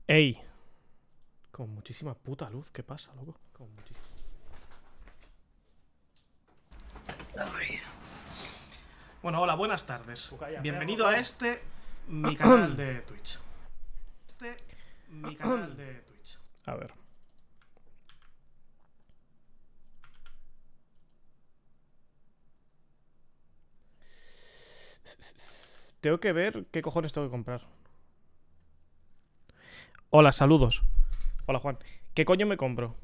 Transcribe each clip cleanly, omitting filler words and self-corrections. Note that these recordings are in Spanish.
Ey. Con muchísima puta luz. ¿Qué pasa, loco? Con muchísima... Ay. Bueno, hola, buenas tardes. Bienvenido a mi canal de Twitch. Mi canal de Twitch. A ver. Tengo que ver qué cojones tengo que comprar. Hola, saludos. Hola, Juan. ¿Qué coño me compro?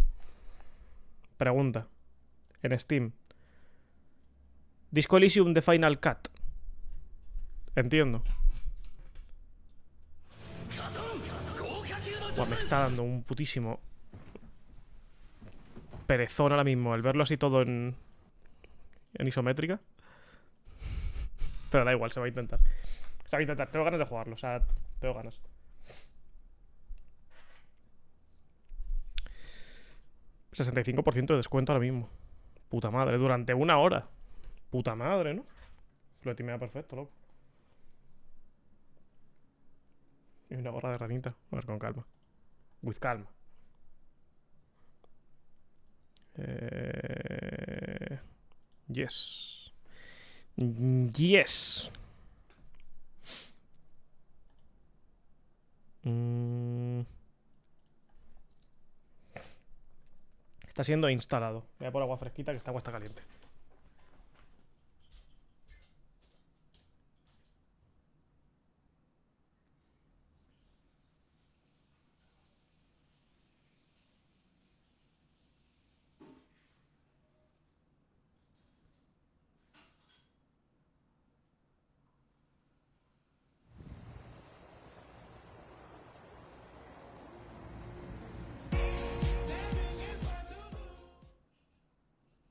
Pregunta. En Steam. Disco Elysium The Final Cut. Entiendo. Buah, me está dando un putísimo perezón ahora mismo el verlo así todo en isométrica. Pero da igual, se va a intentar. Se va a intentar. Tengo ganas de jugarlo. O sea, tengo ganas. $65% de descuento ahora mismo. Puta madre. Durante una hora. Puta madre, ¿no? Lo timea perfecto, loco. Y una gorra de ranita. A ver, con calma. With calma. Yes. Yes. Está siendo instalado. Voy a por agua fresquita, que esta agua está caliente.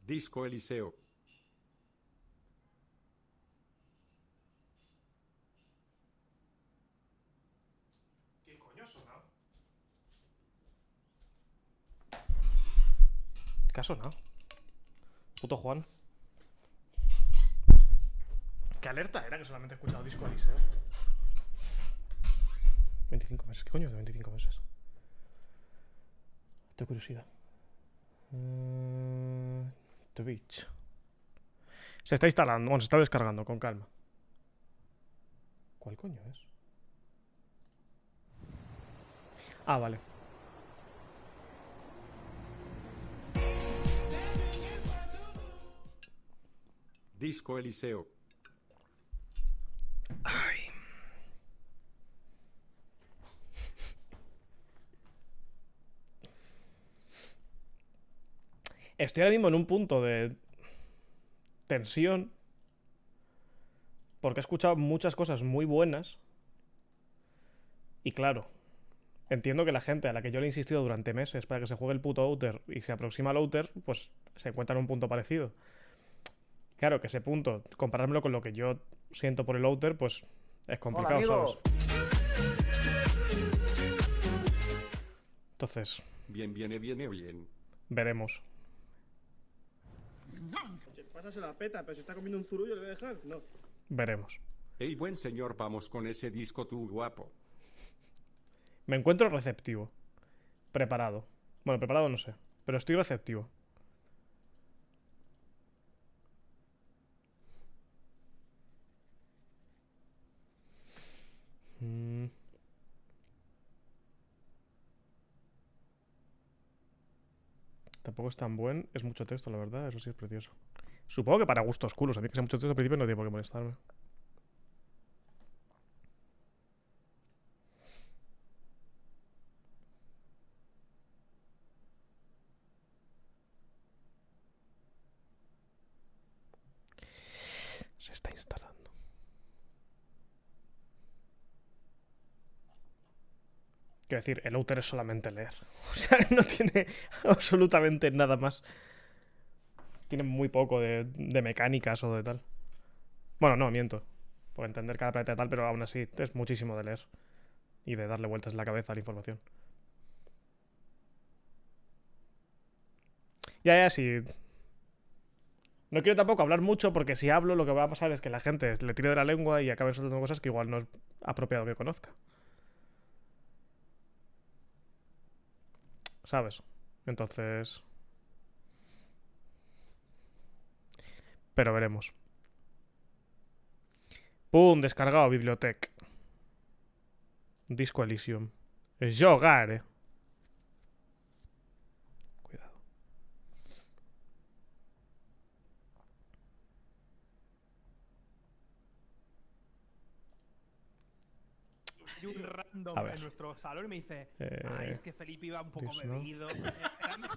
Disco Elysium. ¿Qué coño ha sonado? ¿Qué ha sonado? Puto Juan. ¿Qué alerta era que solamente he escuchado Disco Elysium? 25 meses. ¿Qué coño es de 25 meses? Tengo curiosidad. Twitch. Se está instalando. Bueno, se está descargando, con calma. ¿Cuál coño es? Ah, vale. Disco Elysium. Ay. Estoy ahora mismo en un punto de tensión porque he escuchado muchas cosas muy buenas y claro, entiendo que la gente a la que yo le he insistido durante meses para que se juegue el puto Outer y se aproxima al Outer, pues se encuentra en un punto parecido. Claro que ese punto, comparármelo con lo que yo siento por el Outer, pues es complicado. Hola, ¿sabes? Entonces, Bien. veremos. Pasa se la peta, pero si está comiendo un zurullo, ¿le voy a dejar? No. Veremos. Ey, buen señor, vamos con ese disco tú guapo. Me encuentro receptivo. Preparado. Bueno, preparado no sé, pero estoy receptivo. Tampoco es tan buen. Es mucho texto, la verdad. Eso sí es precioso. Supongo que para gustos culos. A mí que sea mucho texto al principio no tiene por qué molestarme. Se está instalando. Quiero decir, el outer es solamente leer. O sea, no tiene absolutamente nada más. Tiene muy poco de mecánicas o de tal. Bueno, no, miento. Por entender cada planeta tal, pero aún así es muchísimo de leer. Y de darle vueltas en la cabeza a la información. Ya, sí. No quiero tampoco hablar mucho porque si hablo lo que va a pasar es que la gente le tire de la lengua y acabe soltando cosas que igual no es apropiado que conozca. ¿sabes? Entonces... Pero veremos. ¡Pum! Descargado biblioteca. Disco Elysium. Giocare. Cuidado. Y un random A ver. en nuestro salón y me dice, ay, es que Felipe iba un poco this, ¿no? bebido. Era mexicano.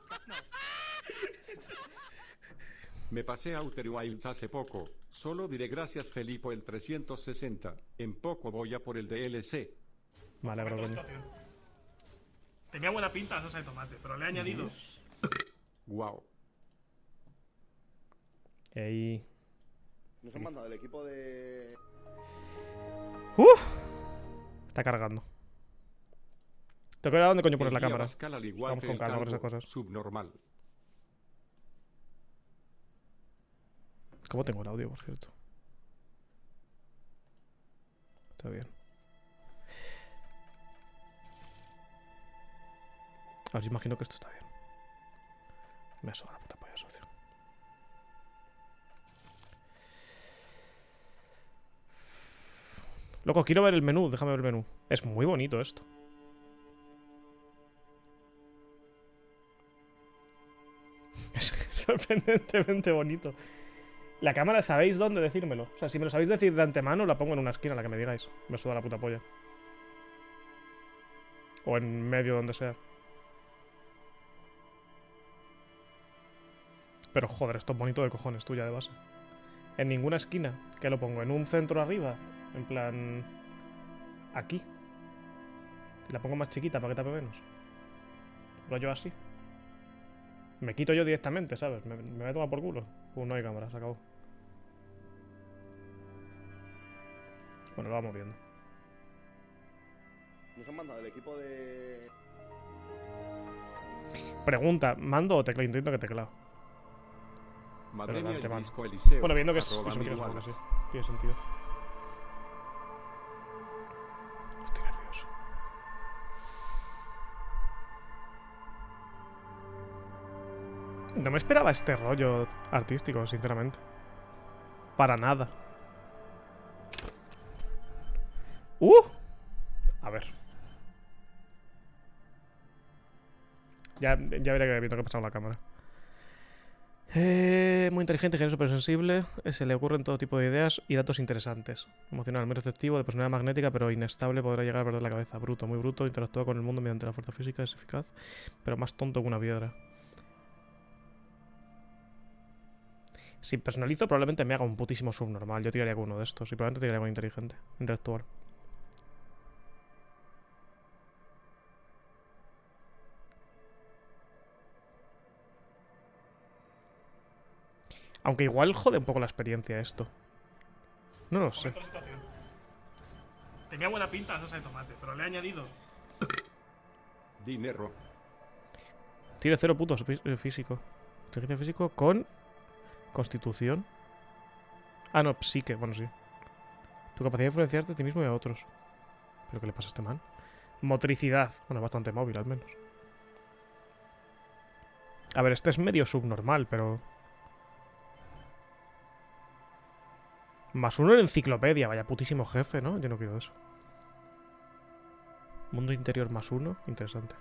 Me pasé a Outer Wilds hace poco. Solo diré gracias Felipe el 360. En poco voy a por el DLC. Vale, bro, coño. Tenía buena pinta la salsa de tomate, pero le he añadido. Wow. Ey. Nos han mandado el equipo de... Está cargando. Tengo que ver a dónde coño pones la El día cámara. Pascal al igual Vamos que con el calma con esas calvo, cosas. subnormal. ¿Cómo tengo el audio, por cierto? Está bien. A ver, imagino que esto está bien. Me sobra la puta polla, socio. Loco, quiero ver el menú. Déjame ver el menú. Es muy bonito esto. Es sorprendentemente bonito. La cámara, ¿sabéis dónde decírmelo? O sea, si me lo sabéis decir de antemano, la pongo en una esquina, la que me digáis. Me suda la puta polla. O en medio, donde sea. Pero joder, esto es bonito de cojones, tuya de base. En ninguna esquina. ¿Qué lo pongo? ¿En un centro arriba? En plan... Aquí. Y la pongo más chiquita para que tape menos. Rollo así. Me quito yo directamente, ¿sabes? Me voy a tomar por culo. No hay cámara, se acabó. Bueno, lo vamos viendo. Nos han mandado el equipo de... Pregunta, ¿mando o teclado? Intento que teclado. Madre Pero de mía, el antemano. Disco Elysium. Bueno, viendo que es Arroba eso, mil quiero saber wallace. casi. Tiene sentido. Estoy nervioso. No me esperaba este rollo artístico, sinceramente. Para nada. A ver. Ya veré que viendo que ha pasado la cámara. Muy inteligente, generoso pero sensible. Se le ocurren todo tipo de ideas y datos interesantes. Emocional, muy receptivo, de personalidad magnética pero inestable, podrá llegar a perder la cabeza. Bruto, muy bruto, interactúa con el mundo mediante la fuerza física, es eficaz, pero más tonto que una piedra. Si personalizo, probablemente me haga un putísimo subnormal. Yo tiraría con uno de estos y probablemente tiraría con inteligente. Intelectual. Aunque igual jode un poco la experiencia esto. No lo sé. Tenía buena pinta la salsa de tomate, pero le he añadido. Dinero. Tiene 0 puntos físico. Inteligencia físico con... Constitución. Ah, no, psique. Bueno, sí. Tu capacidad de influenciarte a ti mismo y a otros. ¿Pero qué le pasa a este man? Motricidad. Bueno, bastante móvil, al menos. A ver, este es medio subnormal, pero... +1 en enciclopedia. Vaya putísimo jefe, ¿no? Yo no quiero eso. Mundo interior +1. Interesante.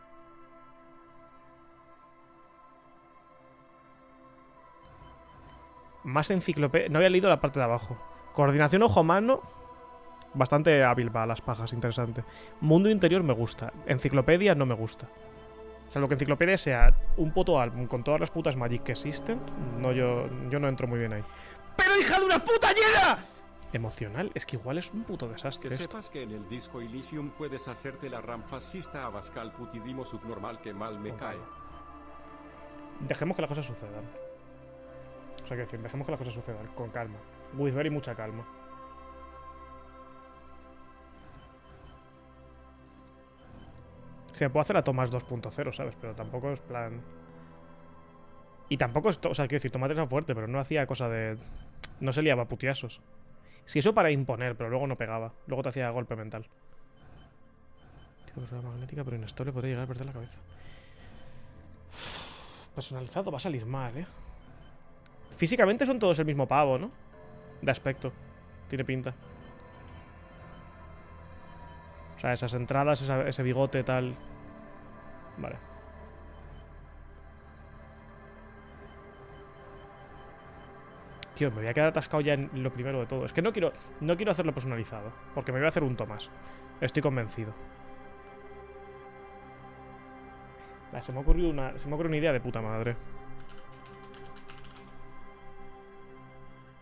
Más enciclopedia. No había leído la parte de abajo. Coordinación ojo-mano. Bastante hábil para las pajas. Interesante. Mundo interior me gusta. Enciclopedia no me gusta. Salvo que enciclopedia sea un puto álbum con todas las putas Magic que existen. No, yo no entro muy bien ahí. ¡Pero hija de una puta llena! Emocional. Es que igual es un puto desastre Que esto. sepas que en el Disco Elysium puedes hacerte la ram fascista a Bascal putidimo subnormal que mal me cae. Dejemos que las cosas sucedan. O sea, que decir, dejemos que las cosas sucedan. Con calma. With very mucha calma. Se puede hacer a Tomás 2.0, ¿sabes? Pero tampoco es plan... Y tampoco es... O sea, quiero decir, Tomás era fuerte, pero no hacía cosa de... No se liaba a putiasos. Si eso para imponer, pero luego no pegaba. Luego te hacía golpe mental. Tiene persona magnética, pero inestable, podría llegar a perder la cabeza. Personalizado va a salir mal, ¿eh? Físicamente son todos el mismo pavo, ¿no? De aspecto. Tiene pinta. O sea, esas entradas, ese bigote, tal. Vale. Tío, me voy a quedar atascado ya en lo primero de todo. Es que no quiero hacerlo personalizado. Porque me voy a hacer un Tomás. Estoy convencido. Vale, se me ha ocurrido una idea de puta madre.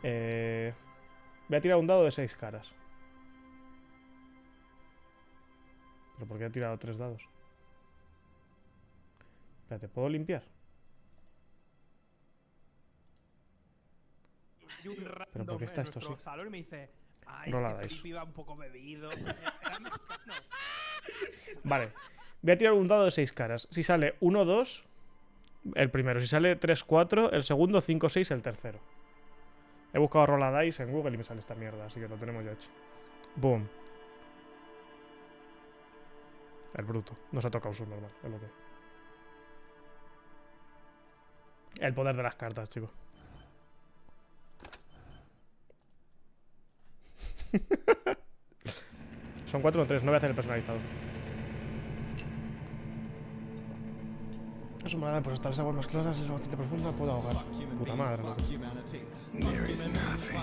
Voy a tirar un dado de 6 caras. ¿Pero por qué he tirado 3 dados? Espérate, ¿puedo limpiar? Y un ¿Pero random por qué está en esto nuestro así? salón y me dice, ay, Rola es que dice. Felipe iba un poco bebido. Era mexicano. Vale. Voy a tirar un dado de 6 caras. Si sale 1, 2, el primero. Si sale 3, 4, el segundo, 5, 6, el tercero. He buscado Rola Dice en Google y me sale esta mierda, así que lo tenemos ya hecho. Boom. El bruto. Nos ha tocado subnormal, es lo que. El poder de las cartas, chicos. Son 4 o 3, no voy a hacer el personalizado. Es una manera por estar esas aguas más claras, es bastante profunda, puedo ahogar. Puta madre, loco. There is nothing,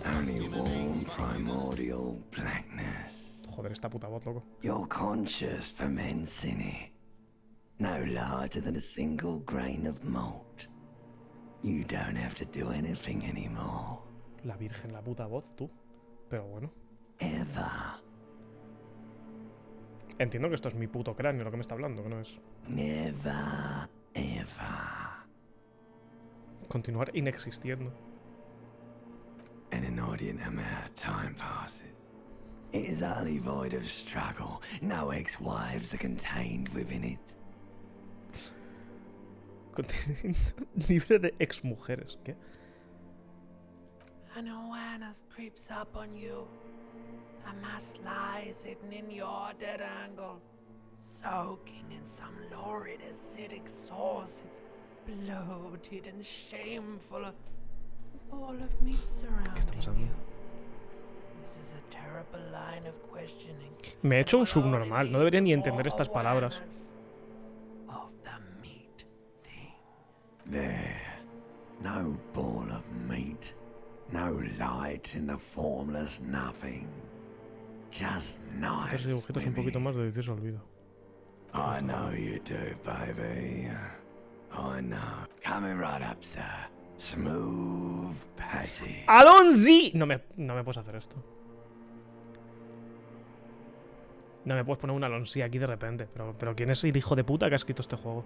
only warm primordial blackness. Joder, esta puta voz, loco. Your conscious ferments in it, no larger than a single grain of malt. You don't have to do anything anymore. La virgen, la puta voz, tú. Pero bueno. Ever, Entiendo que esto es mi puto cráneo lo que me está hablando, que no es. never, ever. Continuar inexistiendo. An inordinate amount of time passes. It is utterly void of struggle. No ex-wives are contained within it. Libre de exmujeres, ¿qué? An awareness creeps up on you. A mass lies hidden in your dead angle, soaking in some lurid acidic sauce. It's bloated and shameful. A ball of meat surrounding pasando? you. This is a terrible line of questioning. Me he hecho un subnormal, no debería ni entender estas palabras. Of the meat thing. There, no ball of meat, no light in the formless nothing. Just nights. Estos dibujitos un poquito más de delicioso olvido. I know you do, baby. I know. Coming right up, sir. Smooth passage. ¡Alonzi! No me puedes hacer esto. No me puedes poner un Alonsi aquí de repente. Pero ¿quién es el hijo de puta que ha escrito este juego?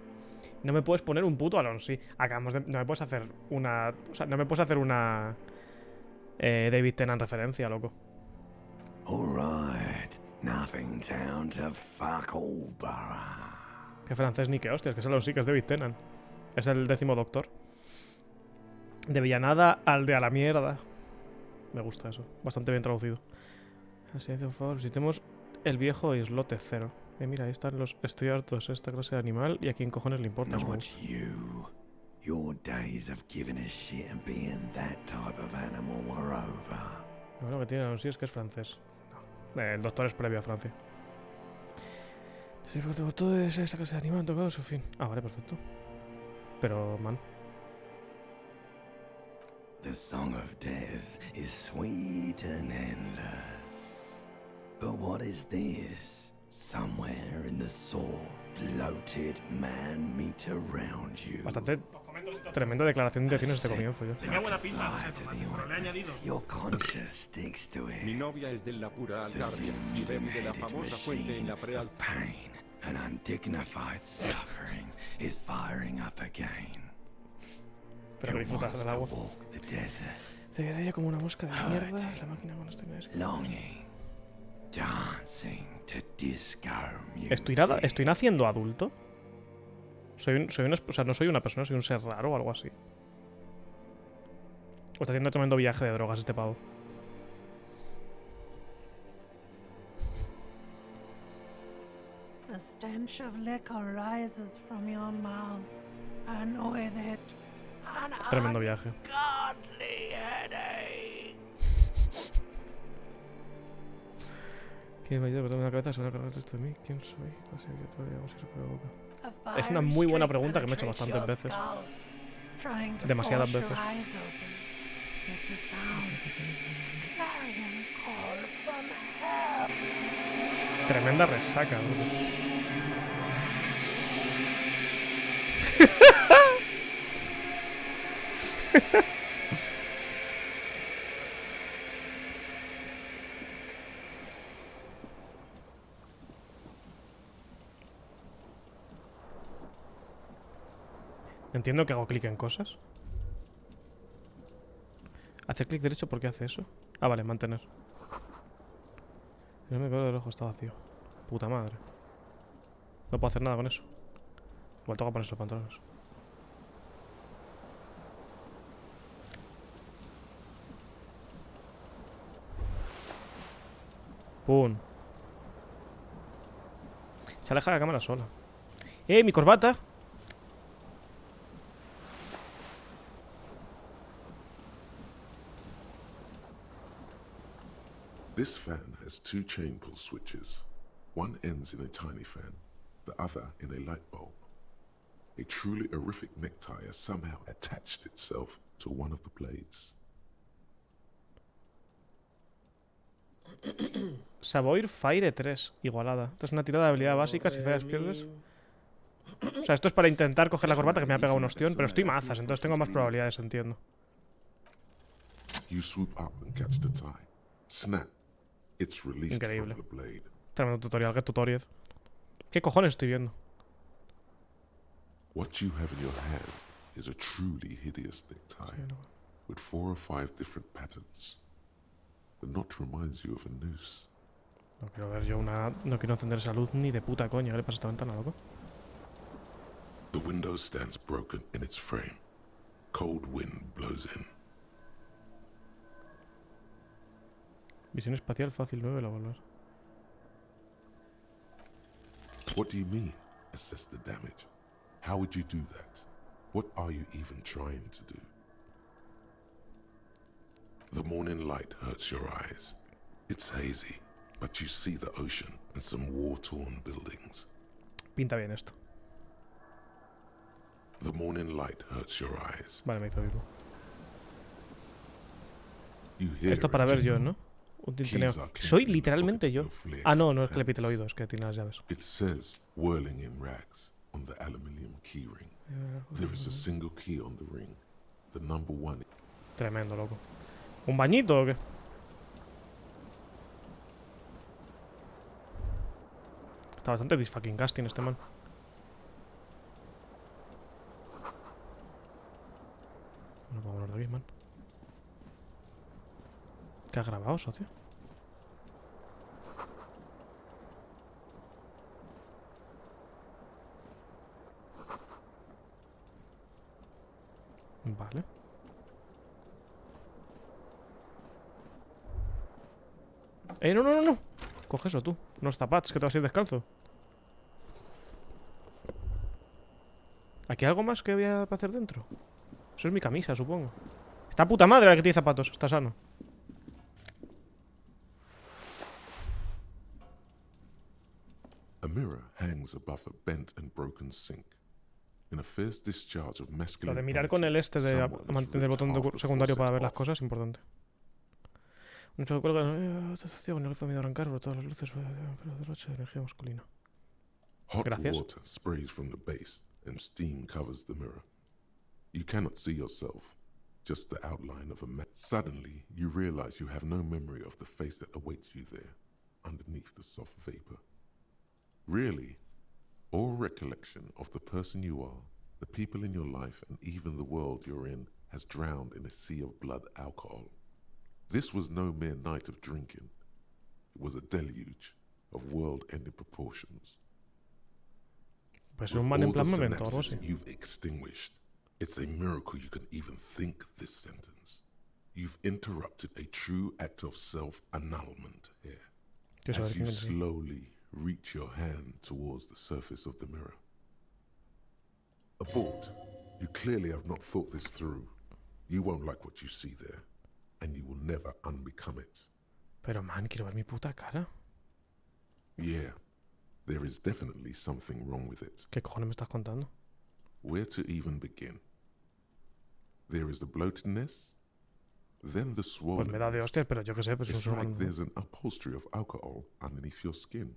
No me puedes poner un puto Alonsi. No me puedes hacer una. O sea, no me puedes hacer una. David Tennant referencia, loco. Alright. Nothing town to fuck all borough. Que francés ni que hostias, que es Alonsi, que es David Tennant. Es el 10º doctor. De Villanada al de a la mierda. Me gusta eso. Bastante bien traducido. Así hace un favor. Visitemos el viejo islote 0. Mira, ahí están los. Estoy harto de esta clase de animal. Y a quién cojones le importa. Not you. Your days of giving a shit and being that type of animal were over. Lo bueno que tiene Alonso es que es francés. No. El doctor es previo a Francia. Sí, porque todo esa clase de animal han tocado su fin. Ah, vale, perfecto. Pero, man. The song of death is sweet and endless. But what is this? Somewhere in the sore, bloated man meet around you. Bastante tremenda declaración de intenciones este comienzo yo. Tenía buena pinta, pero le he añadido. Your conscience sticks to Mi it. novia es de la pura The Algarvia y vende la human-headed famosa fuente en machine la Preal. of pain and undignified suffering is firing up again. Pero It disfrutas wants del to agua. walk the desert, Se verá ella como una mosca de mierda. La máquina con esto es. longing, dancing to disco music. ¿Estoy naciendo adulto? O sea, no soy una persona, soy un ser raro o algo así. O está haciendo tremendo viaje de drogas este pavo. The stench of liquor rises from your mouth. and with it, an Tremendo viaje. ungodly headache. ¿Quién me ayuda a la cabeza? ¿Se va a cargar el resto de mí? ¿Quién soy? Así que todavía vamos a ir por la boca. A Es una fiery muy buena streak pregunta que me he hecho penetrates bastantes your veces. skull, trying to Demasiadas force your veces. eyes open. It's a sound, a clarion call from hell. Tremenda resaca, ¿no? Entiendo que hago clic en cosas. Hacer clic derecho, ¿por qué hace eso? Ah, vale, mantener. No me acuerdo del ojo, está vacío. Puta madre. No puedo hacer nada con eso. Igual tengo que ponerse los pantalones. ¡Pum! Se aleja la cámara sola. ¡Mi corbata! This fan has two chain pull switches. One ends in a tiny fan, the other in a light bulb. A truly horrific necktie has somehow attached itself to one of the blades. Savoir Fire 3, igualada. Esta es una tirada de habilidad básica, si fallas pierdes. O sea, esto es para intentar coger la corbata que me ha pegado un ostión, pero estoy mazas, entonces tengo más probabilidades, entiendo. You swoop up and catch the tie. Snap. It's released Increíble. from the blade. Tremendo tutorial, qué tutorial. ¿Qué cojones estoy viendo? What you have in your hand is a truly hideous necktie with 4 or 5 different patterns. The knot reminds you of a noose. No quiero ver yo una... No quiero encender esa luz ni de puta coña. ¿Qué le pasa a esta ventana, loco? The window stands broken in its frame. Cold wind blows in. Visión espacial fácil 9 la volver. What do you mean, assess the damage? How would you do that? What are you even trying to do? The morning light hurts your eyes. It's hazy, but you see the ocean and some war-torn buildings. Pinta bien esto. The morning light hurts your eyes. Vale, me hizo oírlo. You hear Esto a para ver yo, jingle. ¿no? Un tintineo. Soy literalmente yo. Ah, no, no es que le pite el oído, es que tiene las llaves. It says whirling in rags on the aluminium keyring. There is a single key on the ring. The number 1. Tremendo, loco. ¿Un bañito o qué? Está bastante disfucking casting este man. Bueno, vámonos de aquí, man. ¿Qué has grabado, socio? Vale. No, no, no, no. Coge eso tú. Unos zapatos que te vas a ir descalzo. ¿Aquí hay algo más que voy a hacer dentro? Eso es mi camisa, supongo. Está puta madre la que tiene zapatos. Está sano. A mirror hangs above a bent and broken sink. In a fierce discharge of Lo masculine de mirar con el este de someone has mantener el ripped botón half the secundario para faucet ver las off. cosas es importante. Un espejo cuelga no le fue miedo a arrancar, pero todas las luces pero derroche de energía masculina. Hot Gracias. water sprays from the base and steam covers the mirror. You cannot see yourself, just the outline of a man. Suddenly, you realize you have no memory of the face that awaits you there, underneath the soft vapor. Really, all recollection of the person you are, the people in your life, and even the world you're in has drowned in a sea of blood alcohol. This was no mere night of drinking. It was a deluge of world-ending proportions. Pues With un man all en the plan memento o algo synapses así. you've extinguished, it's a miracle you can even think this sentence. You've interrupted a true act of self-annulment here. Quiero saber As you quién es. slowly reach your hand towards the surface of the mirror. Abort. You clearly have not thought this through. You won't like what you see there, and you will never unbecome it. Pero, man, quiero ver mi puta cara. Yeah, there is definitely something wrong with it. ¿Qué cojones me estás contando? Where to even begin? There is the bloatedness, then the Pues me da de swollenness. hostias, pero yo qué sé, pues es It's un like there's an upholstery of alcohol underneath your skin.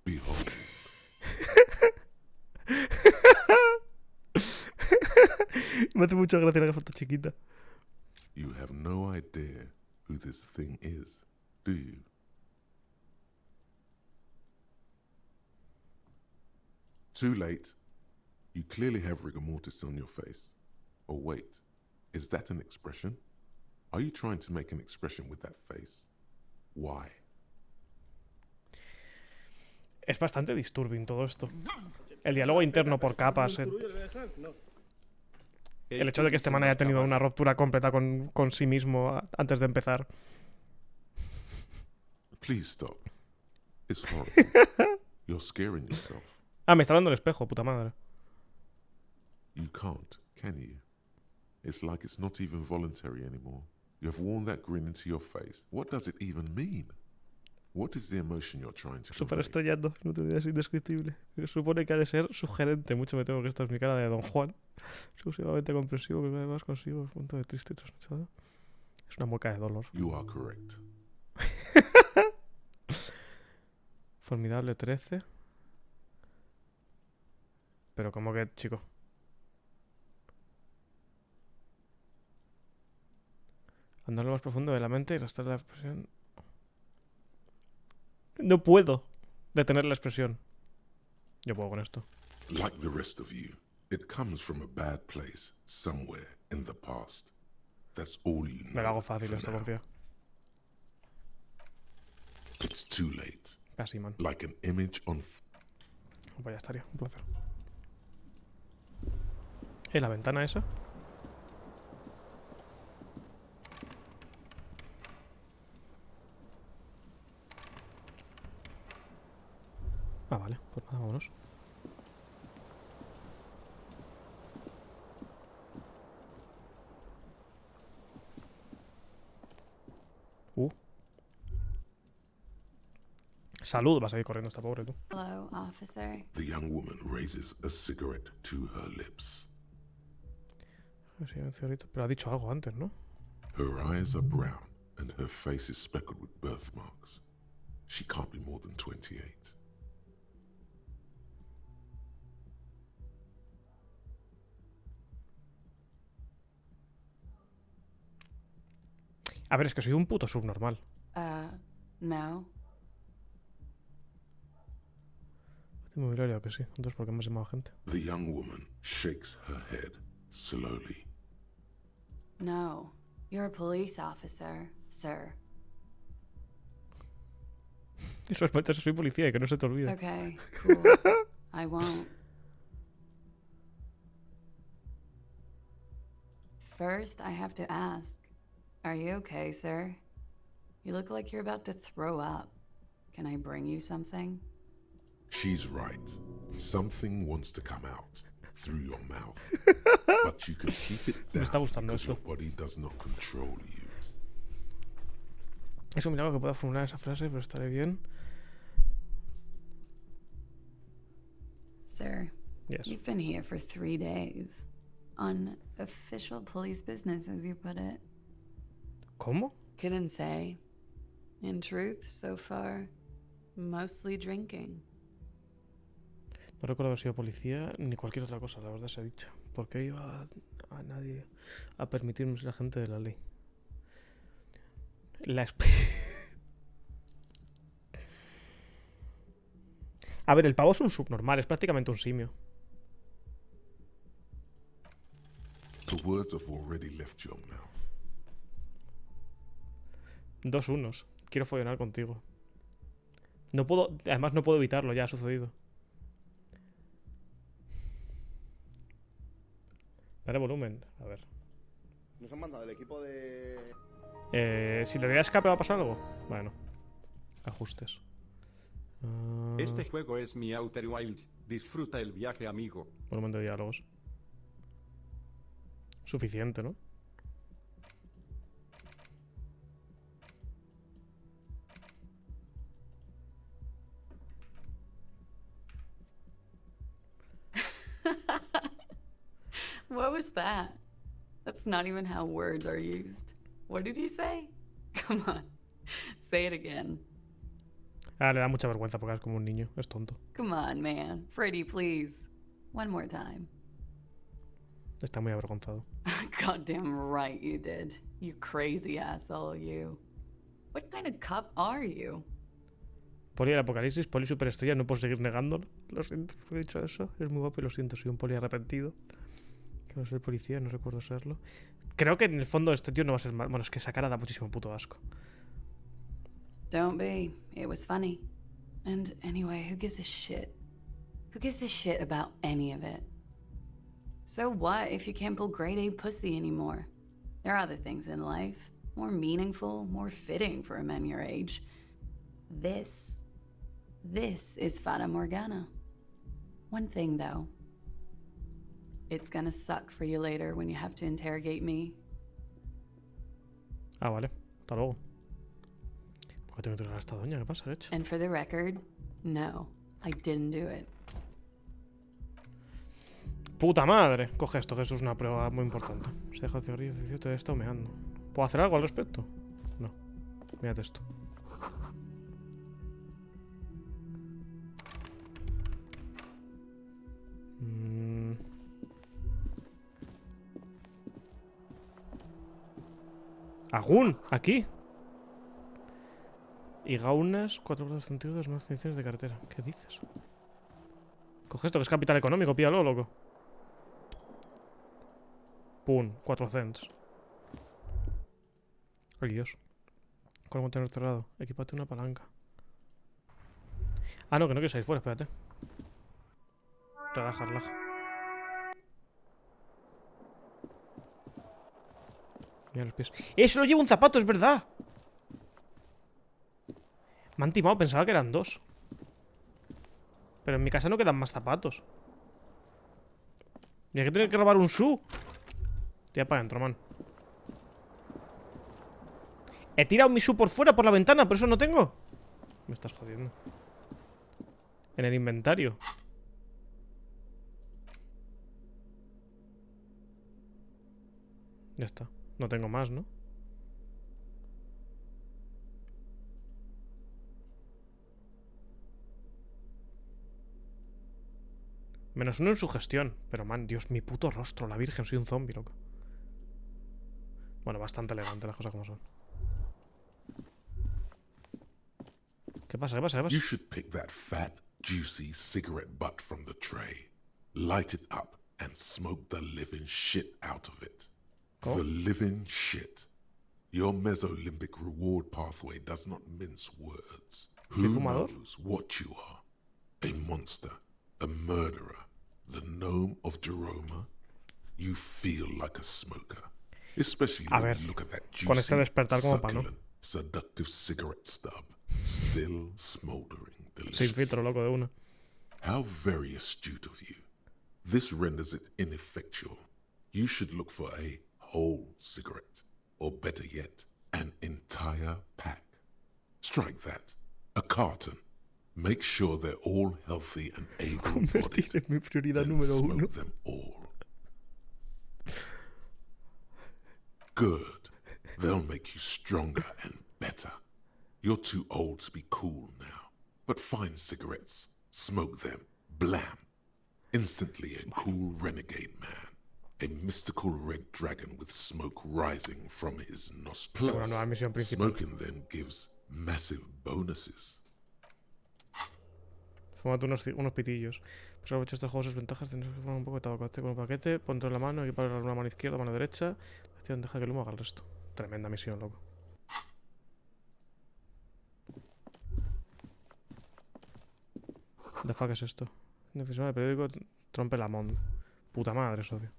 Behold, Me hace mucha gracia la foto chiquita. you have no idea who this thing is, do you? Too late. You clearly have rigor mortis on your face. Or wait, is that an expression? Are you trying to make an expression with that face? Why? Es bastante disturbing todo esto. El diálogo interno por capas. ¿Un zurullo le voy a dejar? No. El hecho de que este man haya tenido una ruptura completa con sí mismo antes de empezar. Please stop. It's horrible. You're scaring yourself. Ah, me está hablando el espejo, puta madre. You can't, can you? It's like it's not even voluntary anymore. You have worn that grin into your face. What does it even mean? What is the emotion you're trying to Súper convey? estrellando, no te olvides, indescriptible. Se supone que ha de ser sugerente. Mucho me temo que esta es mi cara de Don Juan. Exclusivamente comprensivo, que además consigo un punto de triste y trasnochado. Es una mueca de dolor. You are correct. Formidable 13. Pero como que, chico. Andar lo más profundo de la mente y rastrear la expresión. No puedo detener la expresión. Yo puedo con esto. Like the rest of you, it comes from a bad place somewhere in the past. That's all you know. Me lo hago fácil for esto, now. confía. It's too late. Casi, man. Like an image on Pues ya estaría, un placer. ¿La ventana esa? Ah, vale, pues nada, vámonos. Salud, vas a ir corriendo esta pobre tú. Hello, officer. The young woman raises a cigarette to her lips. Sí, un cigarrito. Pero ha dicho algo antes, ¿no? Her eyes are brown and her face is speckled with birthmarks. She can't be more than 28. A ver, es que soy un puto subnormal. No. Inmobiliario, que sí. Entonces, ¿por qué me has llamado gente? The young woman shakes her head slowly. No. You're a police officer, sir. Respecto, soy policía y que no se te olvide. Okay, cool. I won't. First, I have to ask, are you okay, sir? You look like you're about to throw up. Can I bring you something? She's right. Something wants to come out through your mouth. But you can keep it Me está down gustando because esto. your body does not control you. Es un milagro que pueda formular esa frase, pero estaré bien. Sir, Yes. you've been here for 3 days. On official police business, as you put it. ¿Cómo? Couldn't say. In truth, so far, mostly drinking. No recuerdo haber sido policía ni cualquier otra cosa, la verdad se ha dicho. ¿Por qué iba a nadie a permitirme ser agente de la ley? A ver, el pavo es un subnormal, es prácticamente un simio. The words have already left your mouth. 2 unos. Quiero follonar contigo. No puedo, además no puedo evitarlo, ya ha sucedido. Dale volumen, a ver. Nos han mandado el equipo de... Si le doy a escape va a pasar algo. Bueno, ajustes. Este juego es mi Outer Wilds. Disfruta el viaje, amigo. Volumen de diálogos. Suficiente, ¿no? What was that? That's not even how words are used. What did you say? Come on. Say it again. Ah, le da mucha vergüenza porque es como un niño. Es tonto. Come on, man. Freddy, please. One more time. Está muy avergonzado. Goddamn right you did. You crazy asshole, you. What kind of cop are you? Poli del apocalipsis, poli superestrella, no puedo seguir negándolo. Lo siento, he dicho eso. Es muy guapo y lo siento, soy un poli arrepentido. Que no soy policía, no recuerdo serlo. Creo que en el fondo este tío no va a ser mal. Bueno, es que esa cara da muchísimo puto asco. Don't be. It was funny. And anyway, who gives a shit? Who gives a shit about any of it? So what if you can't pull grade A pussy anymore? There are other things in life. More meaningful, more fitting for a man your age. This is Fata Morgana. One thing though. It's gonna suck for you later when you have to interrogate me. Ah, vale. Hasta luego. ¿Por qué tengo que tocar a esta doña? ¿Qué pasa, qué he hecho? And for the record, no, I didn't do it. ¡Puta madre! Coge esto, que eso es una prueba muy importante. Se deja el cigarrillo, te está humeando. ¿Puedo hacer algo al respecto? No. Mírate esto. ¡Agún! ¡Aquí! Y gaunas, 4 grados centígrados, más condiciones de cartera. ¿Qué dices? Coge esto, que es capital económico, píalo, loco. Pum, 4 cents. Ay, Dios. Con el contenedor cerrado. Equipate una palanca. Ah, no, que no quiero salir fuera, espérate. Relaja, relaja. Mira los pies. ¡Eso lo llevo un zapato, es verdad! Me han timado, pensaba que eran 2. Pero en mi casa no quedan más zapatos. ¿Y hay que tener que robar un shoe? Tira para adentro, man. He tirado mi shoe por fuera, por la ventana, por eso no tengo. Me estás jodiendo. En el inventario. Ya está. No tengo más, ¿no? -1 en su gestión. Pero, man, Dios, mi puto rostro. La virgen, soy un zombie, loco. Bueno, bastante elegante las cosas como son. ¿Qué pasa? ¿Qué pasa? ¿Qué pasa? You should pick that fat, juicy cigarette butt from the tray, light it up, and smoke the living shit out of it. Oh. The living shit. Your mesolimbic reward pathway does not mince words. Who fumador? knows what you are? A monster, a murderer, the gnome of Jeroma? You feel like a smoker. Especially A when ver, you look at that con este juicy, despertar como pa' no. succulent, seductive cigarette stub, still smoldering Sin deliciously. filtro, loco, de una. How very astute of you. This renders it ineffectual. You should look for a whole cigarette, or better yet, an entire pack. Strike that. A carton. Make sure they're all healthy and able-bodied. Convertir en mi prioridad Then número smoke 1. them all. Good. They'll make you stronger and better. You're too old to be cool now. But find cigarettes, smoke them, blam. Instantly a cool renegade man. A mystical red dragon with smoke rising from his nostrils. Una nueva misión principal. Smoking them gives massive bonuses. Fúmate unos pitillos. Pues aprovecha estos juegos, sus ventajas. Tienes que fumar un poco de tabaco. Hazte con un paquete, ponte en la mano, equipar una mano izquierda, mano derecha. Deja que el humo haga el resto. Tremenda misión, loco. ¿The fuck es esto? Defensor de periódico, trompe la mond. Puta madre, socio.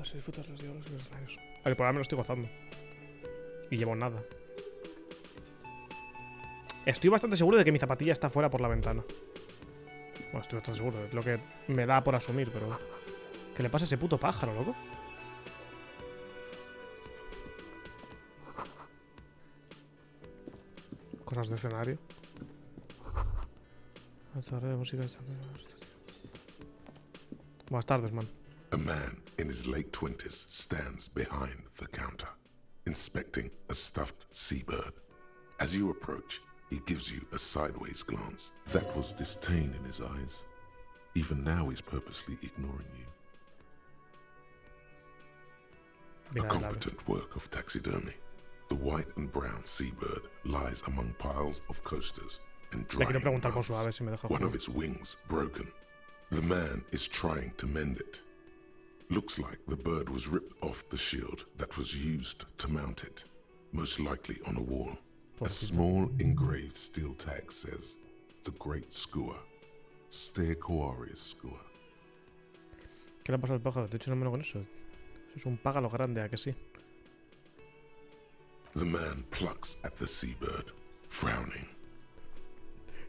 Se disfrutas los diálogos y los escenarios. El programa me lo estoy gozando. Y llevo nada. Estoy bastante seguro de que mi zapatilla está fuera por la ventana. Bueno, estoy bastante seguro. Es lo que me da por asumir, pero... ¿Qué le pasa a ese puto pájaro, loco? Cosas de escenario. Buenas tardes, man. A man in his late 20s stands behind the counter, inspecting a stuffed seabird. As you approach, he gives you a sideways glance. That was disdain in his eyes. Even now he's purposely ignoring you. A competent work of taxidermy. The white and brown seabird lies among piles of coasters and drying rugs. One of its wings broken. The man is trying to mend it. Looks like the bird was ripped off the shield that was used to mount it, most likely on a wall. A small engraved steel tag says, "The Great Skua, Steaquarius Skua." ¿Qué le pasa al pájaro? Te he hecho una mano con eso. Eso es un pájaro grande, ¿a que sí? The man plucks at the seabird, frowning.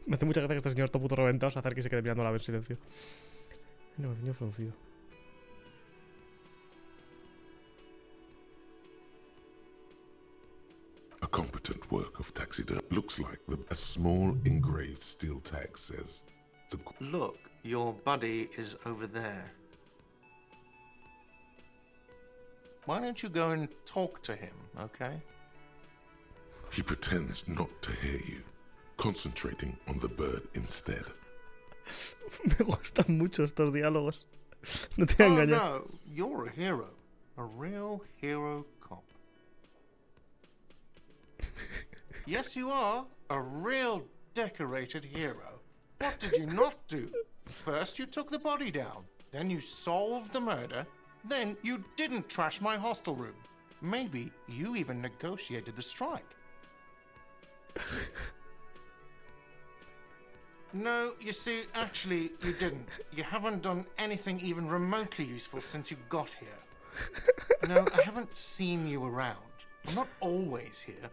Me hace mucha gracia que este señor está puto reventado se acerque y se quede mirando a ver silencio. No, señor fruncido. A competent work of taxidermy. Looks like a small engraved steel tag says, Look, your buddy is over there. Why don't you go and talk to him, okay? He pretends not to hear you, concentrating on the bird instead. Me gustan mucho estos diálogos. No te voy a engañar. No, you're a hero. A real hero cop. Yes, you are. A real decorated hero. What did you not do? First you took the body down. Then you solved the murder. Then you didn't trash my hostel room. Maybe you even negotiated the strike. No, you see, actually, you didn't. You haven't done anything even remotely useful since you got here. No, I haven't seen you around. I'm not always here.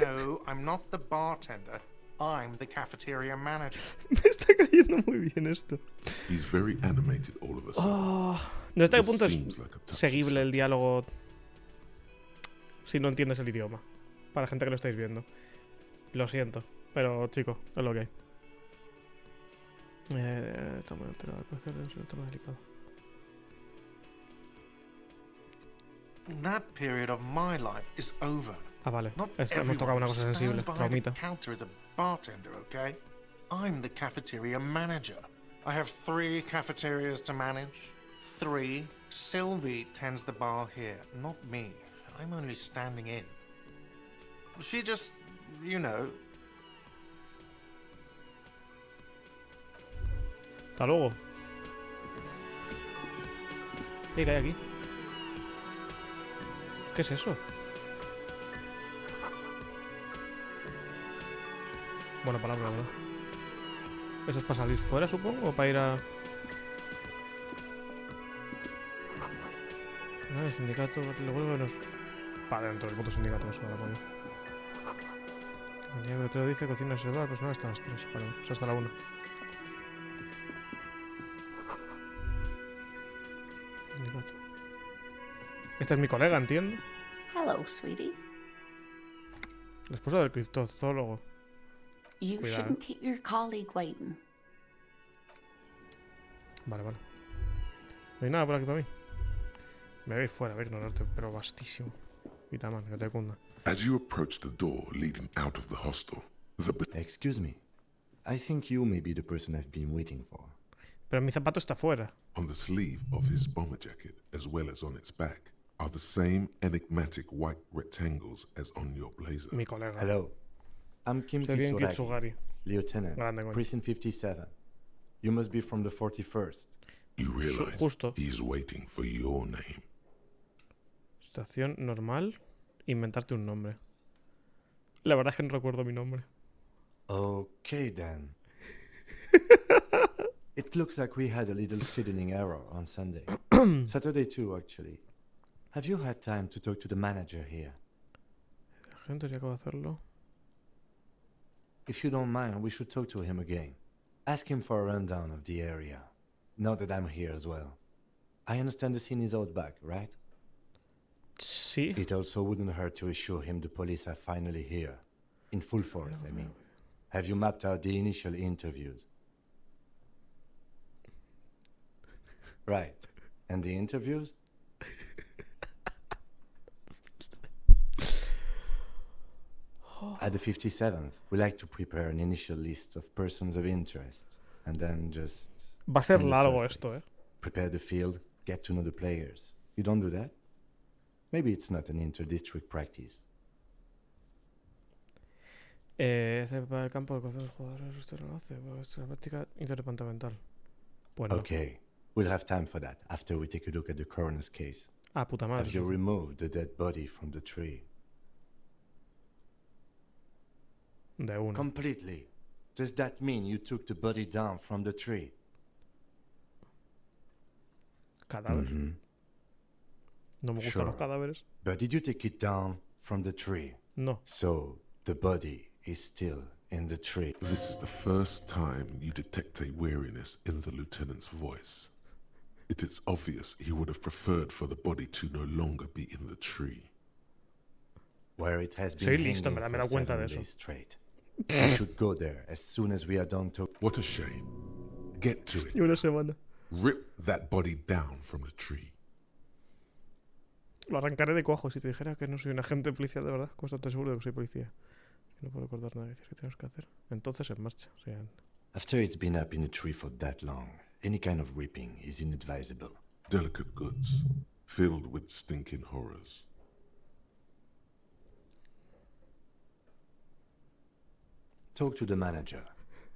No, I'm not the bartender. I'm the cafeteria manager. Me está cayendo muy bien esto. He's very animated all of a sudden. No hasta qué punto es seguible el diálogo si no entiendes el idioma. Para la gente que lo estáis viendo. Lo siento, pero chico, es lo que hay. Está muy alterado, al parecer es un tema delicado. That period of my life is over. Ah, vale. Es que hemos tocado una cosa sensible, traumita. Counter is a bartender, okay? I'm the cafeteria manager. I have 3 cafeterias to manage. 3. Sylvie tends the bar here, not me. I'm only standing in. She just, you know. Hasta luego. ¿Qué hay aquí? ¿Qué es eso? Buena palabra, ¿verdad? ¿Eso es para salir fuera, supongo? ¿O para ir a...? No, el sindicato... Lo vuelvo a ver... Para dentro del puto sindicato, eso me da coño. El día que te lo dice, cocina y se va, pues no, hasta las 3. Vale, o sea, hasta la 1. Sindicato. Este es mi colega, entiendo. Hello, sweetie. La esposa del criptozoólogo. You Cuidado. shouldn't keep your colleague waiting. Vale, vale. No hay nada por aquí para mí. Me voy fuera, voy a ignorarte, pero vastísimo. Quita, man, que te cunda. As you approach the door leading out of the hostel, Excuse me. I think you may be the person I've been waiting for. Pero mi zapato está fuera. On the sleeve of his bomber jacket, as well as on its back, are the same enigmatic white rectangles as on your blazer. Mi colega. Hello. I'm Kim Soy bien Kitsuragi, Kitsugari. Lieutenant, Grande, coño. Prison 57. You must be from the 41st. You realize Justo. he's waiting for your name. Estación normal. Inventarte un nombre. La verdad es que no recuerdo mi nombre. Okay then. It looks like we had a little scheduling error on Sunday. Saturday too, actually. Have you had time to talk to the manager here? La gente ya acaba de hacerlo. If you don't mind, we should talk to him again. Ask him for a rundown of the area. Now that I'm here as well. I understand the scene is out back, right? Sí. It also wouldn't hurt to assure him the police are finally here. In full force, I mean. Have you mapped out the initial interviews? Right. And the interviews? At the 57th, we like to prepare an initial list of persons of interest, and then just... Va a ser scan the largo surface. esto, Prepare the field, get to know the players. You don't do that? Maybe it's not an inter-district practice. Se prepara el campo de los jugadores, usted no lo hace. Es la práctica interdepartamental. Pues no. Okay, we'll have time for that after we take a look at the coroner's case. Ah, puta madre. Have you removed the dead body from the tree? De una. Completely. Does that mean you took the body down from the tree? Cadáver. Mhm. No me gustan Sure. los cadáveres. But did you take it down from the tree? No. So the body is still in the tree. This is the first time you detect a weariness in the lieutenant's voice. It is obvious he would have preferred for the body to no longer be in the tree. Where it has been Soy listo, hanging me he for dado cuenta 7 de eso. days straight. We should go there as soon as we are done talking. What a shame. Get to it. Y una semana. Rip that body down from the tree. Lo arrancaré de cuajo si te dijera que no soy un agente policial de verdad. ¿Cómo estás tan seguro de que soy policía? Que no puedo recordar nada. ¿Qué tenemos que hacer? Entonces en marcha. O sea, After it's been up in a tree for that long, any kind of ripping is inadvisable. Delicate goods, filled with stinking horrors. Talk to the manager.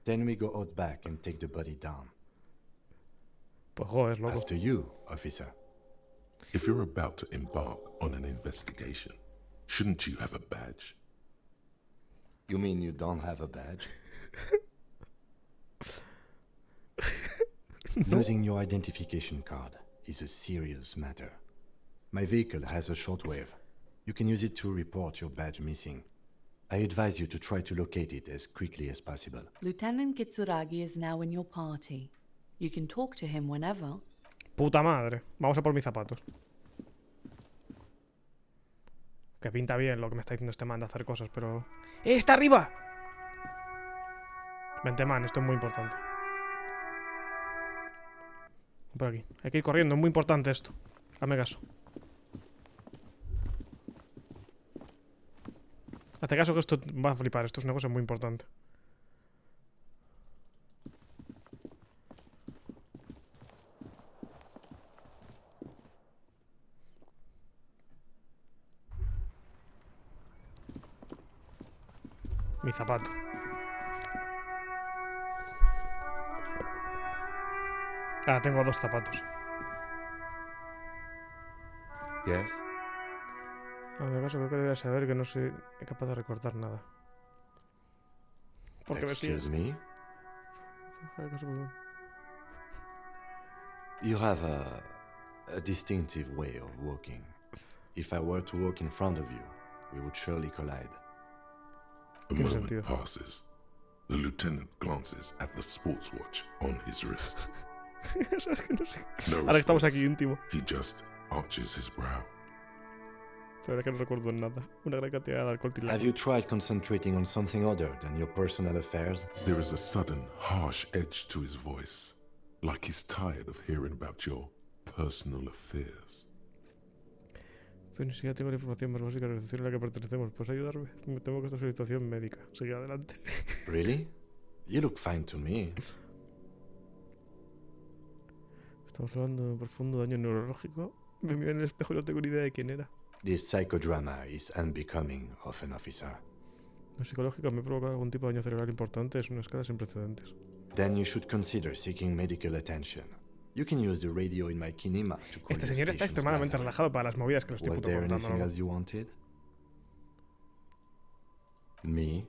Then we go out back and take the body down. pues joder, loco. After you, officer. If you're about to embark on an investigation, shouldn't you have a badge? You mean you don't have a badge? Losing your identification card is a serious matter. My vehicle has a shortwave. You can use it to report your badge missing. I advise you to try to locate it as quickly as possible. Lieutenant Kitsuragi is now in your party. You can talk to him whenever. Puta madre. Vamos a por mis zapatos. Que pinta bien lo que me está diciendo este man de hacer cosas, pero... ¡Está arriba! Vente, man, esto es muy importante. Por aquí. Hay que ir corriendo, es muy importante esto. Hazme caso. Hazte caso que esto va a flipar. Esto es una cosa muy importante. Mi zapato. Ah, tengo dos zapatos. Yes? En mi caso creo que debería saber que no soy capaz de recordar nada. Porque me Excuse me? sigue. You have a distinctive way of walking. If I were to walk in front of you, we would surely collide. A moment passes. The lieutenant glances at the sports watch on his wrist. No Ahora estamos response. aquí íntimo. He just arches his brow. Pero es que no recuerdo nada. Una gran cantidad de alcohol tilado. Have you tried concentrating on something other than your personal affairs? There is a sudden, harsh edge to his voice, like he's tired of hearing about your personal affairs. Pero ni siquiera tengo la información más básica de la organización a la que pertenecemos. ¿Puedes ayudarme? Me temo que esta es una situación médica. Sigue adelante. Really? You look fine to me. Estamos hablando de un profundo daño neurológico. Me miro en el espejo y no tengo ni idea de quién era. This psychodrama is unbecoming of an officer. Lo psicológico me provoca algún tipo de daño cerebral importante. Es una escala sin precedentes. Then you should consider seeking medical attention. You can use the radio in my kinema to call Este your señor está station's extremadamente lifeline. relajado para las movidas que le estoy Was puto there contando. anything ¿No? else you wanted? Me?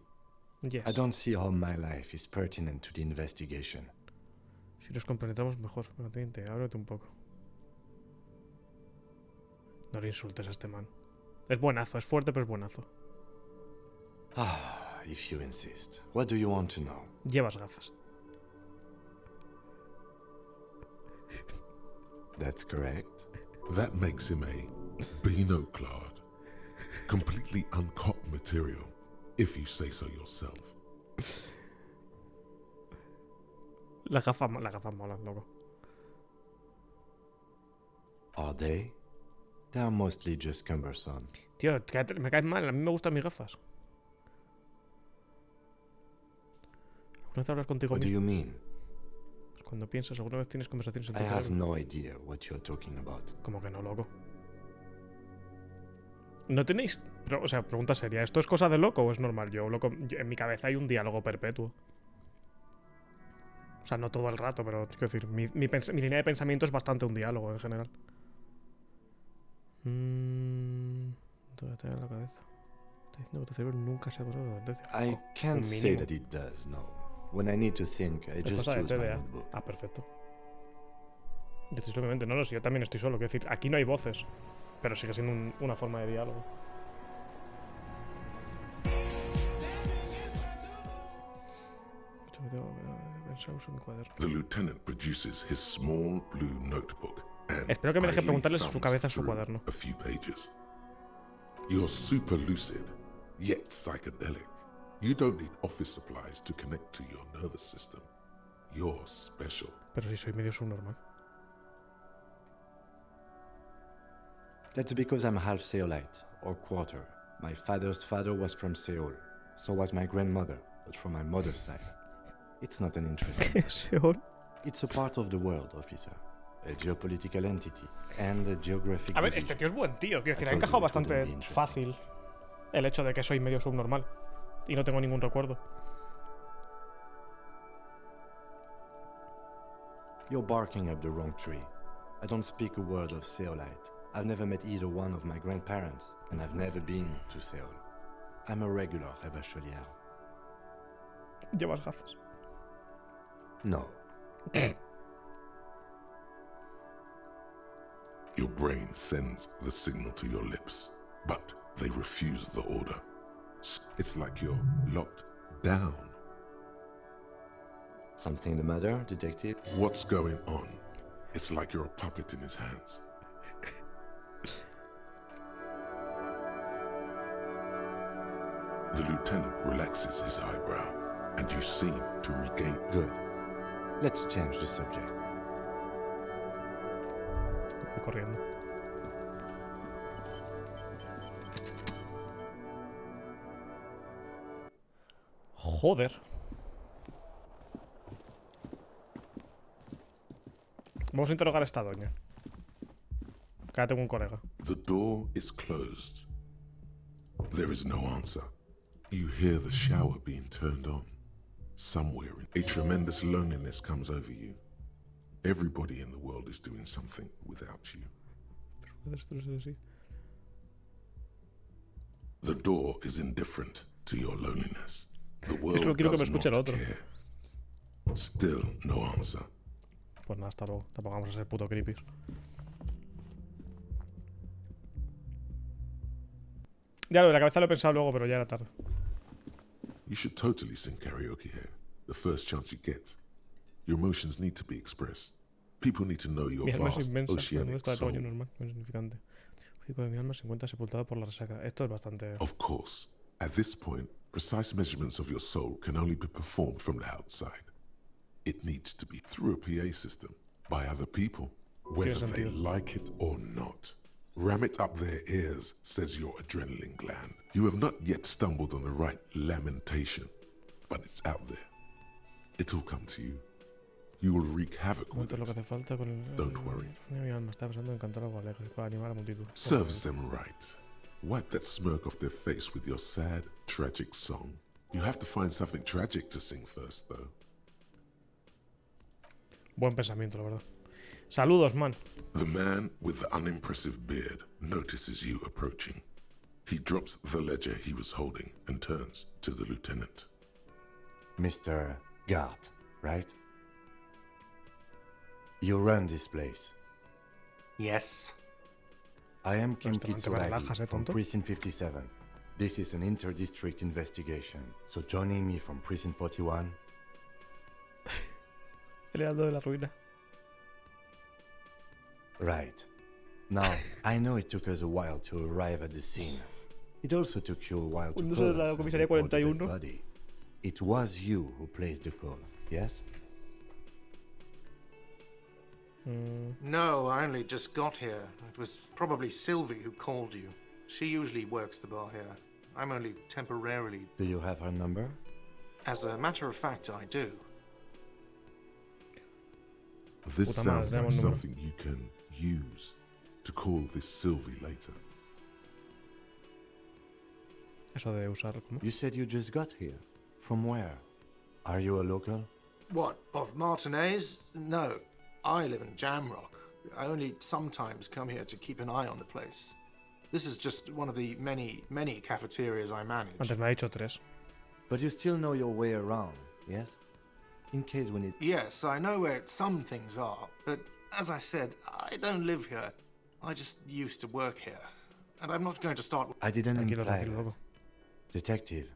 Yes. I don't see how my life is pertinent to the investigation. Si nos compenetramos mejor. Ábrete un poco. No le insultes a este man. Es buenazo, es fuerte, pero es buenazo. Ah, if you insist. What do you want to know? Llevas gafas. That's correct. That makes him a Beano-clad, completely uncopped material, if you say so yourself. Las gafas molan, loco. Are they? They are mostly just cumbersome. Tío, me caes mal, a mí me gustan mis gafas. ¿Alguna vez hablas contigo What do mismo? you mean? Cuando piensas, alguna vez tienes conversaciones en tu I have cerebro. no idea what you're talking about. Como que no, loco. ¿No tenéis? Pero, o sea, pregunta seria. ¿Esto es cosa de loco o es normal? En mi cabeza hay un diálogo perpetuo. O sea, no todo el rato, pero quiero decir, mi línea de pensamiento es bastante un diálogo en general. Todavía te da la cabeza. Está diciendo que tu cerebro nunca se ha acordado de la advertencia. I can't say that it does, no. When I need to think, I Es just cosa de use my TDA. notebook. Ah, perfecto. Estoy simplemente, no, si yo también estoy solo. Quiero decir, aquí no hay voces, pero sigue siendo una forma de diálogo. The lieutenant produces his small blue notebook and Espero que me deje idly preguntarle si su thumbs cabeza es su through cuaderno. a few pages. You're super lucid, yet psychedelic. You don't need office supplies to connect to your nervous system. You're special. Pero si soy medio subnormal. That's because I'm half Seolite, or quarter. My father's father was from Seoul. So was my grandmother, but from my mother's side. It's not an interesting. Seoul. It's a part of the world, officer. A geopolitical entity and a geographic A ver, division. este tío es buen tío. Quiero decir, I ha told encajado you it wouldn't bastante be interesting. fácil el hecho de que soy medio subnormal. Y no tengo ningún recuerdo. You're barking up the wrong tree. I don't speak a word of Seolite. I've never met either one of my grandparents, and I've never been to Seoul. I'm a regular Rebachelier. Llevas gafas. No. Your brain sends the signal to your lips, but they refuse the order. It's like you're locked down. Something the matter, detective? What's going on? It's like you're a puppet in his hands. The lieutenant relaxes his eyebrow, and you seem to regain. Good. Let's change the subject. Voy corriendo. Joder. Vamos a interrogar a esta doña. Que ahora tengo un colega. The door is closed. There is no answer. You hear the shower being turned on. Somewhere, a tremendous loneliness comes over you. Everybody in the world is doing something without you. The door is indifferent to your loneliness. The world Solo quiero que me does escuche el not otro. care. Still no answer. Pues nada, hasta luego. Tampoco vamos a ser puto creepy. Ya lo de la cabeza lo he pensado luego, pero ya era tarde. You should totally sing karaoke here, the first chance you get. Your emotions need to be expressed. People need to know your Mi alma es vast inmensa. ¿Dónde oceanic está el tamaño soul. normal? No es significante. El físico de mi alma se encuentra sepultado por la resaca. Esto es bastante... Of course, at this point, precise measurements of your soul can only be performed from the outside. It needs to be through a PA system, by other people, whether they sentido. like it or not. Ram it up their ears, says your adrenaline gland. You have not yet stumbled on the right lamentation, but it's out there. It'll come to you. You will wreak havoc with Cuánto es lo que it. hace falta con el... Don't worry. Mi alma está pensando en cantar algo alegre para animar a la multitud. Serves them right. Wipe that smirk off their face with your sad, tragic song. You have to find something tragic to sing first, though. Buen pensamiento, la verdad. Saludos, man. The man with the unimpressive beard notices you approaching. He drops the ledger he was holding and turns to the lieutenant. Mr. Gart, right? You run this place. Yes. I am Kim Bastante me relajas, Kitsuragi from tonto. Precinct 57. This is an inter-district investigation, so joining me from Precinct 41... El heraldo de la ruina. Right. Now, I know it took us a while to arrive at the scene. It also took you a while to Hundirse call de la us and comisaría report the dead 41. body. It was you who placed the call, yes? No, I only just got here. It was probably Sylvie who called you. She usually works the bar here. I'm only temporarily... Do you have her number? As a matter of fact, I do. This Puta madre, sounds tenemos like número. something you can use to call this Sylvie later. Eso de usar como. You said you just got here. From where? Are you a local? What, of Martinez? No, I live in Jamrock. I only sometimes come here to keep an eye on the place. This is just one of the many, many cafeterias I manage. Antes me ha dicho 3. But you still know your way around, yes? In case we need... Yes, I know where some things are, but as I said, I don't live here. I just used to work here. And I'm not going to start... I didn't Tranquilo, imply tranquilo, that. loco. Detective.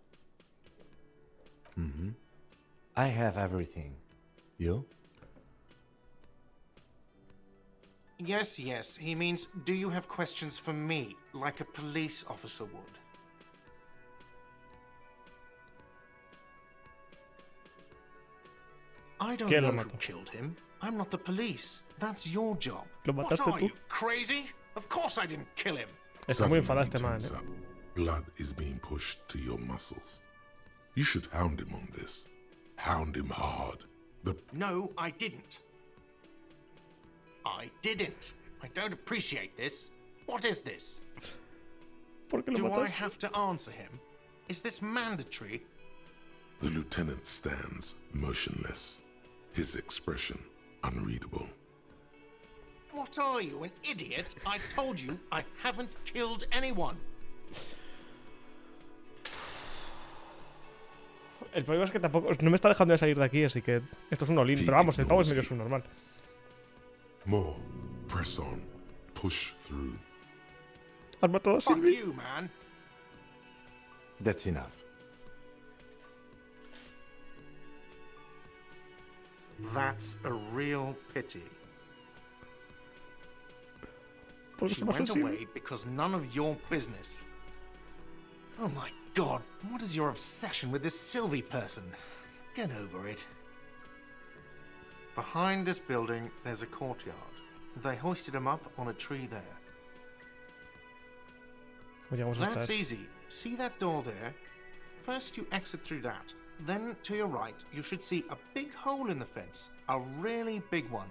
I have everything. You? Yes, yes, he means, do you have questions for me, like a police officer would? I don't ¿Quién know lo who mató? killed him. I'm not the police. That's your job. ¿Lo What mataste are tú? you, crazy? Of course I didn't kill him. Está muy Suddenly enfadado he este man, tense ¿eh? up. Blood is being pushed to your muscles. You should hound him on this. Hound him hard. No, I didn't. I didn't. I don't appreciate this. What is this? ¿Por qué lo Do I mataste? have to answer him? Is this mandatory? The lieutenant stands motionless, his expression unreadable. What are you, an idiot? I told you I haven't killed anyone. El problema es que tampoco. No me está dejando de salir de aquí, así que. Esto es un all-in. Pero vamos, el pavo es medio subnormal. More. Press on. Push through. ¿Has matado a Fuck Sylvie? you, man. That's enough. That's a real pity. ¿Por qué She se pasó went Sylvie? away because none of your business. Oh my god, what is your obsession with this Sylvie person? Get over it. Behind this building, there's a courtyard. They hoisted him up on a tree there. ¿Cómo llegamos hasta That's él? easy. See that door there? First you exit through that. Then to your right, you should see a big hole in the fence. A really big one.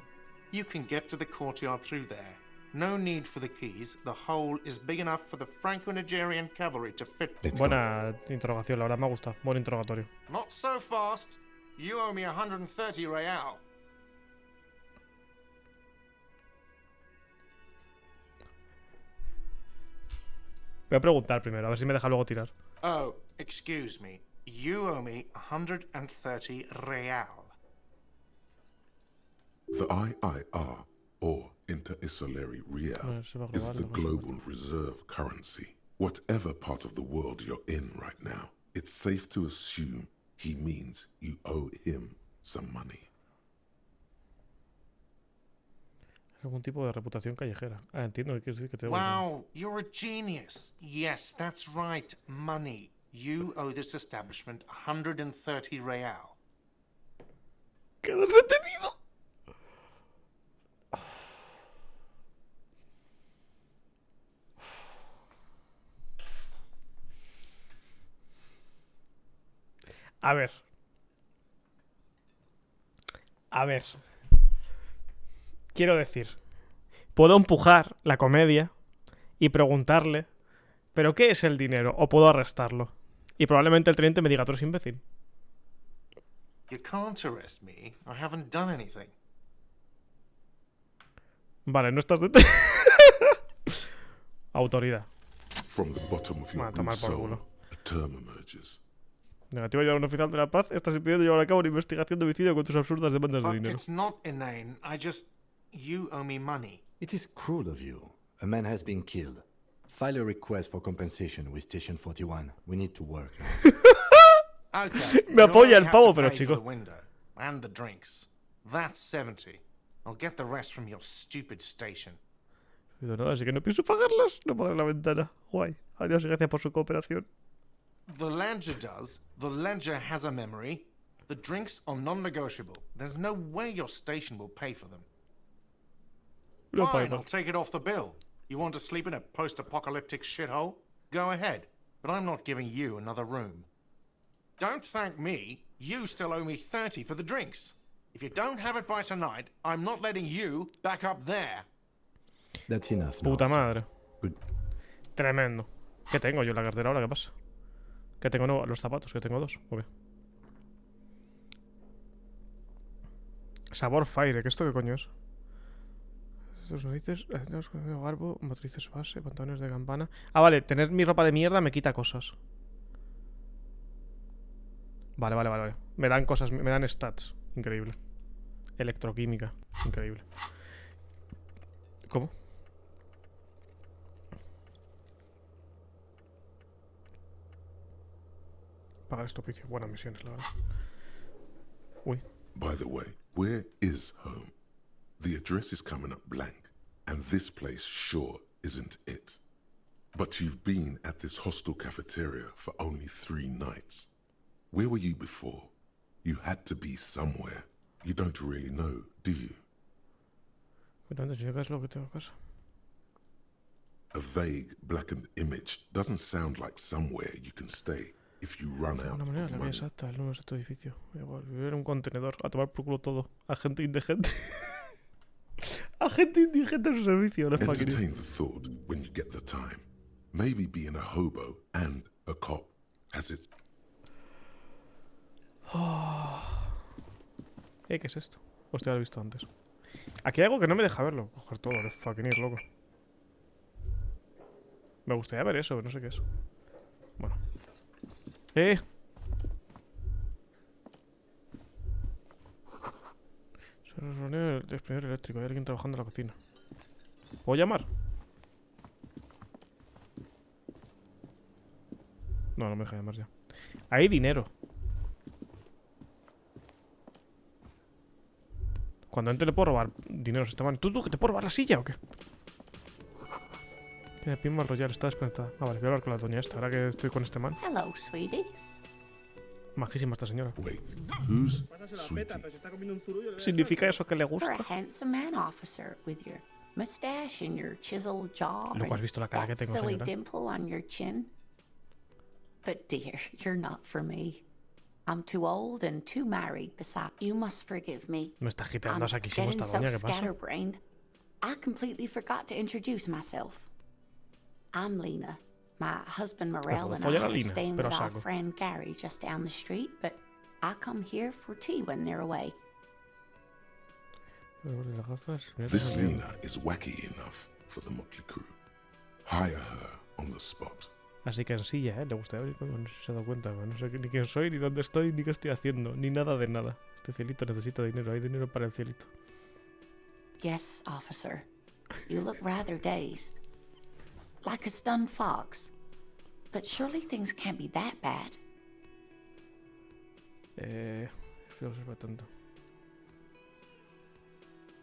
You can get to the courtyard through there. No need for the keys. The hole is big enough for the Franco-Nigerian cavalry to fit. Buena interrogación, la verdad me ha gustado. Buen interrogatorio. Not so fast. You owe me 130 real. Voy a preguntar primero, a ver si me deja luego tirar. Oh, excuse me. You owe me 130 real. The IIR, or Inter-Isolary Real, is the global reserve currency. Whatever part of the world you're in right now, it's safe to assume he means you owe him some money. Algún tipo de reputación callejera. Ah, entiendo que quieres decir que te Wow, you're a genius. Yes, that's right. Money. You owe this establishment 130 real. ¡Quedas detenido! A ver. A ver. Quiero decir, puedo empujar la comedia y preguntarle, ¿pero qué es el dinero? O puedo arrestarlo. Y probablemente el teniente me diga, tú eres imbécil. You can't arrest me. I haven't done anything. Vale, no estás detenido. Autoridad. From the bottom of your Va a blue tomar por soul, culo. a term emerges. Negativo a llevar a un oficial de la paz. Estás impidiendo llevar a cabo una investigación de homicidio con tus absurdas demandas de But dinero. it's not inane. I just... You owe me money. It is cruel of you. A man has been killed. File a request for compensation with Station 41. We need to work now. Okay. Me apoya el pavo, pero The chico. window and the drinks. That's 70. I'll get the rest from your stupid station. Pero no, así que no pienso pagarlas. No pagar la ventana. Guay. Adiós y gracias por su cooperación. The ledger does. The ledger has a memory. The drinks are non-negotiable. There's no way your station will pay for them. No Fine, pago. I'll take it off the bill. You want to sleep in a post-apocalyptic shithole? Go ahead. But I'm not giving you another room. Don't thank me. You still owe me 30 for the drinks. If you don't have it by tonight, I'm not letting you back up there. That's enough. Puta now, madre. Good. Tremendo. ¿Qué tengo yo en la cartera ahora? ¿Qué pasa? ¿Qué tengo nuevo? Los zapatos, que tengo 2. ¿O qué? Sabor Fire, ¿qué esto qué coño es? Estos narices, garbo, motrices base, pantalones de campana. Ah, vale, tener mi ropa de mierda me quita cosas. Vale. Me dan cosas, me dan stats. Increíble. Electroquímica. Increíble. ¿Cómo? Pagar estopicio. Buenas misiones, la verdad. Uy. By the way, where is home? The address is coming up blank, and this place sure isn't it. But you've been at this hostel cafeteria for only 3 nights. Where were you before? You had to be somewhere. You don't really know, do you? A vague, blackened image doesn't sound like somewhere you can stay if you run out Una manera, of la vía money. exacta, el número de este edificio. Igual, vivir en un contenedor, a tomar por culo todo. Agente indigente. Agente indigente a su servicio, los fucking. Entertain the thought when you get the time. Maybe being a hobo and a cop has its... ¿Qué es esto? Hostia, lo he visto antes. Aquí hay algo que no me deja verlo. Coger todo, el fucking ir, loco. Me gustaría ver eso, pero no sé qué es. Bueno. El exprimidor eléctrico. Hay alguien trabajando en la cocina. ¿Puedo llamar? No, no me deja llamar ya. Hay dinero. Cuando entre le puedo robar dinero a este man. ¿Tú que te puedo robar la silla o qué? Que Pinball Royale está desconectada. Ah, vale, voy a hablar con la doña esta. Ahora que estoy con este man. Hello, sweetie. Majísima esta señora. Wait, who's Pásasela a Sweetie? Peta, pero si está comiendo un zurullo, le voy a ¿Significa dejar. eso que le You're gusta? a handsome man, officer, with your mustache and your chiseled jaw Luego has and visto la cara que that tengo, silly señora. dimple on your chin. But dear, you're not for me. I'm too old and too married. Besides, you must forgive me. Me está agitando I'm saquísimo getting esta so doña. ¿Qué pasa? scatterbrained. I completely forgot to introduce myself. I'm Lena. My husband Morel and I folla la are Lina, staying pero with our saco. friend Gary just down the street, but I come here for tea when they're away. Las gafas. This Lena is wacky enough for the motley crew. Hire her on the spot. Así que en silla, ¿eh? Le gustaría abrir, coño, no sé si se ha dado cuenta. No sé ni quién soy, ni dónde estoy, ni qué estoy haciendo, ni nada de nada. Este cielito necesita dinero. Hay dinero para el cielito. Yes, officer. You look rather dazed. Like a stunned fox. But surely things can't be that bad. No observa tanto.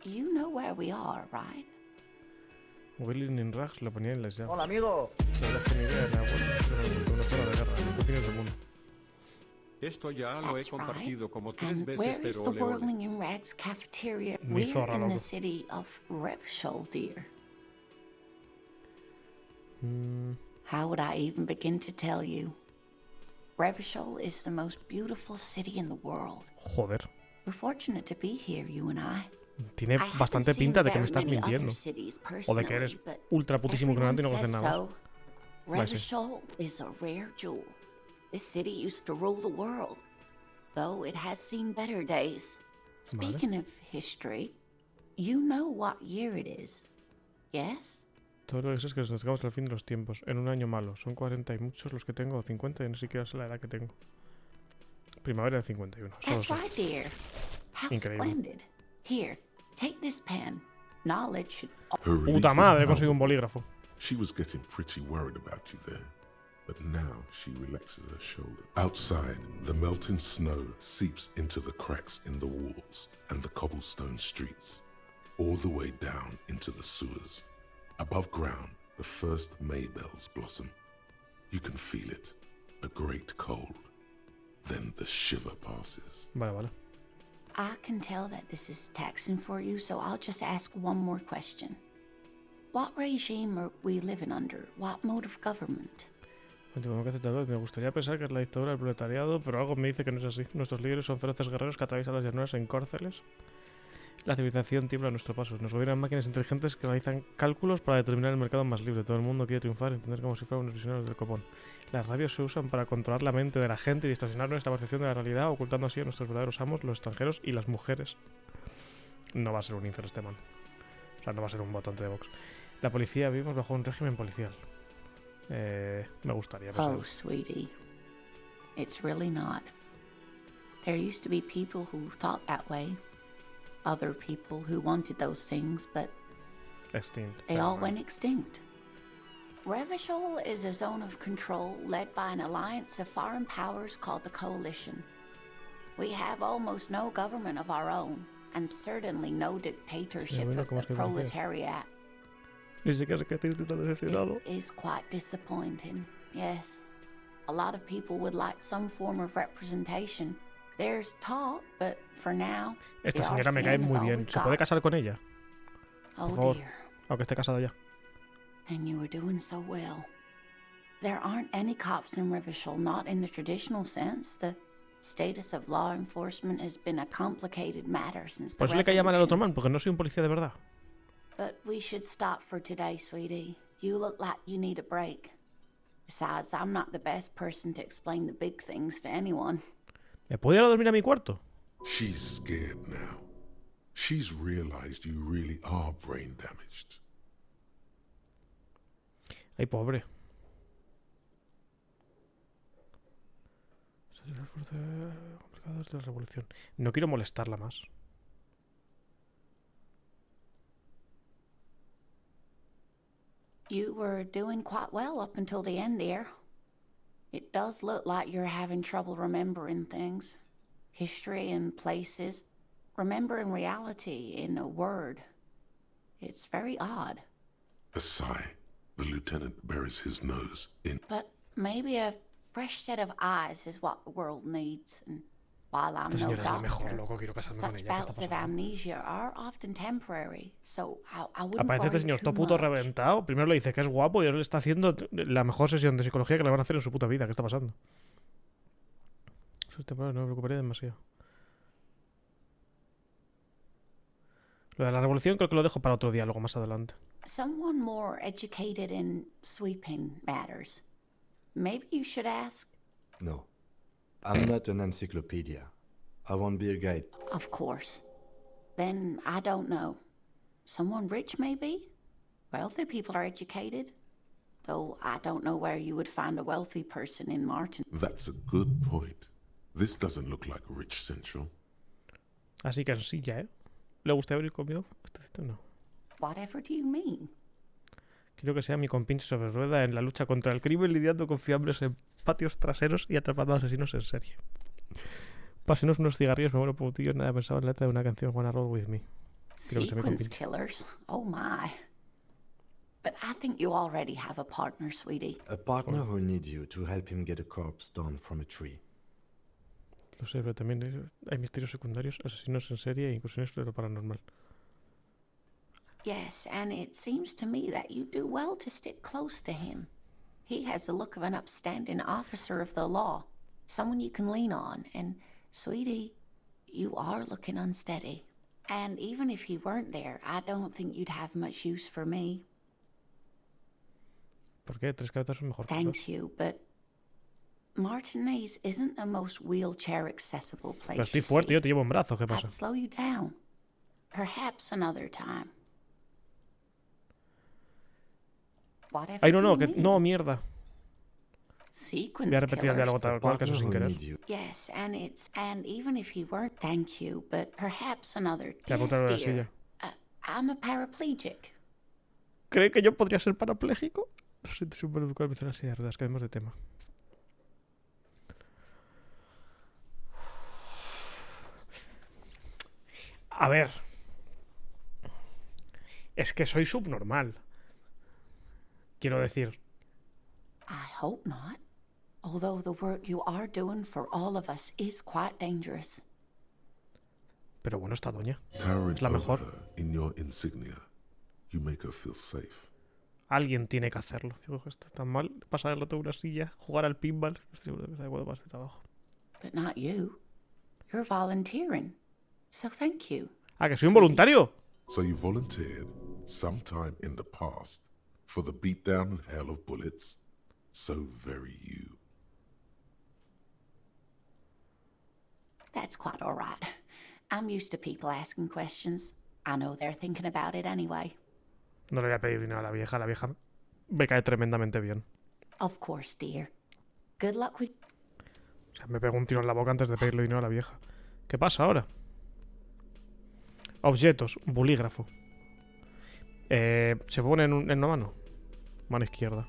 You know where we are, right? Willing in Rags lo ponía en las llaves. Hola, amigo. La verdad es que ni idea, me acuerdo. Una zona de guerra, los cocineros del mundo. Esto ya lo he That's compartido right. como 3 And veces, where is pero the ole, ole. Whirling in Rags cafeteria? Mi We're zorra, in loco. the city of Revshol, dear. How would I even begin to tell you? Revshol is the most beautiful city in the world. Joder. We're fortunate to be here, you and I. Tiene I haven't bastante seen pinta de que me very estás many other mintiendo. cities O de que eres personally, but ultra putísimo ignorante y no everyone conoces says nada más. so. Vale, sí. Revshol is a rare jewel. This city used to rule the world, though it has seen better days. Vale. Speaking of history, you know what year it is, yes? Todo lo que sé es que nos acercamos al fin de los tiempos. En un año malo. Son 40 y muchos los que tengo, o 50, y no siquiera sé la edad que tengo. Primavera del 51. Eso lo That's sé. right, dear. How Increíble. splendid. Here, take this pen. Knowledge should. Her relief Puta was madre, he conseguido un palpable. bolígrafo. She was getting pretty worried about you there. But now she relaxes her shoulder. Outside, the melting snow seeps into the cracks in the walls and the cobblestone streets, all the way down into the sewers. Above ground, the first May bells blossom. You can feel it, a great cold. Then the shiver passes. Vale. I can tell that this is taxing for you, so I'll just ask one more question. What regime are we living under? What mode of government? Me gustaría pensar que es la dictadura del proletariado, pero algo me dice que no es así. Nuestros líderes son feroces guerreros que atraviesan las llanuras en córceles. La civilización tiembla a nuestro paso. Nos gobiernan máquinas inteligentes que realizan cálculos para determinar el mercado más libre. Todo el mundo quiere triunfar y entender como si fueran unos prisioneros del copón. Las radios se usan para controlar la mente de la gente y distorsionar nuestra percepción de la realidad, ocultando así a nuestros verdaderos amos, los extranjeros y las mujeres. No va a ser un incel este man. O sea, no va a ser un votante de Vox. La policía, vivimos bajo un régimen policial. Me gustaría pensar. Oh, sweetie. It's really not. There used to be people who thought that way. Other people who wanted those things, but Extinct. they all went extinct. Revachol is a zone of control led by an alliance of foreign powers called the Coalition. We have almost no government of our own, and certainly no dictatorship of the proletariat. Ni siquiera sé qué decirte, tan decepcionado. It is quite disappointing, yes. A lot of people would like some form of representation. There's talk, but for now, Esta señora me cae muy bien. ¿Se puede casar con ella? Oh, Por favor. dear. Aunque esté casada ya. And you were doing so well. There aren't any cops in Revachol, not in the traditional sense. The status of law enforcement has been a complicated matter since the Por eso le caía mal al otro revolution. man, porque no soy un policía de verdad. But we should stop for today, sweetie. You look like you need a break. Besides, I'm not the best person to explain the big things to anyone. ¿Me puedo ir a dormir a mi cuarto? She's scared now. She's realized you really are brain damaged. Ay, pobre. Salir a las fuerzas complicadas de la revolución. No quiero molestarla más. You were doing quite well up until the end there. It does look like you're having trouble remembering things. History and places. Remembering reality in a word. It's very odd. A sigh. The lieutenant buries his nose in. But maybe a fresh set of eyes is what the world needs. And while I'm Esta no señora es la mejor, doctor, loco. Quiero casarme con such ella. ¿Qué está bouts of pasando? amnesia are often temporary. So I wouldn't Aparece este worry señor too todo puto much. reventado. Primero le dice que es guapo y ahora le está haciendo la mejor sesión de psicología que le van a hacer en su puta vida. ¿Qué está pasando? Eso es temporal, no me preocuparía demasiado. Lo de la revolución creo que lo dejo para otro diálogo más adelante. Someone more educated in sweeping matters. Maybe you should ask. No. I'm not an encyclopedia. I won't be a guide. Of course. Then I don't know. Someone rich, maybe? Wealthy people are educated. Though I don't know where you would find a wealthy person in Martin. That's a good point. This doesn't look like Rich Central. Así que sí, ya, ¿eh? ¿Le gustaría haber comido? No. Whatever do you mean? Quiero que sea mi compinche sobre rueda en la lucha contra el crimen, lidiando con fiambres en patios traseros y atrapando a asesinos en serie. Pásenos unos cigarrillos, me muero putillo, nada pensaba en la letra de una canción, Wanna Roll With Me. Quiero que sea mi Sequence compinche. killers. Oh my. But I think you already have a partner, sweetie. A partner who needs you to help him get a corpse down from a tree. Lo sé, pero también hay misterios secundarios, asesinos en serie e incursiones de lo paranormal. Yes, and it seems to me that you do well to stick close to him. He has the look of an upstanding officer of the law, someone you can lean on, and, sweetie, you are looking unsteady. And even if he weren't there, I don't think you'd have much use for me. ¿Por qué? Tres cabezas son mejor que dos. Thank you, but Martinez isn't the most wheelchair accessible place. Pero estoy you fuerte, see. yo te llevo en brazos, ¿qué pasa? I'd slow you down. Perhaps another time. Whatever Ay, no, do no, you que mean? no, mierda. Sequence Voy a repetir el killers. diálogo tal cual, que eso sin querer. Yes, and even if he weren't, thank you, but perhaps another. Te apunto Yes, a la dear. silla. I'm a paraplegic. ¿Cree que yo podría ser parapléjico? Lo siento, súper educado mencionar así de ruedas. Cambiemos de tema. A ver. Es que soy subnormal. Quiero decir. I hope not. Although the work you are doing for all of us is quite dangerous. Pero bueno, esta doña. Towering Es la mejor. over her in your insignia, you make her feel safe. Alguien tiene que hacerlo. Digo que está tan mal pasar el rato en una silla, jugar al pinball. Estoy seguro que sabe cuánto más de trabajo. But not you. You're volunteering. So thank you. Ah, que soy un voluntario. So you volunteered sometime in the past for the beatdown and hell of bullets. So very you. That's quite all right. I'm used to people asking questions. I know they're thinking about it anyway. No le voy a pedir dinero a la vieja. La vieja me cae tremendamente bien. Of course, dear. Good luck with... O sea, me pego un tiro en la boca antes de pedirle dinero a la vieja. ¿Qué pasa ahora? Objetos. Bolígrafo. ¿Se pone en una mano? Mano izquierda.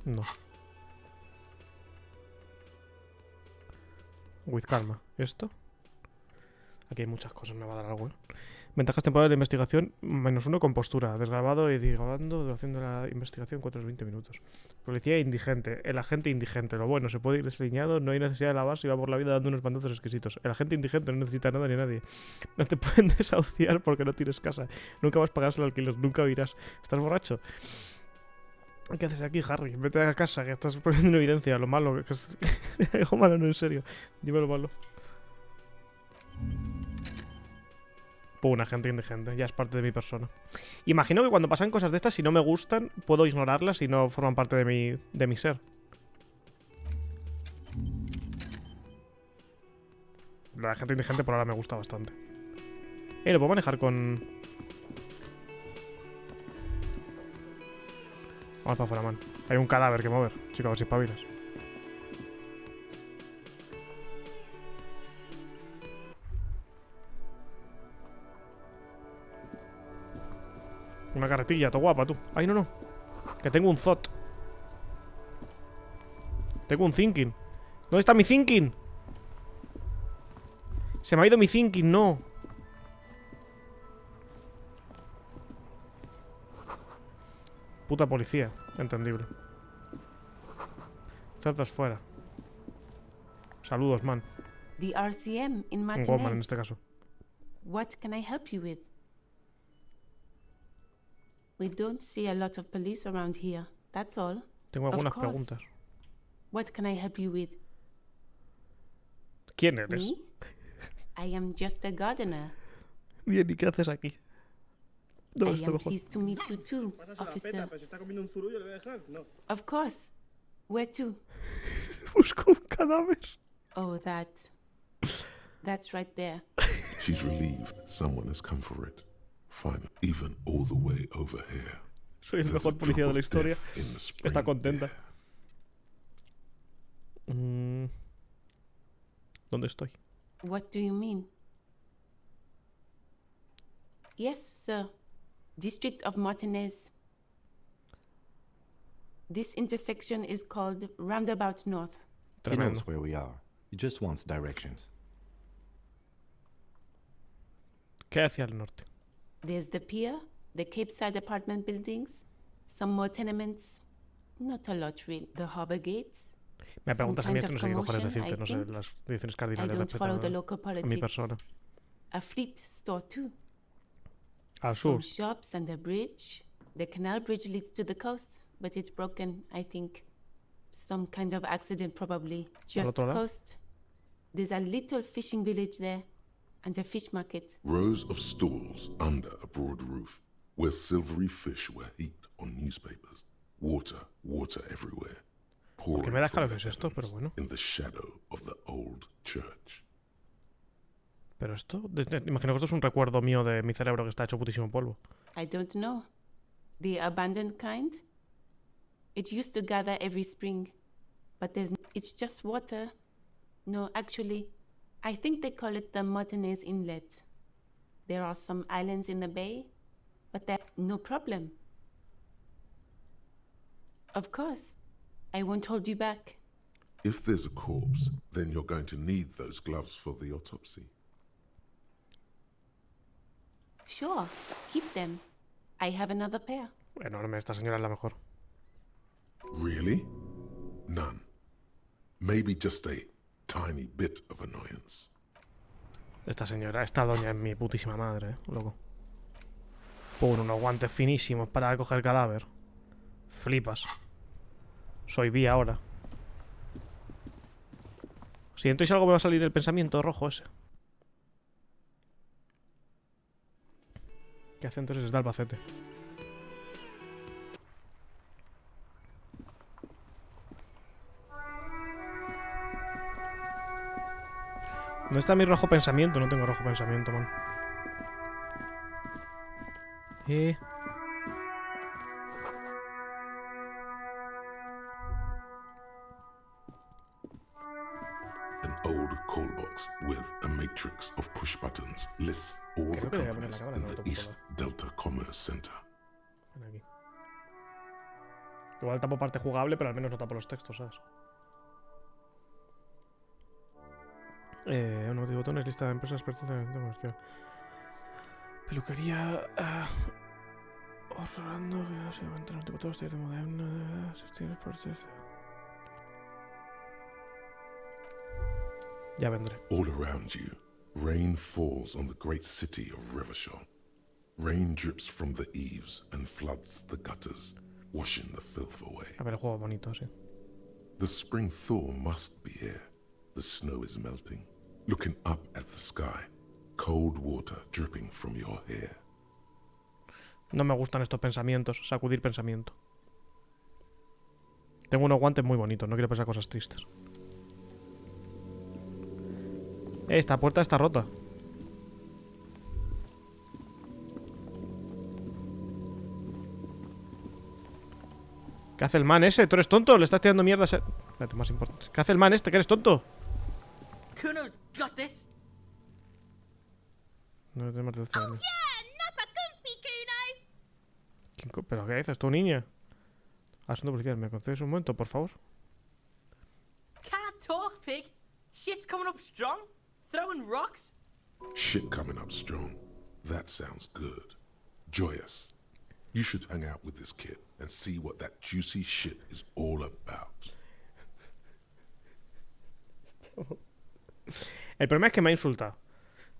No. With calma. ¿Esto? Aquí hay muchas cosas, me va a dar algo, ¿eh? Ventajas temporales de investigación, -1 con postura. Desgrabado y digabando, duración de la investigación 420 minutos. Policía indigente. El agente indigente. Lo bueno, se puede ir desaliñado, no hay necesidad de lavarse y va por la vida dando unos bandazos exquisitos. El agente indigente no necesita nada ni a nadie. No te pueden desahuciar porque no tienes casa. Nunca vas a pagar el alquiler, nunca virás. ¿Estás borracho? ¿Qué haces aquí, Harry? Vete a casa, que estás poniendo en evidencia lo malo. Que es... algo malo, no, en serio. Dime lo malo. Pues una gente indigente, ya es parte de mi persona. Imagino que cuando pasan cosas de estas, si no me gustan, puedo ignorarlas y no forman parte de mi ser. La gente indigente por ahora me gusta bastante. Lo puedo manejar con... Vamos para afuera, man. Hay un cadáver que mover. Chico, a ver si espabilas. Una carretilla, todo guapa, tú. Ay, no, no. Que tengo un thought. Tengo un thinking. ¿Dónde está mi thinking? Se me ha ido mi thinking, no. Puta policía, entendible. Certas fuera. Saludos, man. The RCM in Un Martinez. woman en este caso. What can I help you with? We don't see a lot of police around here. That's all. Tengo Of algunas course. preguntas. What can I help you with? ¿Quién eres? Me? I am just a gardener. Bien, ¿y qué haces aquí? ¿Dónde I está am mejor? pleased to meet you too, Pásasela a Peta, officer. pero si está comiendo un zurullo, ¿le voy a dejar? No. Of course. Where to? Busco un cadáver. Oh, that's right there. She's relieved someone has come for it. Finally, even all the way over here. Soy el There's mejor a policía de drop la of historia. death in the spring Está contenta. there. ¿Dónde estoy? What do you mean? Yes, sir. District of Martinez. This intersection is called Roundabout North. He Tremendo. knows where we are. He just wants directions. ¿Qué hacia el norte? There's the pier, the Cape Side apartment buildings, some more tenements. Not a lot, really. The harbor gates. Me preguntas a mí esto, kind no sé qué of cojones commotion, decirte, I no sé think. las direcciones I cardinales don't respecto follow the a local mi politics. persona. A fleet store too. Al Some sur. shops and a bridge. The canal bridge leads to the coast, but it's broken, I think. Some kind of accident, probably. Just otro lado? coast. There's a little fishing village there, and a fish market. Rows of stalls under a broad roof, where silvery fish were heaped on newspapers. Water, water everywhere. ¿Por qué me Pouring da from escalofríos the esto? Pero heavens bueno. in the shadow of the old church. Pero esto, imagino que esto es un recuerdo mío de mi cerebro que está hecho putísimo polvo. I don't know. The abandoned kind? It used to gather every spring. But it's just water. No, actually, I think they call it the Martinez Inlet. There are some islands in the bay, but there's no problem. Of course, I won't hold you back. If there's a corpse, then you're going to need those gloves for the autopsy. Sure, keep them. I have another pair. Enorme, esta señora es la mejor. Really? None. Maybe just a tiny bit of annoyance. Esta señora, esta doña es mi putísima madre, loco. Por unos guantes finísimos para coger cadáver. Flipas. Soy bi ahora. Si entro y salgo me va a salir el pensamiento rojo ese. ¿Qué hace entonces? Está Albacete. ¿Dónde está mi rojo pensamiento? No tengo rojo pensamiento, man. An old call box with a matrix of push buttons lists all the companies in the East Delta Commerce Center. Ven aquí. Igual tapo parte jugable, pero al menos no tapo los textos, ¿sabes? Uno de botones, lista de empresas pertenecientes al comercial. Peluquería. Ahorrando. Todos de moderno. Ya vendré. All around you, rain falls on the great city of Rivershaw. Rain drips from the eaves and floods the gutters, washing the filth away. A ver, el juego bonito, sí. The spring thaw must be here. The snow is melting. Looking up at the sky, cold water dripping from your hair. No me gustan estos pensamientos, sacudir pensamiento. Tengo unos guantes muy bonitos, no quiero pensar cosas tristes. Esta puerta está rota. ¿Qué hace el man ese? ¿Tú eres tonto? Le estás tirando mierda a ese... Espérate, más importante. ¿Qué hace el man este? ¿Que eres tonto? Kuno's got this. No tengo más de 12 años. Napa comfy, Kuno. ¿Pero qué dices tú, niña? Asunto policial, ¿me concedes un momento, por favor? Can't talk, pig. Shit's coming up strong. Throwing rocks. Shit coming up strong. That sounds good. Joyous. You should hang out with this kid and see what that juicy shit is all about. El problema es que me ha insultado.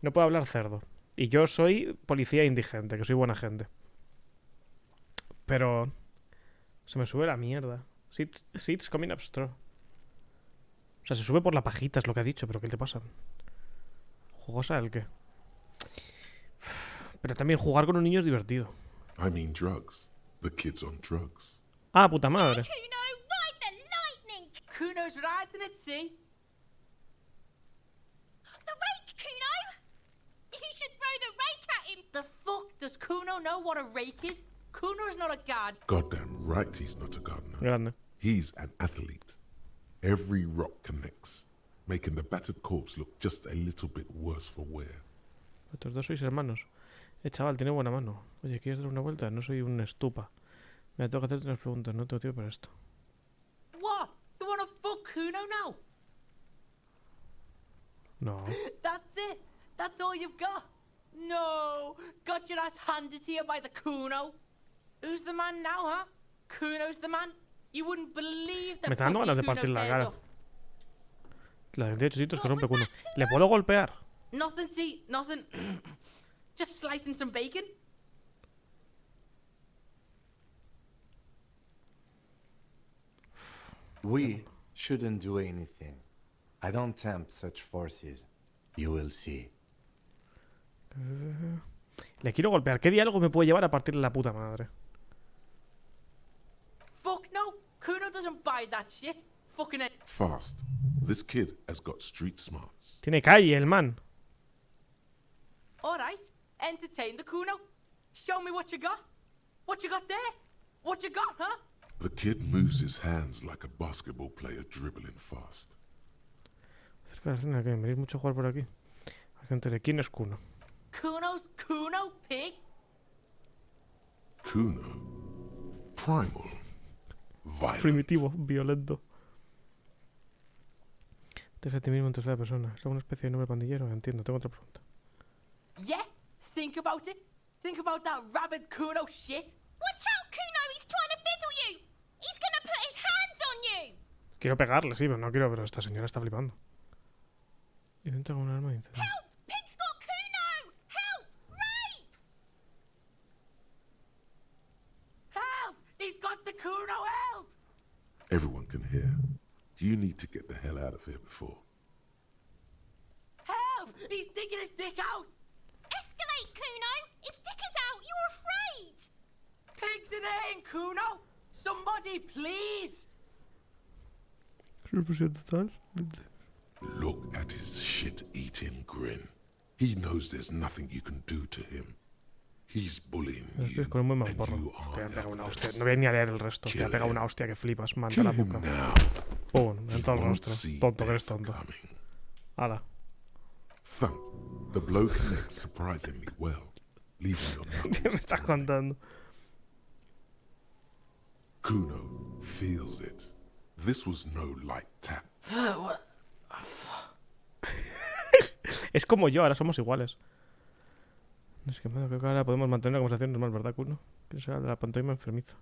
No puedo hablar cerdo. Y yo soy policía indigente, que soy buena gente. Pero... se me sube la mierda. Seats coming up strong. O sea, se sube por la pajita, es lo que ha dicho. ¿Pero qué te pasa? ¿Jugosa el qué? Pero también jugar con un niño es divertido. I mean drugs. The kid's on drugs. Ah, puta madre. Kuno, ride the lightning. Kuno's riding it, see? The rake, Kuno! You should throw the rake at him. The fuck? Does Kuno know what a rake is? Kuno's not a god. Goddamn right he's not a gardener. Grande. He's an athlete. Every rock connects, making the battered corpse look just a little bit worse for wear. Estos dos sois hermanos. Chaval, tiene buena mano. Oye, ¿quieres dar una vuelta? No soy un estupa. Me tengo que hacerte unas preguntas, no tengo tiempo para esto. What? You wanna fuck Kuno now? No. That's it? That's all you've got? No! Got your ass handed to you by the Kuno? Who's the man now, huh? Kuno's the man? You wouldn't believe the Me está dando ganas de Kuno partir la tears cara. up. La de 28 sitios que rompe Kuno. ¿Le puedo golpear? Nothing, see, nothing. Just slicing some bacon. We shouldn't do anything. I don't tempt such forces. You will see. Le quiero golpear. ¿Qué diálogo me puede llevar a partir de la puta madre? Fuck no! Kuno doesn't buy that shit. Fucking it. Fast. This kid has got street smarts. Tiene calle, el man. Alright, entertain the Kuno. Show me what you got. What you got there? What you got, huh? The kid moves his hands like a basketball player dribbling fast. Cerca de la escena que venís mucho a jugar por aquí. Gente de quién es Kuno. Kuno's Kuno, pig? Kuno. Primal. Violent. Primitivo, violento. Te a ti mismo en tercera persona. ¿Es alguna especie de nombre pandillero? Entiendo, tengo otra pregunta. Yeah? Think about it. Think about that rabid Kuno shit. Watch out, Kuno! He's trying to fiddle you! He's gonna put his hands on you! Quiero pegarle, sí, pero no quiero, pero esta señora está flipando. Intenta con un arma de incendio. Help! Pig's got Kuno! Help! Rape! Help! He's got the Kuno, help! Everyone can hear. You need to get the hell out of here before. Help! He's digging his dick out! Escalate, Kuno! His dick is out! You're afraid! Pigs in air, Kuno! Somebody, please! Look at his shit-eating grin. He knows there's nothing you can do to him. He's bullying you, Con un buen and mamporro. you Te are voy a pegar una now hostia. No voy ni a leer el resto. Te voy a pegar una hostia que flipas. Manta la boca. Pum, en todo el rostro. Tonto, que eres tonto. Hala. Thump. The blow connects surprisingly well, leaving your knuckles. ¿Qué me estás contando? Kuno feels it. This was no light tap. Es como yo, ahora somos iguales. Es que creo que ahora podemos mantener una conversación normal, ¿verdad, Kuno? Que será de la pantomima enfermiza.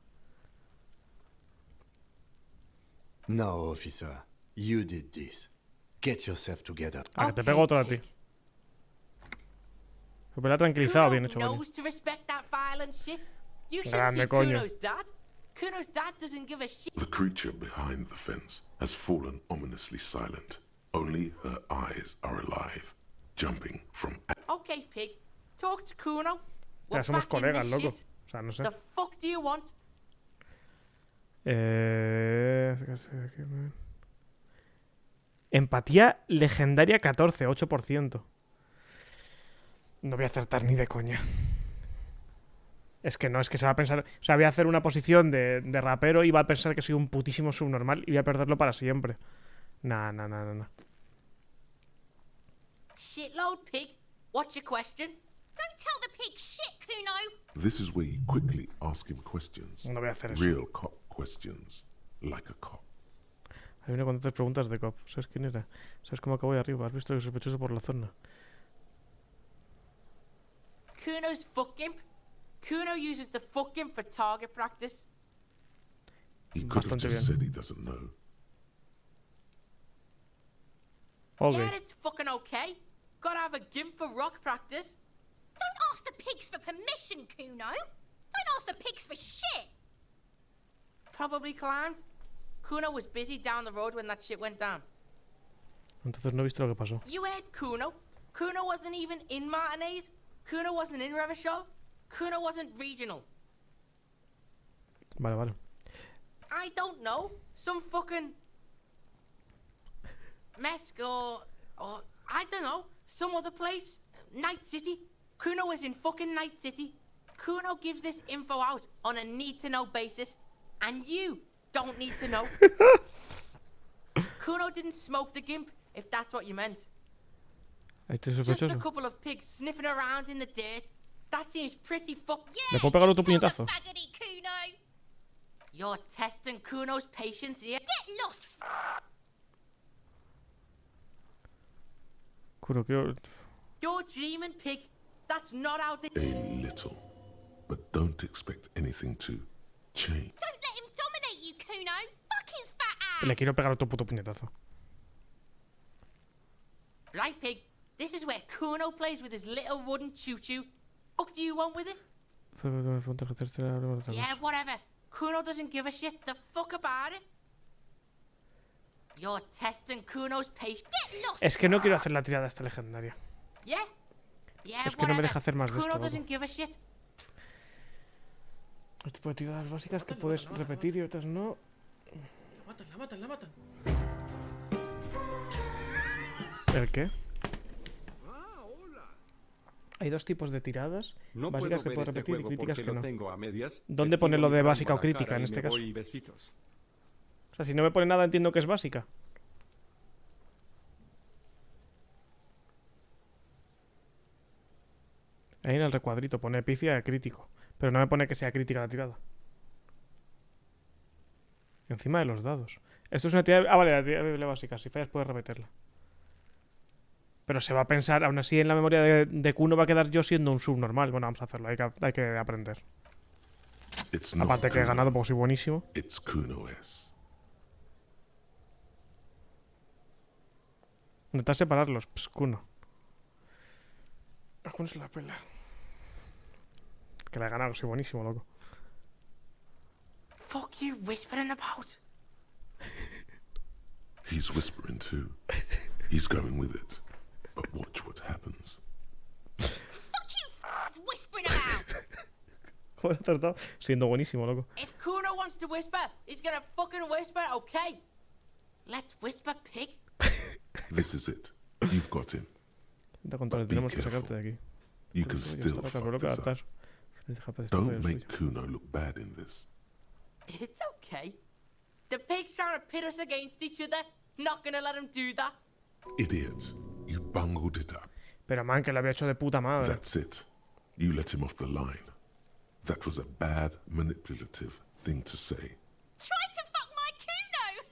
No, officer. You did this. Get yourself together. Ah, que te pego otro a ti. Me la ha tranquilizado, bien hecho, vale. knows to respect that violent shit. You should Grande, see coño. Kuno's dad. Kuno's dad doesn't give a shit. The creature behind the fence has fallen ominously silent. Only her eyes are alive, jumping from... Okay, pig. Talk to Kuno. Ya somos colegas, loco. O sea, no sé. The fuck do you want? Empatía legendaria 14, 8%. No voy a acertar ni de coña. Es que no, es que se va a pensar... O sea, voy a hacer una posición de rapero y va a pensar que soy un putísimo subnormal y voy a perderlo para siempre. Nah. Shitload, pig. What's your question? Don't tell the pig shit, Kuno! This is where you quickly ask him questions. No voy a hacer eso. Real cop questions, like a cop. Hay una cuantas preguntas de cop. ¿Sabes quién era? ¿Sabes cómo acabó ahí arriba? ¿Has visto el sospechoso por la zona? Kuno's fuck imp. Kuno uses the fuck imp for target practice. He could have Bastante just bien. said he doesn't know. Okay. Yeah, it's fucking okay. Gotta have a gimp for rock practice. Don't ask the pigs for permission, Kuno! Don't ask the pigs for shit! Probably climbed. Kuno was busy down the road when that shit went down. Entonces no he visto lo que pasó. You heard Kuno. Kuno wasn't even in Martinez. Kuno wasn't in Revachol. Kuno wasn't regional. Vale. I don't know. Some fucking... Mesk or I don't know. Some other place. Night City. Kuno was in fucking Night City. Kuno gives this info out on a need-to-know basis. And you don't need to know. Kuno didn't smoke the gimp, if that's what you meant. Ahí te Just a sospechoso. couple of pigs sniffing around in the dirt. That seems pretty ¿Le puedo pegar otro puñetazo? Faggoty, Kuno! You're testing Kuno's patience here. Get lost, Kuno, quiero... You're dreaming, pig. That's not how they... A little. But don't expect anything to change. Don't let him dominate you, Kuno! Fuck his fat ass! Le quiero pegar otro puto puñetazo. Right, pig. This is where Kuno plays with his little wooden choo-choo. Fuck do you want with it? Yeah, whatever. Kuno doesn't give a shit. The fuck about it. You're testing Kuno's patience. Get lost! Es que no quiero hacer la tirada esta legendaria. Yeah? Yeah, Es que no me whatever. deja hacer más de Kuno esto. doesn't give a shit. Hay tipo de tiradas básicas que puedes repetir y otras no. La matan. ¿El qué? Hay dos tipos de tiradas. No Básicas puedo que ver puedes este repetir y juego críticas porque que lo no. tengo a medias. ¿Dónde Le pone tiro lo mi de rango básica a o la crítica cara en y este me caso? voy, besitos. O sea, si no me pone nada entiendo que es básica. Ahí en el recuadrito pone pifia crítico. Pero no me pone que sea crítica la tirada. Encima de los dados. Esto es una tirada... Ah, vale, la tirada básica. Si fallas puedes repetirla. Pero se va a pensar, aún así en la memoria de Kuno va a quedar yo siendo un subnormal. Bueno, vamos a hacerlo, hay que aprender. Aparte que he ganado porque soy buenísimo. It's Kuno S. Intentar separarlos, Kuno. A Kuno se la pela. Que la he ganado, soy buenísimo, loco. Fuck you whispering about? He's whispering too. He's going with it. But watch what happens. Fuck you whispering about! ¿Cómo lo he tratado? Siendo buenísimo, loco. If Kuno wants to whisper, he's gonna fucking whisper, okay? Let's whisper, pig. This is it. You've got him. Intenta controlar, tenemos que sacarte de aquí. You can still fuck this up. Don't make Kuno look bad in this. It's okay. The pig's trying to pit us against each other. Not gonna let him do that. Idiot. You bungled it up. Pero man, que lo había hecho de puta madre. That's it. You let him off the line. That was a bad, manipulative thing to say. Try to fuck my Kuno!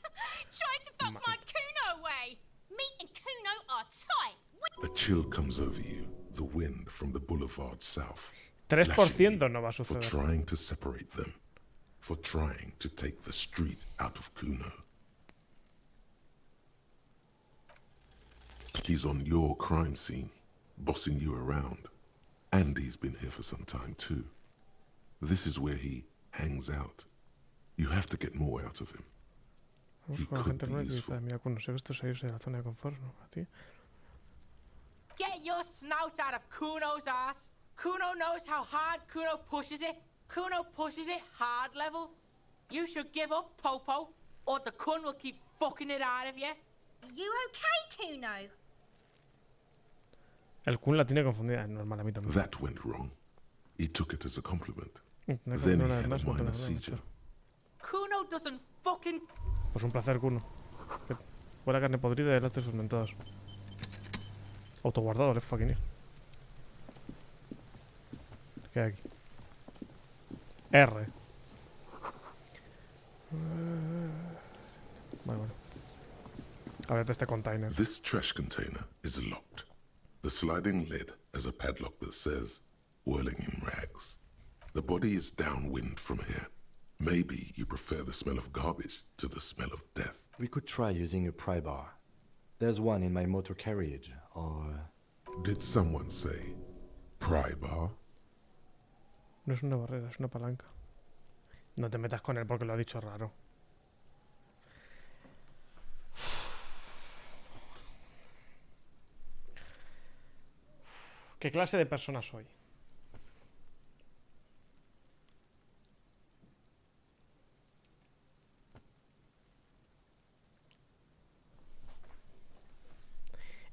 Try to fuck my Kuno away! Me and Kuno are tight! A chill comes over you, the wind from the boulevard south. 3% no va a For suceder. trying to separate them. For trying to take the street out of Kuno. He's on your crime scene, bossing you around. And he's been here for some time too. This is where he hangs out. You have to get more out of him. Vamos con la gente nueva y dice, mira, Kuno, sé que esto es salirse de la zona de confort, ¿no? A ti. Get your snout out of Kuno's ass. Kuno knows how hard Kuno pushes it. Kuno pushes it hard level. You should give up, Popo, or the Kun will keep fucking it out of you. You okay, Kuno? El Kun la tiene confundida. Es normal, a mí también. That went wrong. He took it as a compliment. No, Then he una vez had a más, no minor tengo nada, seizure. Kuno doesn't fucking... Pues un placer, Kuno. Que buena carne podrida y delante fermentados. Autoguardador, fucking ir. ¿Qué hay aquí? R. Vale. Ábrete este container. This trash container is locked. The sliding lid has a padlock that says, whirling in rags. The body is downwind from here. Maybe you prefer the smell of garbage to the smell of death. We could try using a pry bar. There's one in my motor carriage, or... Did someone say pry bar? No es una barrera, es una palanca. No te metas con él porque lo ha dicho raro. ¿Qué clase de persona soy?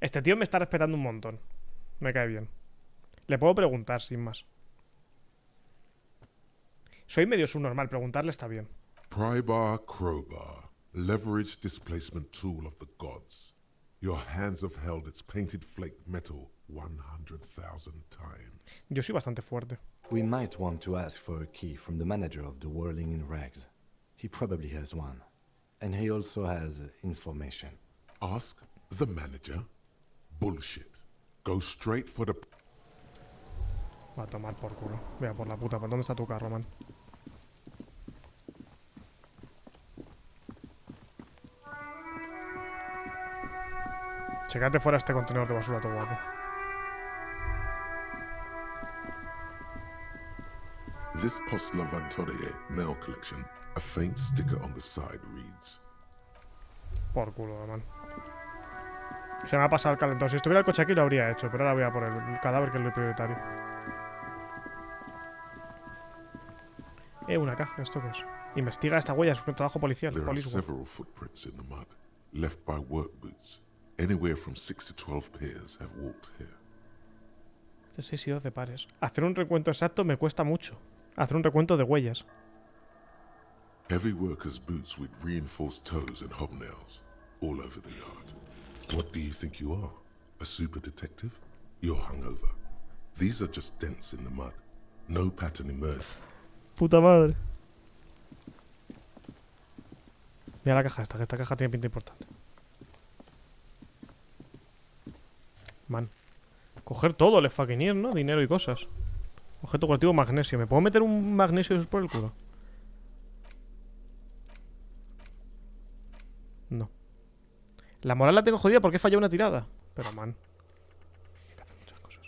Este tío me está respetando un montón. Me cae bien. Le puedo preguntar, sin más. Soy medio subnormal, preguntarle está bien. Pry bar, crowbar, leverage displacement tool of the gods. Your hands have held its painted flake metal 100,000 times. Yo soy bastante fuerte. We might want to ask for a key from the manager of the Whirling in Rags. He probably has one. And he also has information. Ask the manager? Bullshit. Go straight for the... Va a tomar por culo. Vea por la puta. ¿Dónde está tu carro, man? Checate fuera este contenedor de basura, todo guapo. This Postler Van Torrier mail collection, a faint sticker on the side reads... Por culo, man. Se me ha pasado el calentón. Si estuviera el coche aquí lo habría hecho, pero ahora voy a por el cadáver, que es lo prioritario. Una caja, ¿esto qué es? Investiga esta huella, es un trabajo policial. There are Police work. several footprints in the mud, left by work boots. Anywhere from 6 to 12 pairs have walked here. De 6 y 12 pares. Hacer un recuento exacto me cuesta mucho. Hacer un recuento de huellas. Heavy workers' boots with reinforced toes and hobnails all over the yard. What do you think you are? A super detective? You're hungover. These are just dents in the mud. No pattern emerged. Puta madre. Mira la caja esta, que esta caja tiene pinta importante. Man. Coger todo, le fucking ir, ¿no? Dinero y cosas. Objeto curativo magnesio. ¿Me puedo meter un magnesio de esos por el culo? No. La moral la tengo jodida porque he fallado una tirada. Pero, man. Hay que hacer muchas cosas.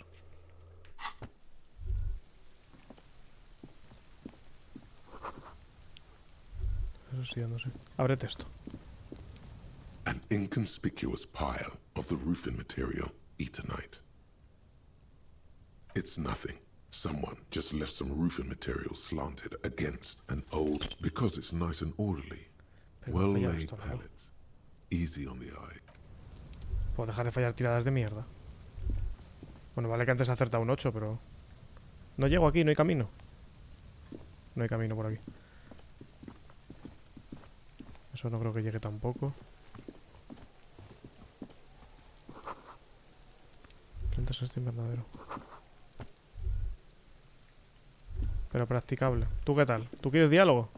Eso sí, no sé. Ábrete esto. An inconspicuous pile of the roofing material, Eternite. It's nothing. Someone just left some roofing material slanted against an old... Because it's nice and orderly. Well-laid pallets. Easy on the eye. Puedo dejar de fallar tiradas de mierda. Bueno, vale que antes he acertado un 8, pero... No llego aquí, no hay camino. No hay camino por aquí. Eso no creo que llegue tampoco. Plantas este invernadero. Pero practicable. ¿Tú qué tal? ¿Tú quieres diálogo?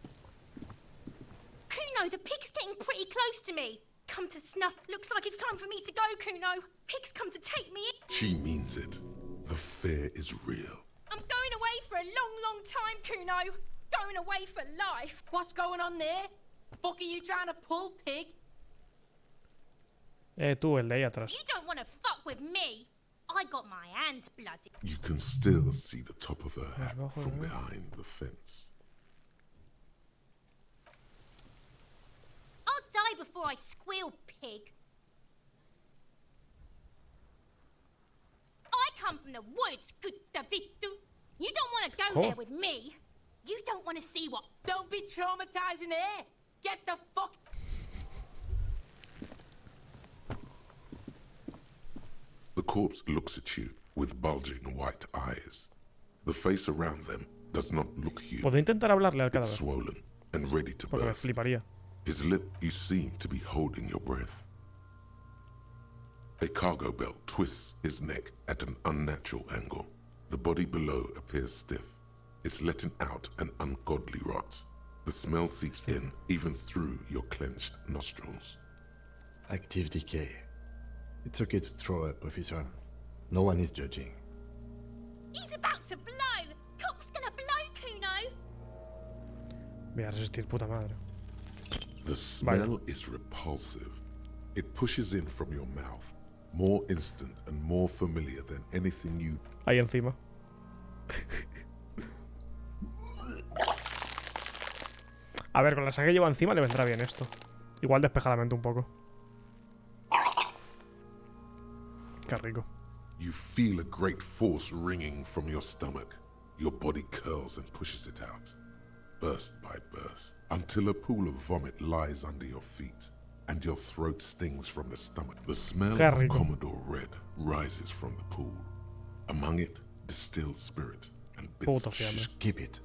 Kuno, the pig's getting pretty close to me. Come to snuff. Looks like it's time for me to go, Kuno. Pig's come to take me in. She means it. The fear is real. I'm going away for a long, long time, Kuno. Going away for life. What's going on there? Fuck are you trying to pull, pig? Tú, el de ahí atrás. You don't want to fuck with me. I got my hands bloody. You can still see the top of her hat from behind the fence. I'll die before I squeal, pig. I come from the woods, good Davidu. You don't want to go there with me. You don't want to see what... Don't be traumatizing her. Get the fuck... The corpse looks at you with bulging white eyes. The face around them does not look human. Puedo intentar hablarle al It's cadáver. swollen and ready to Porque me burst. fliparía. His lip, you seem to be holding your breath. A cargo belt twists his neck at an unnatural angle. The body below appears stiff. It's letting out an ungodly rot. The smell seeps in even through your clenched nostrils. Active decay. It's okay to throw up, officer. No one is judging. He's about to blow. Cop's gonna blow, Kuno. Voy a resistir, puta madre. The smell is repulsive. It pushes in from your mouth, more instant and more familiar than anything you... Ahí encima. A ver, con la sangre que lleva encima le vendrá bien esto. Igual despeja la mente un poco. Qué rico. You feel a great force ringing from your stomach. Your body curls and pushes it out, burst by burst, until a pool of vomit lies under your feet, and your throat stings from the stomach. The smell Qué of rico. Commodore Red rises from the pool. Among it, distilled spirit and bits Puto of fiambre. Keep it.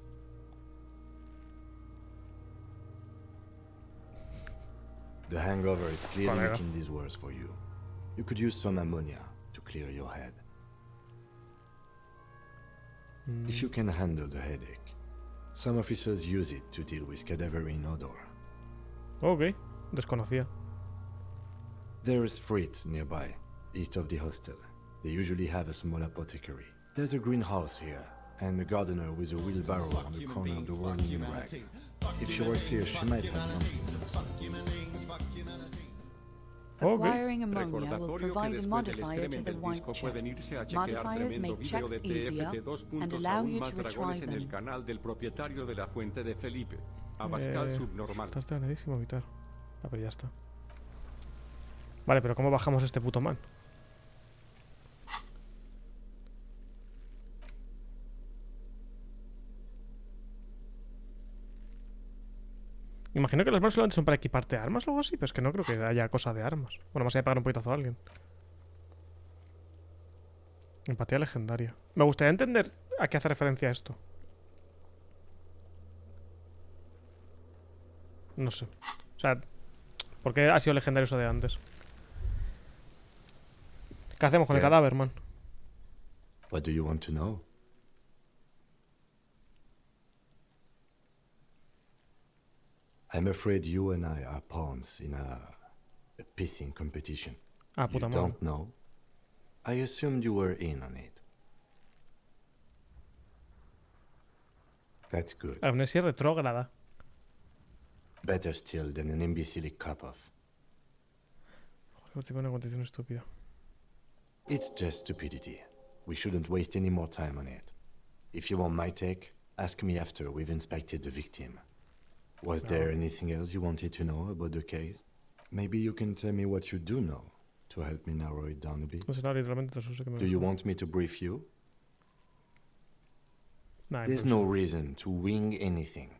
The hangover is clearly Colega. making these worse for you. You could use some ammonia to clear your head. If you can handle the headache, some officers use it to deal with cadaverine odor. Ok, desconocía. There is freight nearby, east of the hostel. They usually have a small apothecary. There's a greenhouse here, and a gardener with a wheelbarrow on the corner of the rolling rack. If she works here, she might have something. Acquiring ammonia will Recordatorio que provide a después del modifier to extremen the del white disco check. pueden irse a chequear Modifiers tremendo make video checks de easier TFT 2 and puntos allow aún you más to retry dragones en el them. canal del propietario de la fuente de Felipe, Abascal Subnormal. Está ordenadísimo evitar. Ah, pero ya está. Vale, pero ¿cómo bajamos este puto man? Imagino que las manos solamente son para equiparte armas o algo así, pero es que no creo que haya cosa de armas. Bueno, más allá de pagar un poquitazo a alguien. Empatía legendaria. Me gustaría entender a qué hace referencia esto. No sé. O sea, ¿por qué ha sido legendario eso de antes? ¿Qué hacemos con el Yes. cadáver, man? What do you want to know? I'm afraid you and I are pawns in a pissing competition. Ah, You puta madre. don't know? I assumed you were in on it. That's good. Amnesia retrógrada. Better still than an imbecile cop-off. Joder, tipo una condición estúpida. It's just stupidity. We shouldn't waste any more time on it. If you want my take, ask me after we've inspected the victim. Was there anything else you wanted to know about the case? Maybe you can tell me what you do know to help me narrow it down a bit. No sé nada, literalmente eso sé que me Do you want me to brief you? Nah, There's improviso. no reason to wing anything.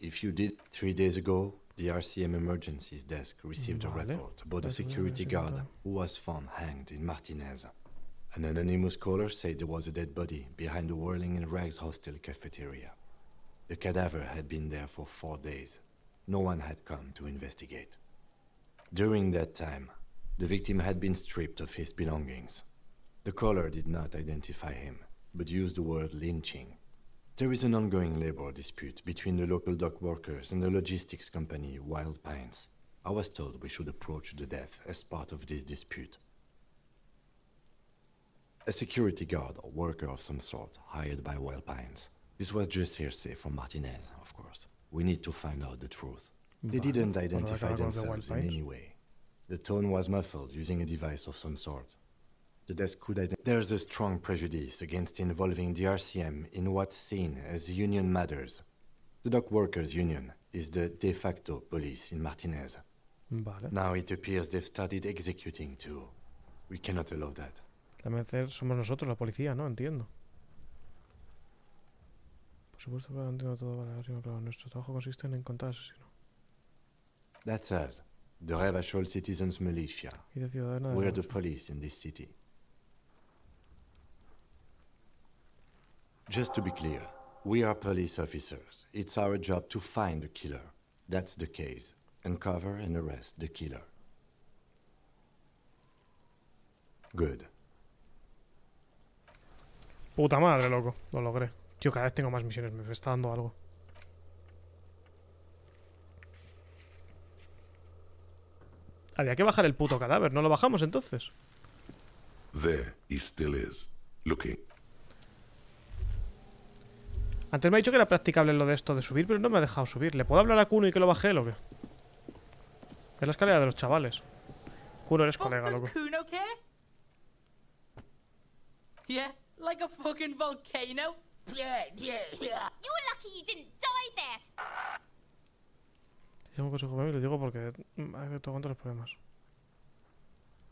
If you did, 3 days ago, the RCM Emergencies Desk received a Vale. report about a Vale, security vale, guard vale. who was found hanged in Martinez. An anonymous caller said there was a dead body behind the Whirling in Rags hostel cafeteria. The cadaver had been there for 4 days. No one had come to investigate. During that time, the victim had been stripped of his belongings. The caller did not identify him, but used the word lynching. There is an ongoing labor dispute between the local dock workers and the logistics company Wild Pines. I was told we should approach the death as part of this dispute. A security guard or worker of some sort hired by Wild Pines. This was just hearsay from Martinez, of course. We need to find out the truth. They Vale, didn't pues identify ahora con los de Wild themselves in Pines. any way. The tone was muffled using a device of some sort. The desk could identify. There's a strong prejudice against involving the RCM in what's seen as union matters. The dock workers union is the de facto police in Martinez. Vale. Now it appears they've started executing too. We cannot allow that. La MCR somos nosotros, la policía, ¿no? Entiendo. Por supuesto, pero entiendo todo vale, la rima, pero nuestro trabajo consiste en encontrar al asesino. That's us, the Revachol Citizens Militia. Y de ciudadana de We're the Revachol. police in this city. Just to be clear, we are police officers. It's our job to find the killer. That's the case. Uncover and arrest the killer. Good. Puta madre, loco. Lo logré. Tío, cada vez tengo más misiones. Me está dando algo. Había que bajar el puto cadáver. ¿No lo bajamos entonces? There he still is, looking. Antes me ha dicho que era practicable lo de esto de subir, pero no me ha dejado subir. ¿Le puedo hablar a Kuno y que lo baje él o qué? Es la escalera de los chavales. Kuno, eres colega, Does loco. Kuno care? Yeah, like a fucking volcano. Yeah. You're lucky you didn't die there. Llamo a consejo y lo digo porque hay que aguantar los problemas.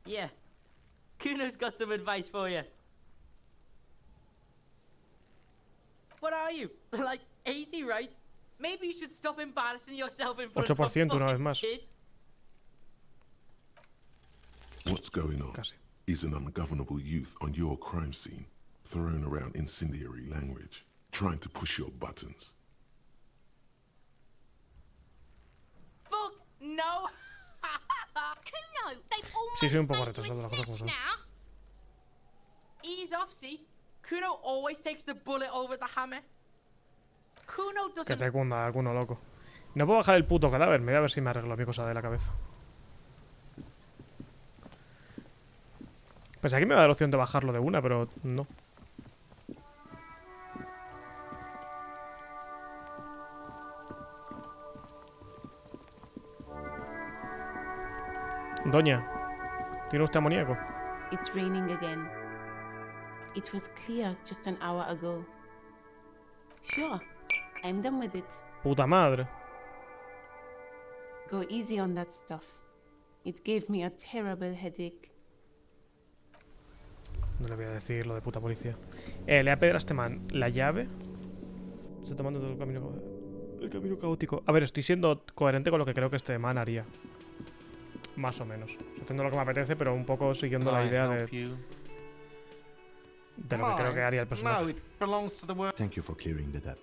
Yeah. Kuno's got some advice for you. What are you? Like 80, right? Maybe you should stop embarrassing yourself in front of a 8% una vez fucking más. kid. What's going on? Casi. Is an ungovernable youth on your crime scene, throwing around incendiary language, trying to push your buttons. Fuck no. Kuno, they've almost Sí, soy un poco made you retrasado, a las cosas como snitch son. now. Ease off, see? Kuno always takes the bullet over the hammer. Kuno Que doesn't. te cunda, Kuno, loco. No puedo bajar el puto cadáver. Me voy a ver si me arreglo mi cosa de la cabeza. Pues aquí me da la opción de bajarlo de una, pero no. Doña, ¿tiene usted amoníaco? It's raining again. It was clear just an hour ago. Sure, I'm done with it. Puta madre. Go easy on that stuff. It gave me a terrible headache. No le voy a decir lo de puta policía. Le ha pedido a este man la llave. Está tomando todo el camino caótico. A ver, estoy siendo coherente con lo que creo que este man haría. Más o menos. Estoy haciendo lo que me apetece, pero un poco siguiendo la idea de lo que creo que haría el No, personaje. it belongs to the world. Thank you for clearing that up.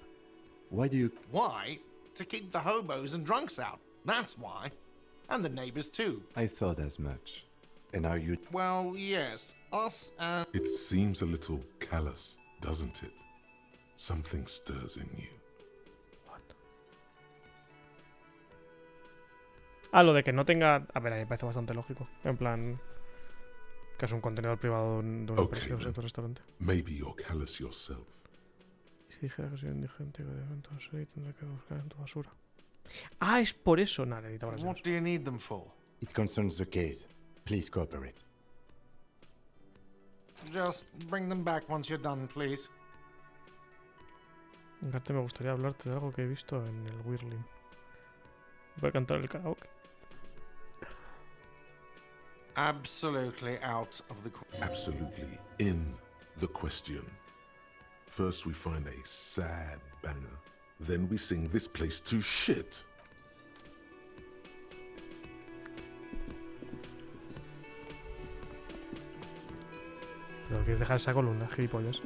Why do you... Why? To keep the hobos and drunks out. That's why. And the neighbors too. I thought as much. And are you... Well, yes. Us and... It seems a little callous, doesn't it? Something stirs in you. Ah, lo de que no tenga... A ver, a mí me parece bastante lógico. En plan... Que es un contenedor privado de una Okay, empresa de then. tu restaurante. Maybe you're callous yourself. Si dijera que soy indigente, que de evento y tendré que buscar en tu basura. Ah, es por eso. Nada, necesitaba las What llaves. do you need them for? It concerns the case. Please cooperate. Just bring them back once you're done, please. Garte, me gustaría hablarte de algo que he visto en el Whirling. Voy a cantar el karaoke. Absolutely out of the... Absolutely in the question. First we find a sad banger. Then we sing this place to shit. Pero quieres dejar esa columna, gilipollas.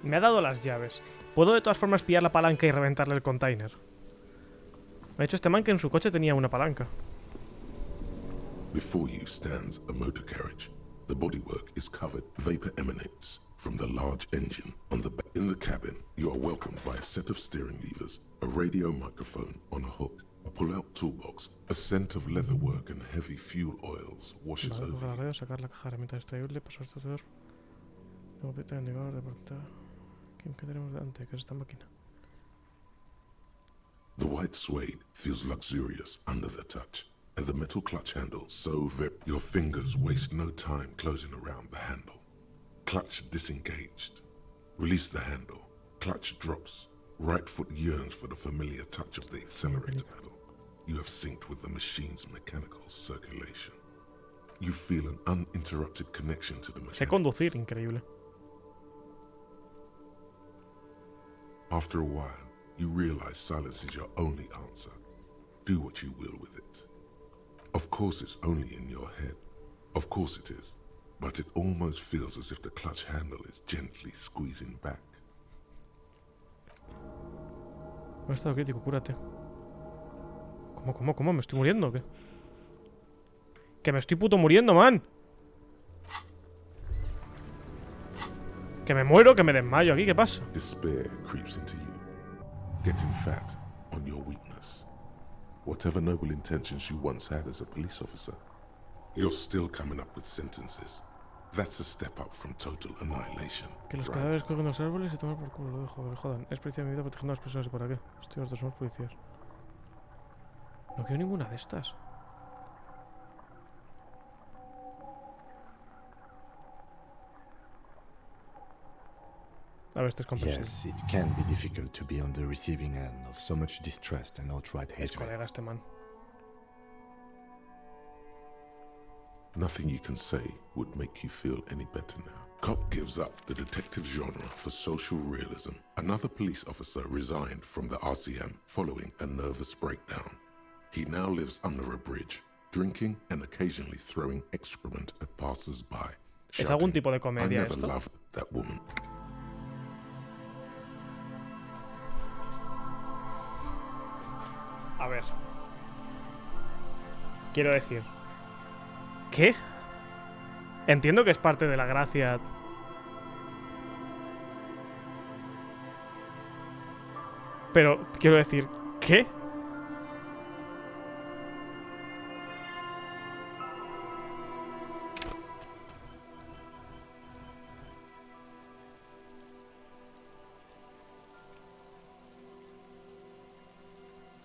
Me ha dado las llaves. ¿Puedo de todas formas pillar la palanca y reventarle el container? Me ha dicho este man que en su coche tenía una palanca. Before you stands a motor carriage. The bodywork is covered. Vapor emanates from the large engine on the back. In the cabin, you are welcomed by a set of steering levers, a radio microphone on a hook, a pull-out toolbox, a scent of leatherwork and heavy fuel oils washes Vale, coger la over radio, you. sacar la caja de herramientas extraíble, pasar el tractor. Luego pita, indicador, deportar. ¿Qué tenemos delante? ¿Qué es esta máquina? The white suede feels luxurious under the touch, and the metal clutch handle so your fingers waste no time closing around the handle. Clutch disengaged. Release the handle. Clutch drops. Right foot yearns for the familiar touch of the accelerator pedal. You have synced with the machine's mechanical circulation. You feel an uninterrupted connection to the Sé mechanics. conducir, increíble. After a while, you realize silence is your only answer. Do what you will with it. Of course it's only in your head. Of course it is. But it almost feels as if the clutch handle is gently squeezing back. No he estado crítico, cúrate. ¿Cómo? ¿Me estoy muriendo o qué? ¡Que me estoy puto muriendo, man! ¡Que me muero, que me desmayo aquí! ¿Qué pasa? Despair creeps into you, getting fat on your weakness. Whatever noble intentions you once had as a police officer, you're still coming up with sentences. That's a step up from total annihilation. Que los right? cadáveres cogen los árboles y toman por culo, lo dejo, que me jodan. Es policía de mi vida protegiendo a las personas y por aquí. Estoy harto, somos policías. No quiero ninguna de estas. A ver, este es comprensible. Yes, it can be difficult to be on the receiving end of so much distrust and outright Es hatred. colega este man. Nothing you can say would make you feel any better now. Cop gives up the detective genre for social realism. Another police officer resigned from the RCM following a nervous breakdown. He now lives under a bridge, drinking and occasionally throwing excrement at passers-by. ¿Es algún shouting, tipo de I comedia never esto? loved that woman. A ver. Quiero decir. ¿Qué? Entiendo que es parte de la gracia. Pero quiero decir, ¿qué?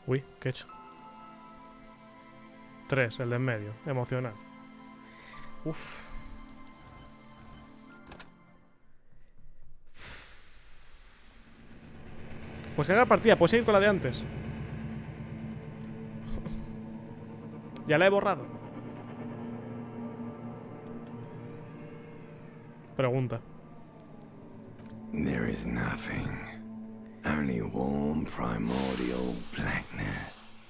Uy, ¿qué he hecho? 3, el de en medio, emocional. Uf. Pues que haga partida, puedes seguir con la de antes. Ya la he borrado. Pregunta. There is nothing. Only warm primordial blackness.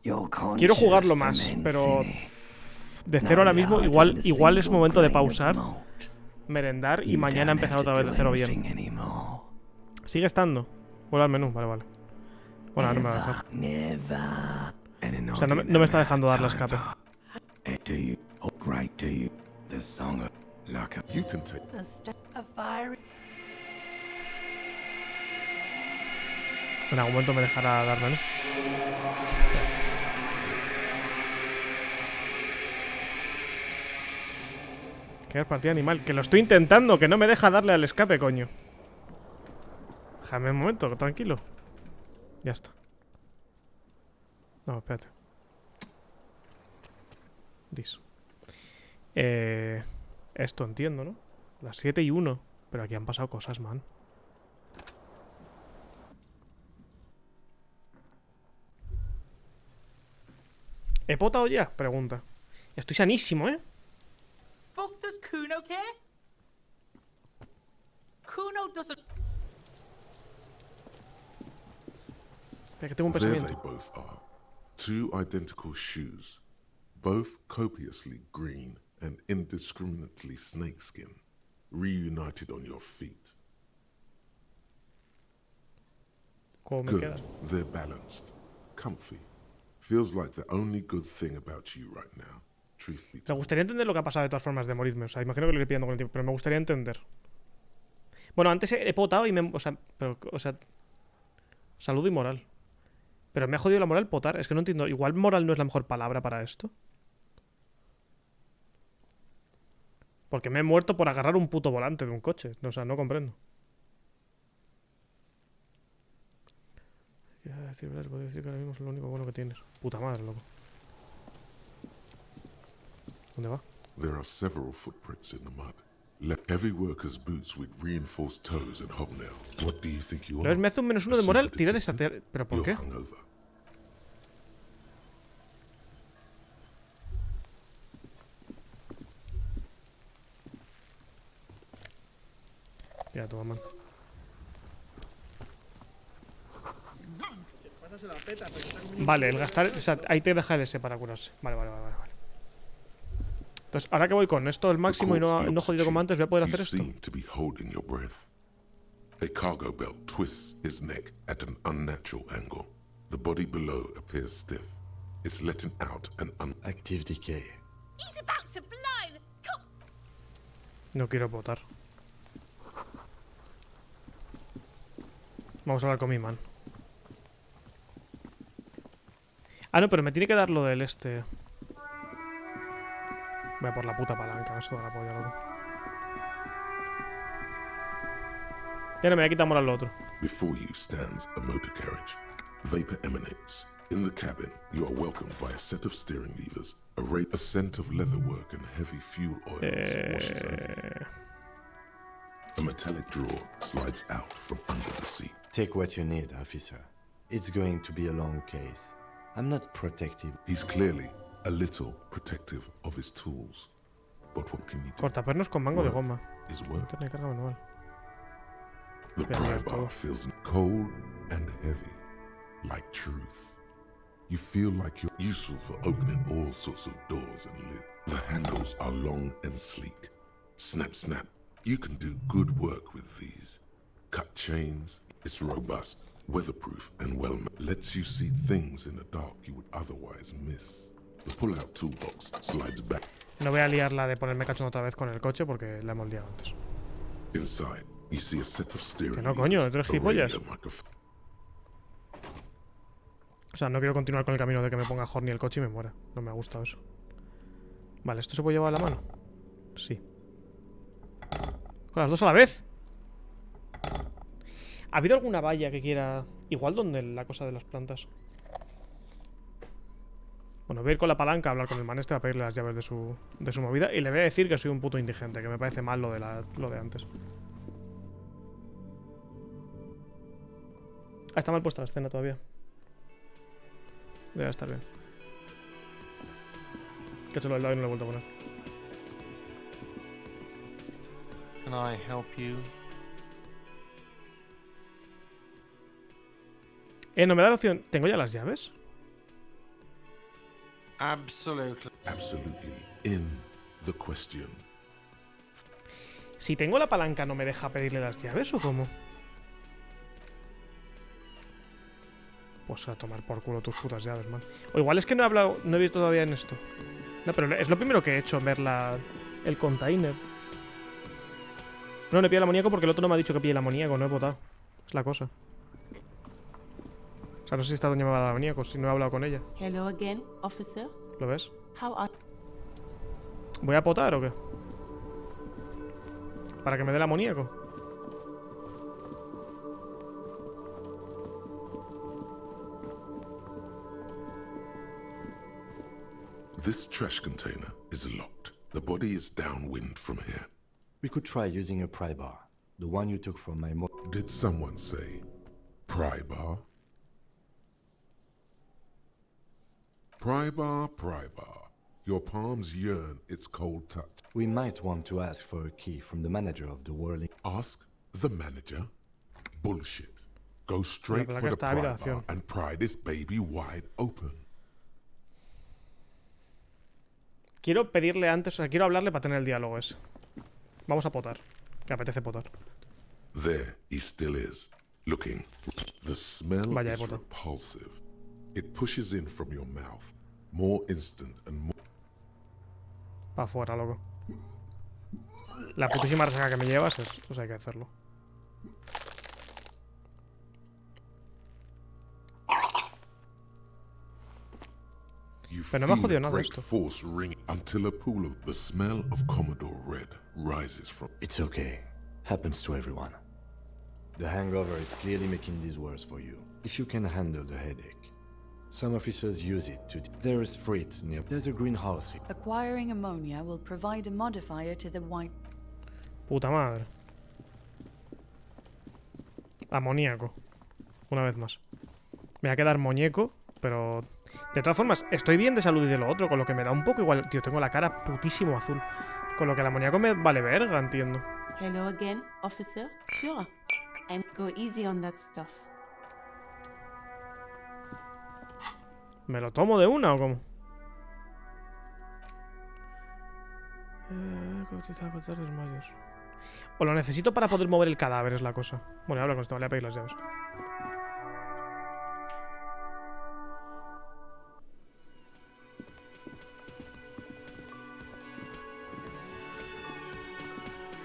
Your Quiero conscience jugarlo más, ferments pero in it. de cero ahora mismo, igual es momento de pausar, merendar y mañana empezar otra vez de cero bien. ¿Sigue estando? Vuelve al menú, vale. Bueno, ahora no me va a dejar. O sea, no me está dejando dar la escape. En algún momento me dejará dar menú. Crear partida animal. Que lo estoy intentando, que no me deja darle al escape, coño. Déjame un momento, tranquilo. Ya está. No, espérate. Dis. Esto entiendo, ¿no? Las 7:01. Pero aquí han pasado cosas, man. ¿He potado ya? Pregunta. Estoy sanísimo, ¿eh? Fuck does Kuno care? Kuno doesn't. Espera, que tengo un There pensamiento. they both are. Two identical shoes. Both copiously green and indiscriminately snakeskin. Reunited on your feet. ¿Cómo me Good. queda? They're balanced. Comfy. Feels like the only good thing about you right now. Truth be Me told. gustaría entender lo que ha pasado de todas formas de morirme. O sea, imagino que lo iré pillando con el tiempo, pero me gustaría entender. Bueno, antes he potado y me... O sea, salud y moral. Pero me ha jodido la moral potar. Es que no entiendo. Igual moral no es la mejor palabra para esto. Porque me he muerto por agarrar un puto volante de un coche. O sea, no comprendo. Puedo decir que ahora mismo es lo único bueno que tienes. Puta madre, loco. ¿Dónde va? There are several footprints in the mud. Heavy workers' boots with reinforced toes and hobnails. What do you think you ¿No are? es me hace un -1 de moral? Tirar esa... ¿Pero por qué? You're hungover. Ya, toma, man. Vale, el gastar... O sea, ahí te deja el S para curarse. Vale. Entonces, ahora que voy con esto del máximo y no he jodido como antes, voy a poder hacer esto. You seem to be holding your breath. A cargo belt twists his neck at an unnatural angle. The body below appears stiff. It's letting out an active decay. He's about to blow. No quiero votar. Vamos a hablar con mi man. Ah, no, pero me tiene que dar lo del este. Voy a por la puta palanca, eso de la polla, loco. Ya no me voy a quitar moral lo otro. Before you stands a motor carriage. Vapor emanates. In the cabin, you are welcomed by a set of steering levers. A scent of leatherwork and heavy fuel oils washes over you. A metallic drawer slides out from under the seat. Take what you need, officer. It's going to be a long case. I'm not protective. He's clearly a little protective of his tools. But what can you do? Cortapernos con mango de goma. Is work. Internet de carga manual. The pry bar feels cold and heavy, like truth. You feel like you're useful for opening all sorts of doors and lids. The handles are long and sleek. Snap, snap. You can do good work with these. Cut chains. It's robust, weatherproof, and well lets you see things in the dark you would otherwise miss. The pull-out toolbox slides back. No voy a liar la de ponerme cachondo otra vez con el coche porque la hemos liado antes. Inside, you see a set of steering Que no, coño, tú eres gilipollas. microphone. O sea, no quiero continuar con el camino de que me ponga horny el coche y me muera. No me ha gustado eso. Vale, ¿esto se puede llevar a la mano? Sí. Con las dos a la vez. ¿Ha habido alguna valla que quiera... Igual donde la cosa de las plantas? Bueno, voy a ir con la palanca a hablar con el man este, a pedirle las llaves de su movida. Y le voy a decir que soy un puto indigente, que me parece mal lo de antes. Ah, está mal puesta la escena todavía. Debe estar bien. Que he hecho lo del lado y no lo he vuelto a poner. Can I help you? No me da la opción. ¿Tengo ya las llaves? Absolutely. Absolutely. in the question. Si tengo la palanca, ¿no me deja pedirle las llaves o cómo? Pues a tomar por culo tus putas llaves, man. O igual es que no he hablado, no he visto todavía en esto. No, pero es lo primero que he hecho, ver el container. No, le pide el amoníaco porque el otro no me ha dicho que pille el amoníaco, no he votado. Es la cosa. O sea, no sé si esta doña me va a dar amoníaco, si no he hablado con ella. Hello again, officer. ¿Lo ves? How are... ¿Voy a potar o qué? Para que me dé el amoníaco. This trash container is locked. The body is downwind from here. We could try using a pry bar. The one you took from my Did someone say pry bar? Pry bar, pry bar. Your palms yearn its cold touch. We might want to ask for a key from the manager of the whirling. Ask the manager? Bullshit. Go straight La for placa the está pry habitación. bar and pry this baby wide open. Quiero pedirle antes, o sea, quiero hablarle para tener el diálogo ese. Vamos a potar. Que apetece potar. There he still is, looking. The smell Vaya, is he votado. repulsive. It pushes in from your mouth, more instant and more. Pa' afuera, loco. La putísima resaca que me llevas es... Pues hay que hacerlo. You Pero no me ha feel jodido a nada great esto. force ring until a pool of the smell of Commodore Red rises from. It's okay. Happens to everyone. The hangover is clearly making this worse for you. If you can handle the headache. Some officers use it to... There is freight near... There's a greenhouse. Acquiring ammonia will provide a modifier to the white... Puta madre. Amoníaco. Una vez más. Me va a quedar muñeco, pero... De todas formas, estoy bien de salud y de lo otro, con lo que me da un poco igual. Tío, tengo la cara putísimo azul. Con lo que el amoníaco me vale verga, entiendo. Hello again, officer. Sure. And go easy on that stuff. ¿Me lo tomo de una o cómo? Desmayos. O lo necesito para poder mover el cadáver, es la cosa. Bueno, habla con esto, vale, a pedir las llaves.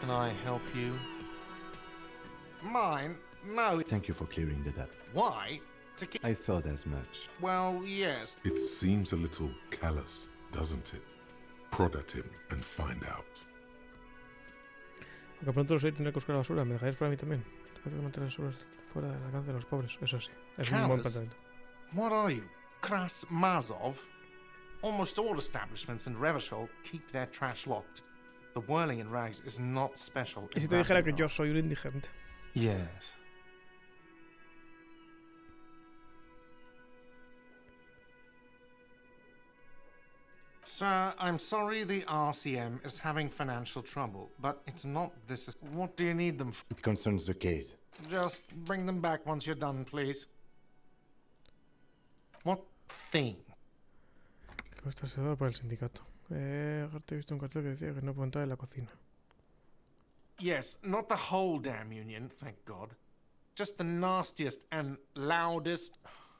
Can I help you? Mine? No. Thank you for clearing the debt. Why? To keep... I thought as much. Well, yes. It seems a little callous, doesn't it? Prod at him and find out. Aunque pronto los tendré que buscar la basura. ¿Me dejáis fuera a mí también? Tengo que mantener las basuras fuera del alcance de los pobres. Eso sí. Es un buen Callous? pensamiento. What are you, Kras Mazov? Almost all establishments in Revachol keep their trash locked. The whirling in rags is not special. ¿Y si in te dijera that que yo regard. soy un indigente? Yes. Sir, I'm sorry the RCM is having financial trouble, but it's not this. What do you need them for? It concerns the case. Just bring them back once you're done, please. What thing? Que está asegurado por el sindicato. He visto un cartel que decía que no puedo entrar en la cocina. Yes, not the whole damn union, thank God. Just the nastiest and loudest.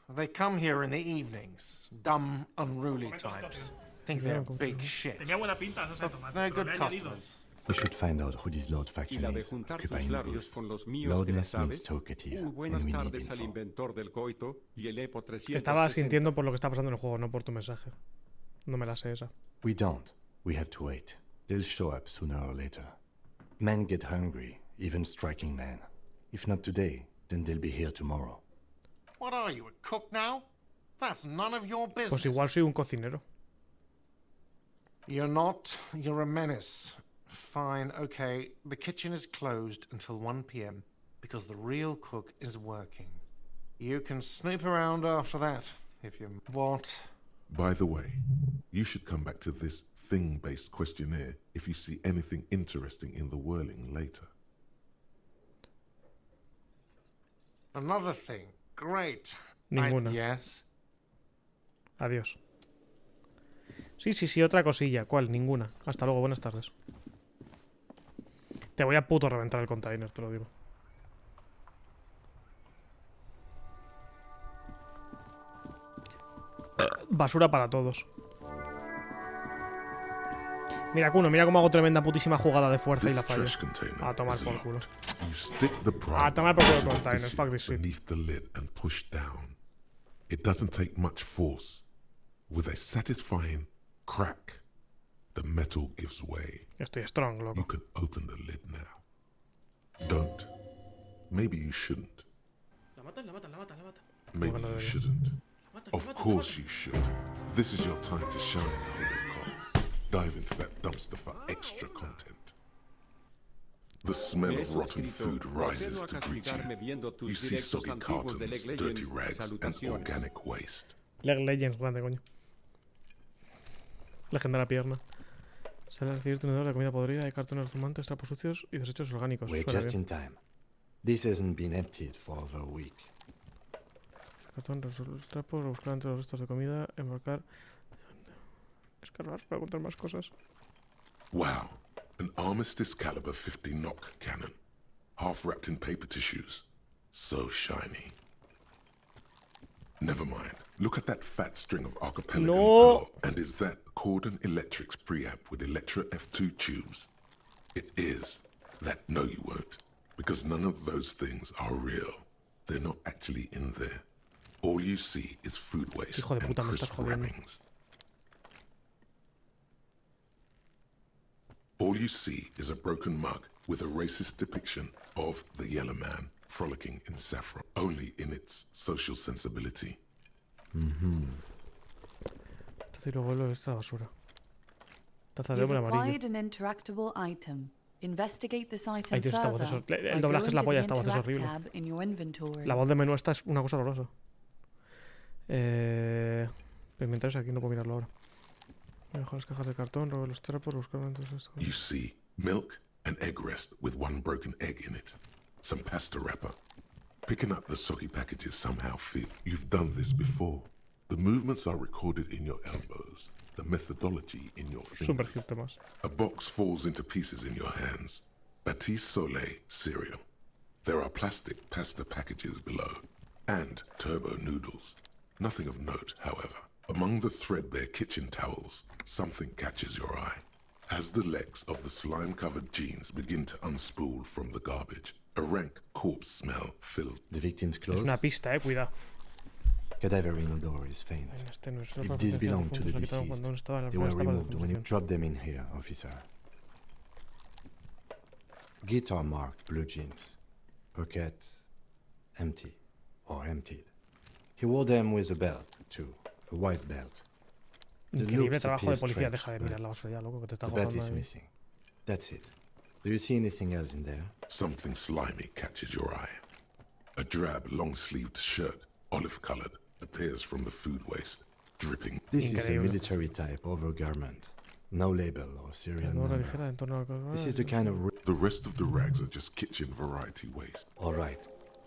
They come here in the evenings. Dumb, unruly types. Think they're big shit. Tenía buena pinta la salsa de tomate, They're pero good le he añadido. customers. We should find out who this loud Y faction la de is juntar tus occupying the labios booth. con los míos de las Loudness means aves. talkative, and Buenas we need tardes al info. inventor del coito y el EPO 360. Estaba sintiendo por lo que está pasando en el juego, no por tu mensaje. No me la sé esa. We don't. We have to wait. They'll show up sooner or later. Men get hungry, even striking men. If not today, then they'll be here tomorrow. What are you, a cook now? That's none of your business. Pues igual soy un cocinero. You're not. You're a menace. Fine, okay. The kitchen is closed until 1 p.m. because the real cook is working. You can snoop around after that, if you... What? By the way, you should come back to this thing-based questionnaire if you see anything interesting in the whirling later. Another thing. Great. Ninguna. Yes. Adiós. Sí, otra cosilla. ¿Cuál? Ninguna. Hasta luego, buenas tardes. Te voy a puto reventar el container, te lo digo. Basura para todos. Mira, Kuno, mira cómo hago tremenda putísima jugada de fuerza y la fallo. A tomar por culo. A tomar por culo el container. Fuck this shit. It doesn't take much force. With a satisfying crack, the metal gives way. Estoy strong, loco. You can open the lid now. Don't. Maybe you shouldn't. La matan. Maybe you shouldn't. Of course you should. This is your time to shine, Holocop. Dive into that dumpster for extra content. The smell of rotten food rises to greet you. You see soggy cartons, dirty rags, and organic waste. Leg Legends, grande, coño. Legenda la pierna. Sale al recibir tenedor de comida podrida, hay cartones fumantes, trapos sucios y desechos orgánicos. We're Suena just bien. in time. This hasn't been emptied for over a week. Cartón, los trapos, buscar entre los restos de comida, embarcar. Escarbar para contar más cosas. Wow. An Armistice caliber 50 knock cannon. Half wrapped in paper tissues. So shiny. Never mind. Look at that fat string of archipelago. No. And is that Cordon Electrics preamp with Electra F2 tubes? It is. That no you won't. Because none of those things are real. They're not actually in there. All you see is food waste Hijo de and puta, me estás crisp jodiendo. wrappings. All you see is a broken mug with a racist depiction of the yellow man frolicking in saffron, only in its social sensibility. Taza y luego vuelvo a esta basura. Taza de You've hombre amarillo. acquired an interactable item. Investigate this item Ay, Dios, esta voz es further. hor- el by doblaje es la going to polla, the esta voz es Interact horrible. tab in your inventory. La voz de menú esta es una cosa horrorosa. Inventarios aquí, no puedo mirarlo ahora. Mejor las cajas de cartón, robar los trapos, buscar entonces esto. You see milk and egg rest with one broken egg in it, some pasta wrapper. Picking up the soggy packages somehow feel you've done this before. The movements are recorded in your elbows, the methodology in your Super fingers. hit temas. A box falls into pieces in your hands. Batiste Soleil cereal. There are plastic pasta packages below, and turbo noodles. Nothing of note, however. Among the threadbare kitchen towels, something catches your eye. As the legs of the slime-covered jeans begin to unspool from the garbage, a rank corpse smell fills. The victim's Es clothes? una pista, cuidado. Cadaver odor is faint. Este no es If una these procedencia de belong to the difuntos, la quitaron cuando aún deceased, estaba en la they primera were etapa de removed when you decomposición. dropped them in here, officer. Guitar marked blue jeans. Pocket empty or emptied. He wore them with a belt, too. A white belt. The Increíble looks trabajo de appear policía. strange, Deja de mirar but la basura ya, loco, que te está the belt gozando is ahí. missing. That's it. Do you see anything else in there? Something slimy catches your eye. A drab, long-sleeved shirt, olive-colored, appears from the food waste, dripping. This is a Increíble. military type overgarment. No label or serial Una number. ligera en torno al- This is the kind of... The rest of the rags are just kitchen variety waste. All right.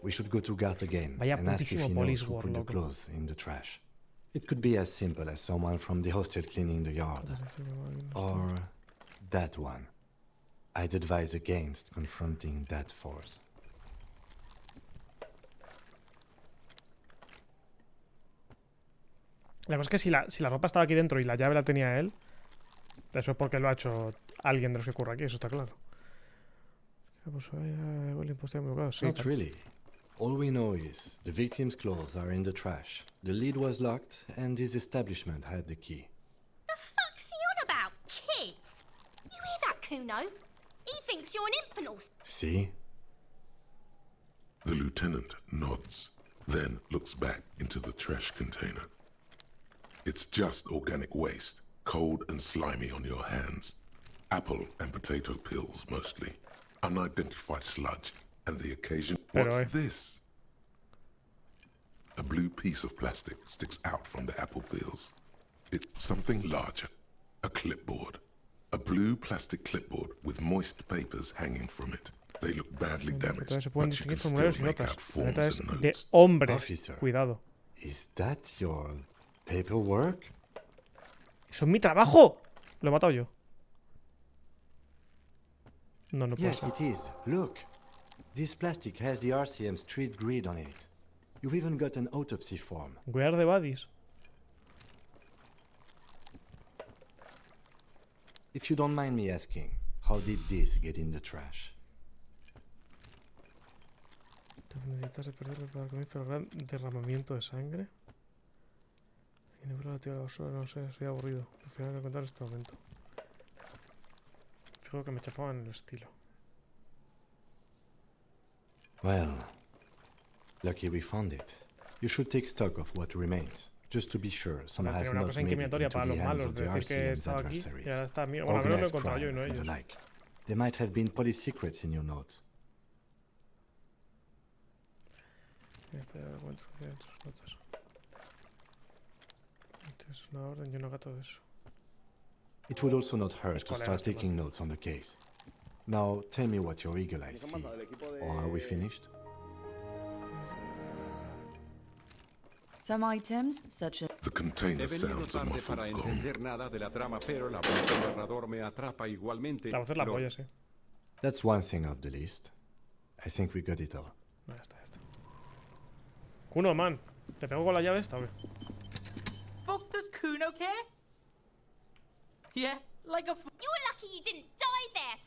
We should go to Gart again Vaya and ask if putísimo he knows police who war, put the loco. clothes in the trash. It could be as simple as someone from the hostel cleaning the yard. Or that one. I'd advise against confronting that force. La cosa es que si la ropa estaba aquí dentro y la llave la tenía él, eso es porque lo ha hecho alguien de los que ocurre aquí, eso está claro. Sí, Not really. All we know is the victim's clothes are in the trash. The lid was locked, and this establishment had the key. The fuck's he on about? Kids? You hear that, Kuno? He thinks you're an infant or See? The lieutenant nods, then looks back into the trash container. It's just organic waste, cold and slimy on your hands. Apple and potato peels, mostly. Unidentified sludge, and the occasion... What's this? A blue piece of plastic sticks out from the apple peels. It's something larger. A clipboard. A blue plastic clipboard with moist papers hanging from it. They look badly damaged, Entonces se pueden but you can distinguir still formularios y make notas. out La forms neta es and de notes. hombre. Officer. Cuidado. Is that your paperwork? ¡Eso es mi trabajo! Lo he matado yo. No, no puedo Yes, ser. it is. Look. This plastic has the RCM street grid on it. You've even got an autopsy form. Where the bodies? If you don't mind me asking, how did this get in the trash? Necesitas perderlo para el comienzo del gran derramamiento de sangre. Y no la tía la basura, no sé, estoy aburrido. Prefiero no contar este momento. Fijo que me chafaban el estilo. Well, lucky we found it. You should take stock of what remains, just to be sure some Ahora has tiene una not cosa made it intimidatoria into para the los hands malos of de the decir que RCM's estaba aquí y adversaries. ahora está mío. Bueno, al menos lo he Organized encontrado yo y crime no and the ellos. like. There might have been police secrets in your notes. Espera, encuentro tus notas. Es una orden, yo no gato de eso. It would also not hurt to Colegas, start taking notes on the case. Now, tell me what your eagle eyes see. Or are we finished? Some items, such as The container He venido sounds a tarde muffled para gong. entender nada de la trama, pero la voz del narrador me atrapa igualmente. La voz es la Lo- polla, sí. That's one thing off the list. I think we got it all. No, ya está, ya está. Kuno, man. ¿Te pego con la llave esta o qué? Fuck does Kuno care? Yeah, like a You're lucky you didn't die there.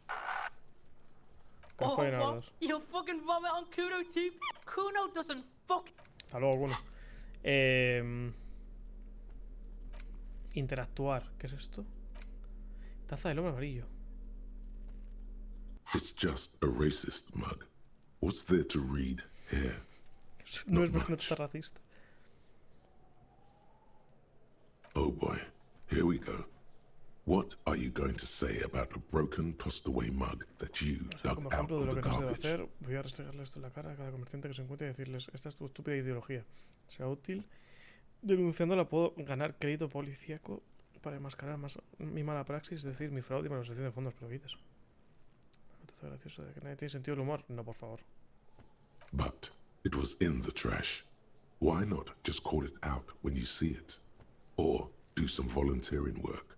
¿Qué Oh, follen what? ahora? You'll fucking vomit on Kuno too? Kuno doesn't fuck. Hasta luego, Kuno. Interactuar. ¿Qué es esto? Taza del hombre amarillo. It's just a racist mug. What's there to read here? No es no está racista. Oh boy, here we go. What are you going to say about a broken, tossed away mug that you dug Como out ejemplo de of lo the que no se debe garbage? hacer, voy a restregarle esto en la cara a cada comerciante que se encuentre y decirles: esta es tu estúpida ideología. Será útil. Denunciándola puedo ganar crédito policíaco para enmascarar más mi mala praxis, es decir, mi fraude y malversación de fondos prohibidos. ¿No te hace gracioso de que nadie tiene sentido del humor? No, por favor. But it was in the trash. Why not just call it out when you see it? Or do some volunteering work?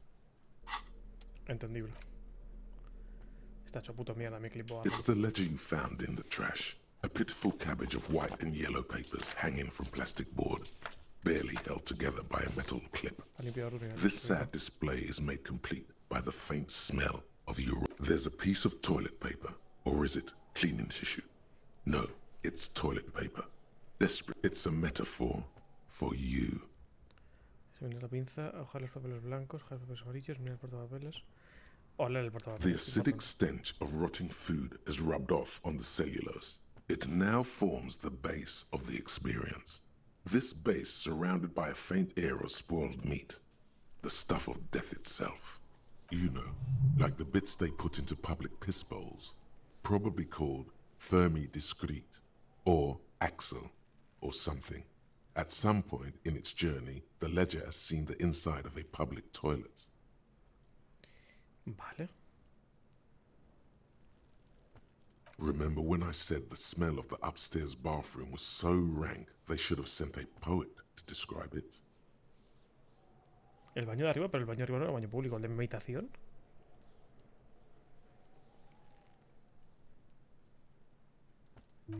Entendible. Está hecho puto mierda mi clipboard. It's the ledger you found in the trash. A pitiful cabbage of white and yellow papers hanging from plastic board, barely held together by a metal clip. This sad display is made complete by the faint smell of urine. There's a piece of toilet paper, or is it cleaning tissue? No, it's toilet paper. Desperate. It's a metaphor for you. Se viene la pinza, hojar los papeles blancos, hojar los papeles amarillos, mirar el portapapeles. Oler el The portapapeles. acidic stench of rotting food is rubbed off on the cellulose. It now forms the base of the experience. This base surrounded by a faint air of spoiled meat. The stuff of death itself. You know, like the bits they put into public piss bowls. Probably called Fermi Discrete, or Axel, or something. At some point in its journey, the ledger has seen the inside of a public toilet. Vale. Remember when I said the smell of the upstairs bathroom was so rank they should have sent a poet to describe it? El baño de arriba, pero el baño de arriba no era baño público, el de mi habitación.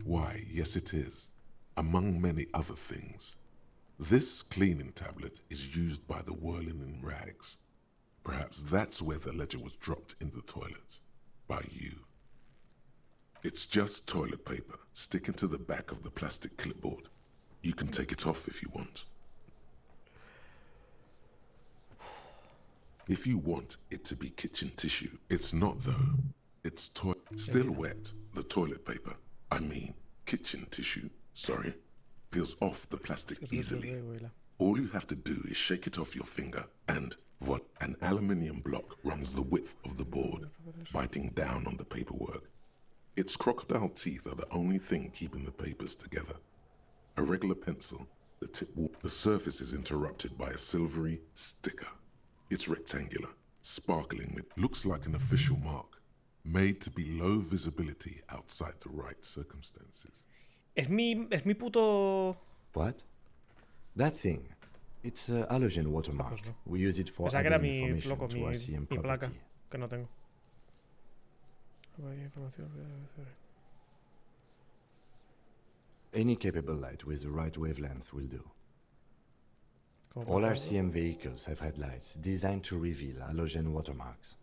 Why, yes it is. Among many other things. This cleaning tablet is used by the whirling in rags. Perhaps that's where the ledger was dropped in the toilet. By you. It's just toilet paper sticking to the back of the plastic clipboard. You can take it off if you want. If you want it to be kitchen tissue, it's not though. It's still wet, the toilet paper. I mean, kitchen tissue, sorry. Peels off the plastic easily. All you have to do is shake it off your finger and what? An aluminium block runs the width of the board, biting down on the paperwork. Its crocodile teeth are the only thing keeping the papers together. A regular pencil, the surface is interrupted by a silvery sticker. It's rectangular, sparkling with, looks like an official mark, made to be low visibility outside the right circumstances. Es mi puto... What? That thing. It's a halogen watermark. pues no. We use it for Pensaba que era adding mi, information loco, to RCM mi placa, property. que no tengo. Información. Any capable light with the right wavelength will do. Como All por RCM vehicles have headlights designed to reveal halogen watermarks.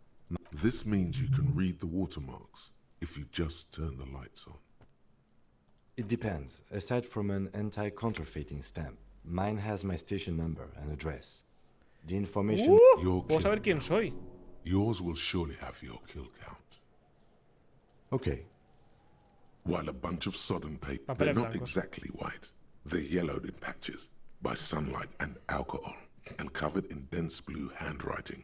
This means you can read the watermarks if you just turn the lights on. It depends. Aside from an anti-counterfeiting stamp, mine has my station number and address. The information... Your Puedo saber kill quién soy. count. Yours will surely have your kill count. Okay. While a bunch of sodden paper, Papeles they're not blancos. exactly white. They're yellowed in patches by sunlight and alcohol and covered in dense blue handwriting.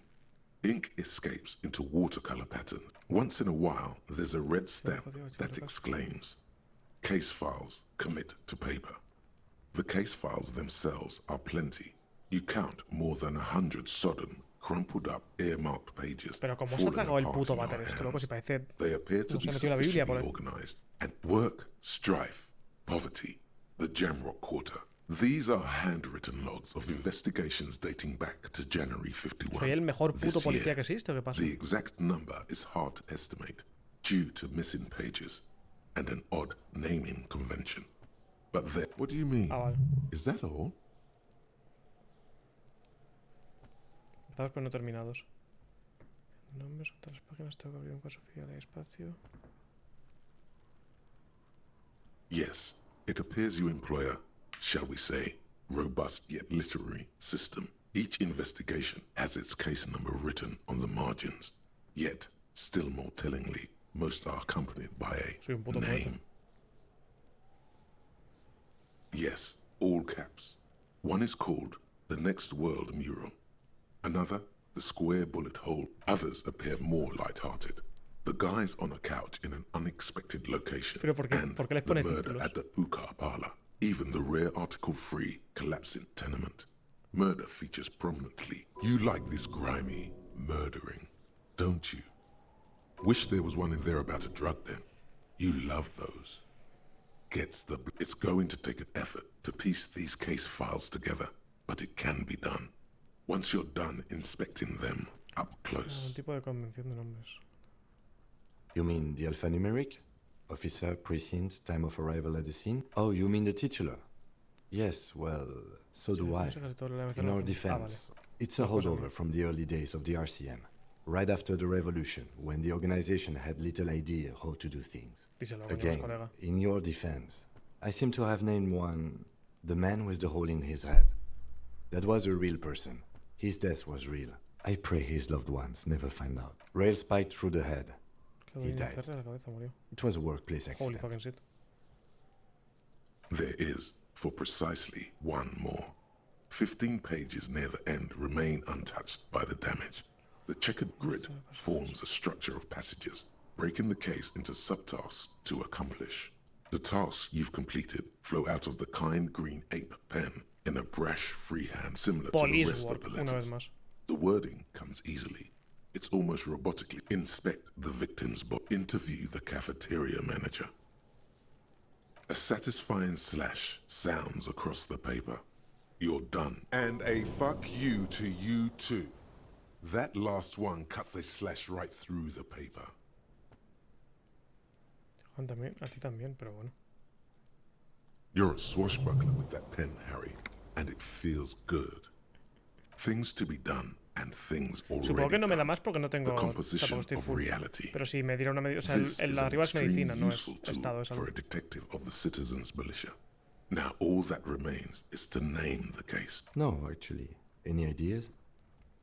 Ink escapes into watercolor patterns. Once in a while, there's a red stamp that exclaims, "Case files commit to paper." The case files themselves are plenty. You count more than 100 sodden, crumpled up, earmarked pages. Pero como se ha falling tragado el apart puto in our váter esto, loco, hands. si parece... They appear to No be se metió la Biblia por sufficiently ahí. organized. And work, strife, poverty, the Jamrock Quarter. These are handwritten logs of investigations dating back to January 51. ¿Soy el mejor puto This policía year, que existe o qué pasa? the exact number is hard to estimate due to missing pages and an odd naming convention. But then, what do you mean? Ah, vale. Is that all? Empezamos pero no terminados. Nombres, otras páginas, tengo que abrir un caso oficial en espacio. Yes, it appears you employ a, shall we say, robust yet literary system. Each investigation has its case number written on the margins. Yet, still more tellingly, most are accompanied by Soy un a puto name. poeta. Yes, all caps. One is called the Next World Mural. Another, the Square Bullet Hole. Others appear more light-hearted. The guys on a couch in an unexpected location. Pero ¿por qué? And ¿Por qué les the pone murder títulos? at the Ukar Parlor. Even the rare article-free collapsing tenement. Murder features prominently. You like this grimy murdering, don't you? Wish there was one in there about a drug den. You love those. It's going to take an effort to piece these case files together, but it can be done. Once you're done inspecting them up Un close. tipo de convención de nombres. You mean the alphanumeric? Officer, precinct, time of arrival at the scene? Oh, you mean the titular? Yes, well, so do I. In our defense, it's a holdover from the early days of the RCM, right after the revolution, when the organization had little idea how to do things. Díselo, Again, colega. in your defense, I seem to have named one the man with the hole in his head. That was a real person. His death was real. I pray his loved ones never find out. Rail spiked through the head. He died. La cabeza murió. It was a workplace Holy accident. fucking shit. There is, for precisely one more. 15 pages near the end remain untouched by the damage. The checkered grid forms a structure of passages, breaking the case into subtasks to accomplish. The tasks you've completed flow out of the kind green ape pen in a brash freehand similar to the Police rest of work, the una vez letters. más. The wording comes easily. It's almost robotically. Inspect the victim's body. Interview the cafeteria manager. A satisfying slash sounds across the paper. You're done. And a fuck you to you too. That last one cuts a slash right through the paper. Juan también, a ti también, pero bueno. You're a swashbuckler with that pen, Harry, and it feels good. Things to be done and things already Supongo que no me da done. más porque no tengo. The composition tampoco estoy of full. reality. Pero si me diera una medida. O sea, This el is de an arriba es medicina, extremely no es useful tool estado, es for algo. a detective of the citizens' militia. Now, all that remains is to name the case. No, actually. Any ideas?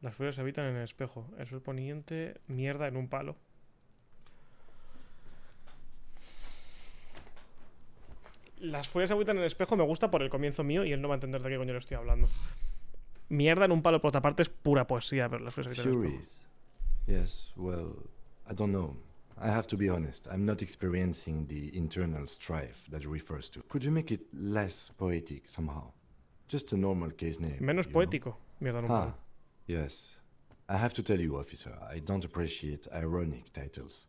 Las flores habitan en el espejo. El sol poniente, mierda en un palo. Las fuerzas habitan en el espejo me gusta por el comienzo mío y él no va a entender de qué coño le estoy hablando. Mierda en un palo, por otra parte, es pura poesía, pero las fuerzas habitan en el espejo. Furies. Yes, well, I don't know. I have to be honest. I'm not experiencing the internal strife that refers to. Could you make it less poetic somehow? Just a normal case name. Menos you know? poético. Mierda en un palo. Yes. I have to tell you, officer, I don't appreciate ironic titles.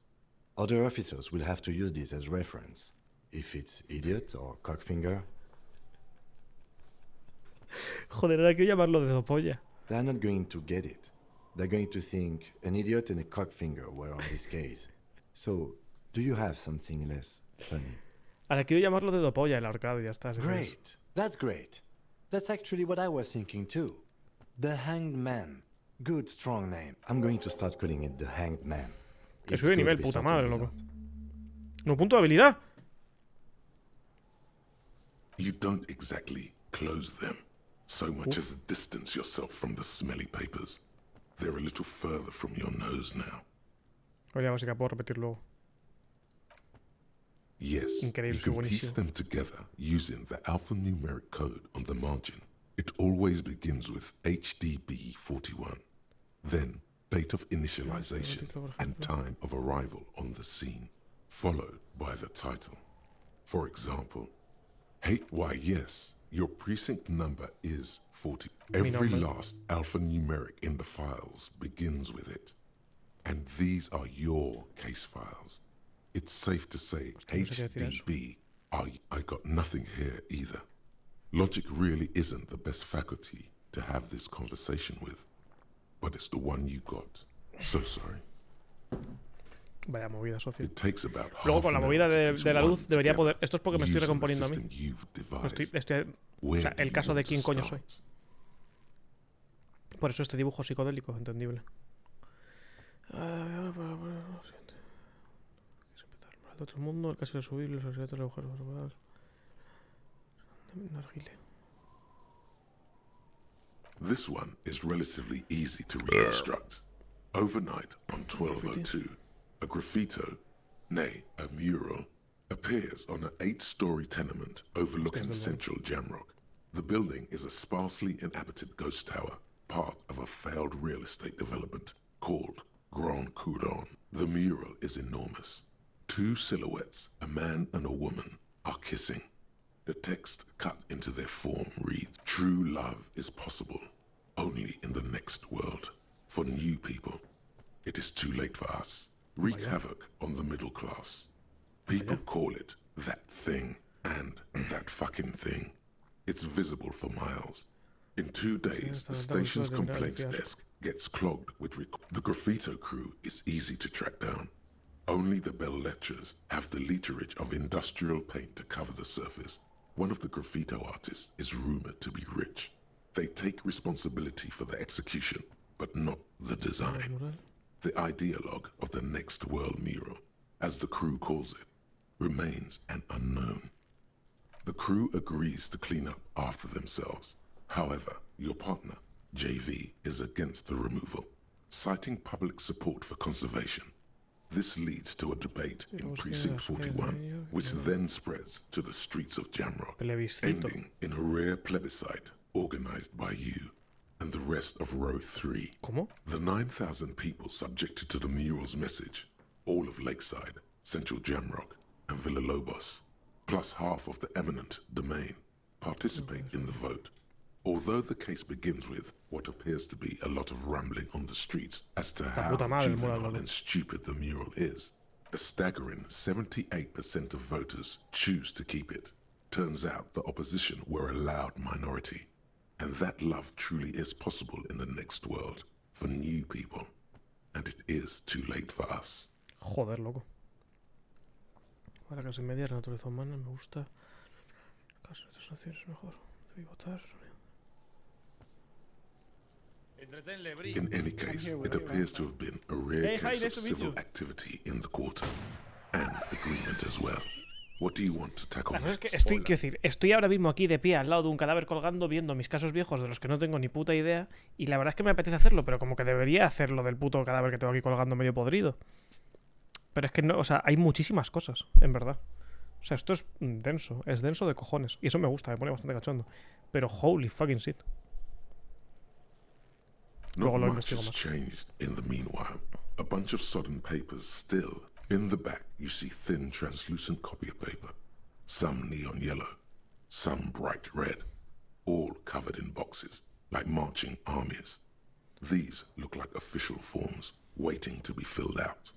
Other officers will have to use this as reference. If it's idiot or cockfinger. Joder, ahora quiero llamarlo dedo polla. They're not going to get it. They're going to think an idiot and a cockfinger were on this case. So, do you have something less funny? Ahora quiero llamarlo dedo polla el ahorcado y ya está. Great. That's great. That's actually what I was thinking too. The Hanged Man. Good, strong name. I'm going to start calling it the Hanged Man. Que sube de nivel, puta madre, loco. No punto de habilidad. You don't exactly close them, so much as distance yourself from the smelly papers. They're a little further from your nose now. Oye, a ver si puedo repetir luego. Yes, Increíble, you can piece them together using the alphanumeric code on the margin. It always begins with HDB41, then date of initialization and time of arrival on the scene, followed by the title. For example, why yes, your precinct number is 40. Every last alphanumeric in the files begins with it. And these are your case files. It's safe to say HDB, I got nothing here either. Logic really isn't the best faculty to have this conversation with, but it's the one you got. So sorry. Vaya movida, socio. It takes about Luego half con la an hour movida to de piece la one luz debería together poder... Esto es porque me estoy using the recomponiendo a mí. system you've devised. O Where sea, do el you caso de want to quién coño soy. start? Por eso este dibujo psicodélico, entendible. El otro mundo, el caso de subir, los secretos de los agujeros. Narguile. This one is relatively easy to reconstruct. Overnight on 1202, a graffito, nay, a mural, appears on an 8-story tenement overlooking central Jamrock. The building is a sparsely inhabited ghost tower, part of a failed real estate development called Grand Couron. The mural is enormous. 2 silhouettes, a man and a woman, are kissing. The text cut into their form reads, "True love is possible only in the next world. For new people, it is too late for us. Wreak havoc on the middle class. People call it that thing and that fucking thing. It's visible for miles. In 2 days, the station's complaints desk gets clogged with the graffito crew is easy to track down. Only the bell lectures have the literage of industrial paint to cover the surface. One of the graffito artists is rumored to be rich. They take responsibility for the execution, but not the design. The ideologue of the next world mural, as the crew calls it, remains an unknown. The crew agrees to clean up after themselves. However, your partner, JV, is against the removal, citing public support for conservation. This leads to a debate in Precinct 41, which then spreads to the streets of Jamrock, ending in a rare plebiscite organized by you and the rest of Row 3. The 9,000 people subjected to the mural's message, all of Lakeside, Central Jamrock, and Villalobos, plus half of the eminent domain, participate in the vote. Although the case begins with what appears to be a lot of rambling on the streets as to how juvenile and stupid the mural is, a staggering 78% of voters choose to keep it. Turns out the opposition were a loud minority, and that love truly is possible in the next world for new people, and it is too late for us. Joder, loco. Para clase media, la naturaleza humana, me gusta. Caso de estas naciones es mejor. Debí votar. In any case, it appears to have been a rare case of civil activity in the quarter, and agreement as well. What do you want to tackle next? Es que estoy ahora mismo aquí de pie al lado de un cadáver colgando viendo mis casos viejos de los que no tengo ni puta idea, y la verdad es que me apetece hacerlo, pero como que debería hacerlo del puto cadáver que tengo aquí colgando medio podrido. Pero es que no, o sea, hay muchísimas cosas, en verdad. O sea, esto es denso de cojones, y eso me gusta, me pone bastante cachondo. Pero holy fucking shit. Not much has changed in the meanwhile. A bunch of sodden papers still. In the back, you see thin, translucent copy of paper. Some neon yellow, some bright red, all covered in boxes, like marching armies. These look like official forms, waiting to be filled out.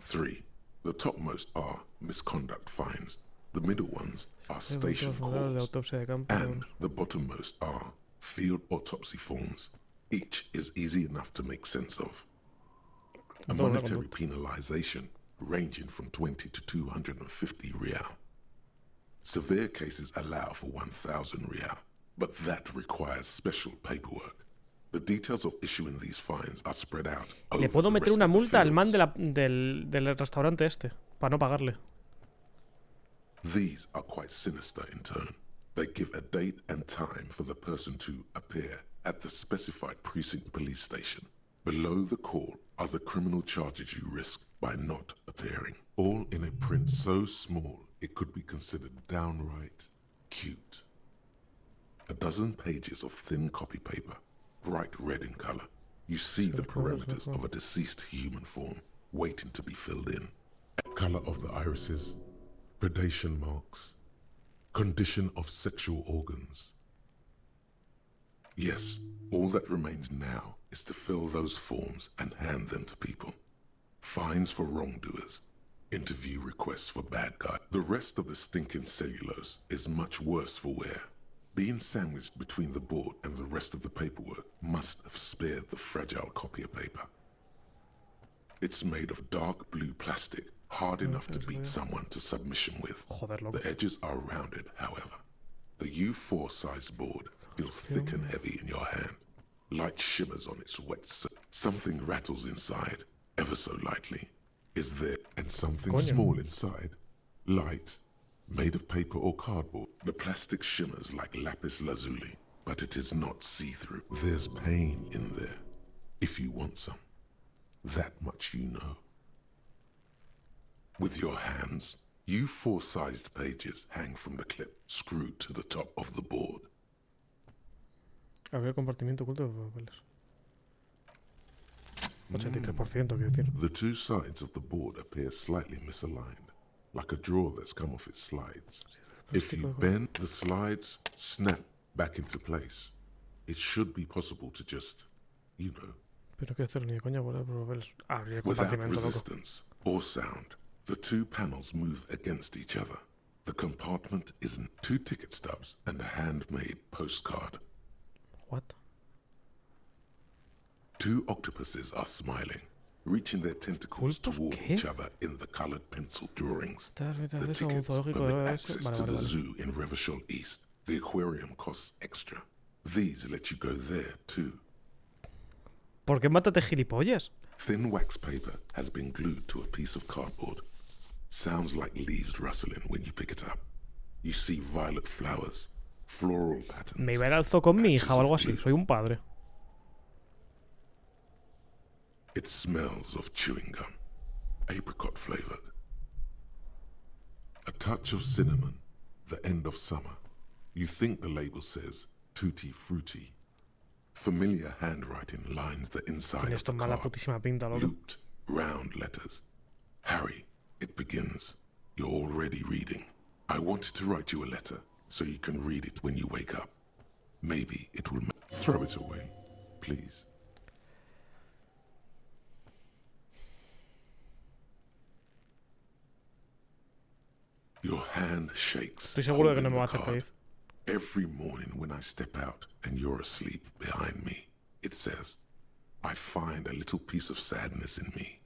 3. The topmost are misconduct fines. The middle ones are station calls. And the bottommost are field autopsy forms. Each is easy enough to make sense of. A Todo monetary conducto. penalization ranging from 20 to 250 real. Severe cases allow for 1,000 real, but that requires special paperwork. The details of issuing these fines are spread out over Le puedo the meter rest una of the multa al man fields. del restaurante este, para no pagarle. These are quite sinister in turn. They give a date and time for the person to appear at the specified precinct police station. Below the call are the criminal charges you risk by not appearing. All in a print so small it could be considered downright cute. A dozen pages of thin copy paper, bright red in color. You see the parameters of a deceased human form waiting to be filled in. Color of the irises, predation marks, condition of sexual organs. Yes, all that remains now is to fill those forms and hand them to people. Fines for wrongdoers, interview requests for bad guys. The rest of the stinking cellulose is much worse for wear. Being sandwiched between the board and the rest of the paperwork must have spared the fragile copier paper. It's made of dark blue plastic, hard enough to beat someone to submission with. The edges are rounded, however. The U4 size board feels thick and heavy in your hand. Light shimmers on its wet surface. Something rattles inside, ever so lightly. Is there, and something small inside, light, made of paper or cardboard. The plastic shimmers like lapis lazuli, but it is not see-through. There's pain in there, if you want some. That much you know. With your hands, U4-sized pages hang from the clip, screwed to the top of the board. Habría compartimiento oculto de papeles. 83%, quiero decir. The two sides of the board appear slightly misaligned, like a drawer that's come off its slides. If you bend, the slides snap back into place. It should be possible to just, you know, Pero quiero hacer ni de coña por papeles. Habría without compartimento, loco. resistance or sound. The two panels move against each other. The compartment isn't two ticket stubs and a handmade postcard. What? Two octopuses are smiling, reaching their tentacles toward each other in the colored pencil drawings. The tickets permit access to the zoo in Revachol East. The aquarium costs extra. These let you go there too. ¿Por qué mátate gilipollas? Thin wax paper has been glued to a piece of cardboard. Sounds like leaves rustling when you pick it up. You see violet flowers, floral patterns. Me iba a ir al zoo con mi hija o algo así. Soy un padre. It smells of chewing gum, apricot flavored. A touch of cinnamon, the end of summer. You think the label says tutti frutti. Familiar handwriting lines the inside Tiene of esto the mala card. putísima pinta, loco. Looped, round letters. Harry, it begins. You're already reading. I wanted to write you a letter so you can read it when you wake up. Maybe it will throw it away, please. Your hand shakes. Estoy seguro de que no me holding va a the hacer card. feliz. Every morning when I step out and you're asleep behind me, it says, I find a little piece of sadness in me.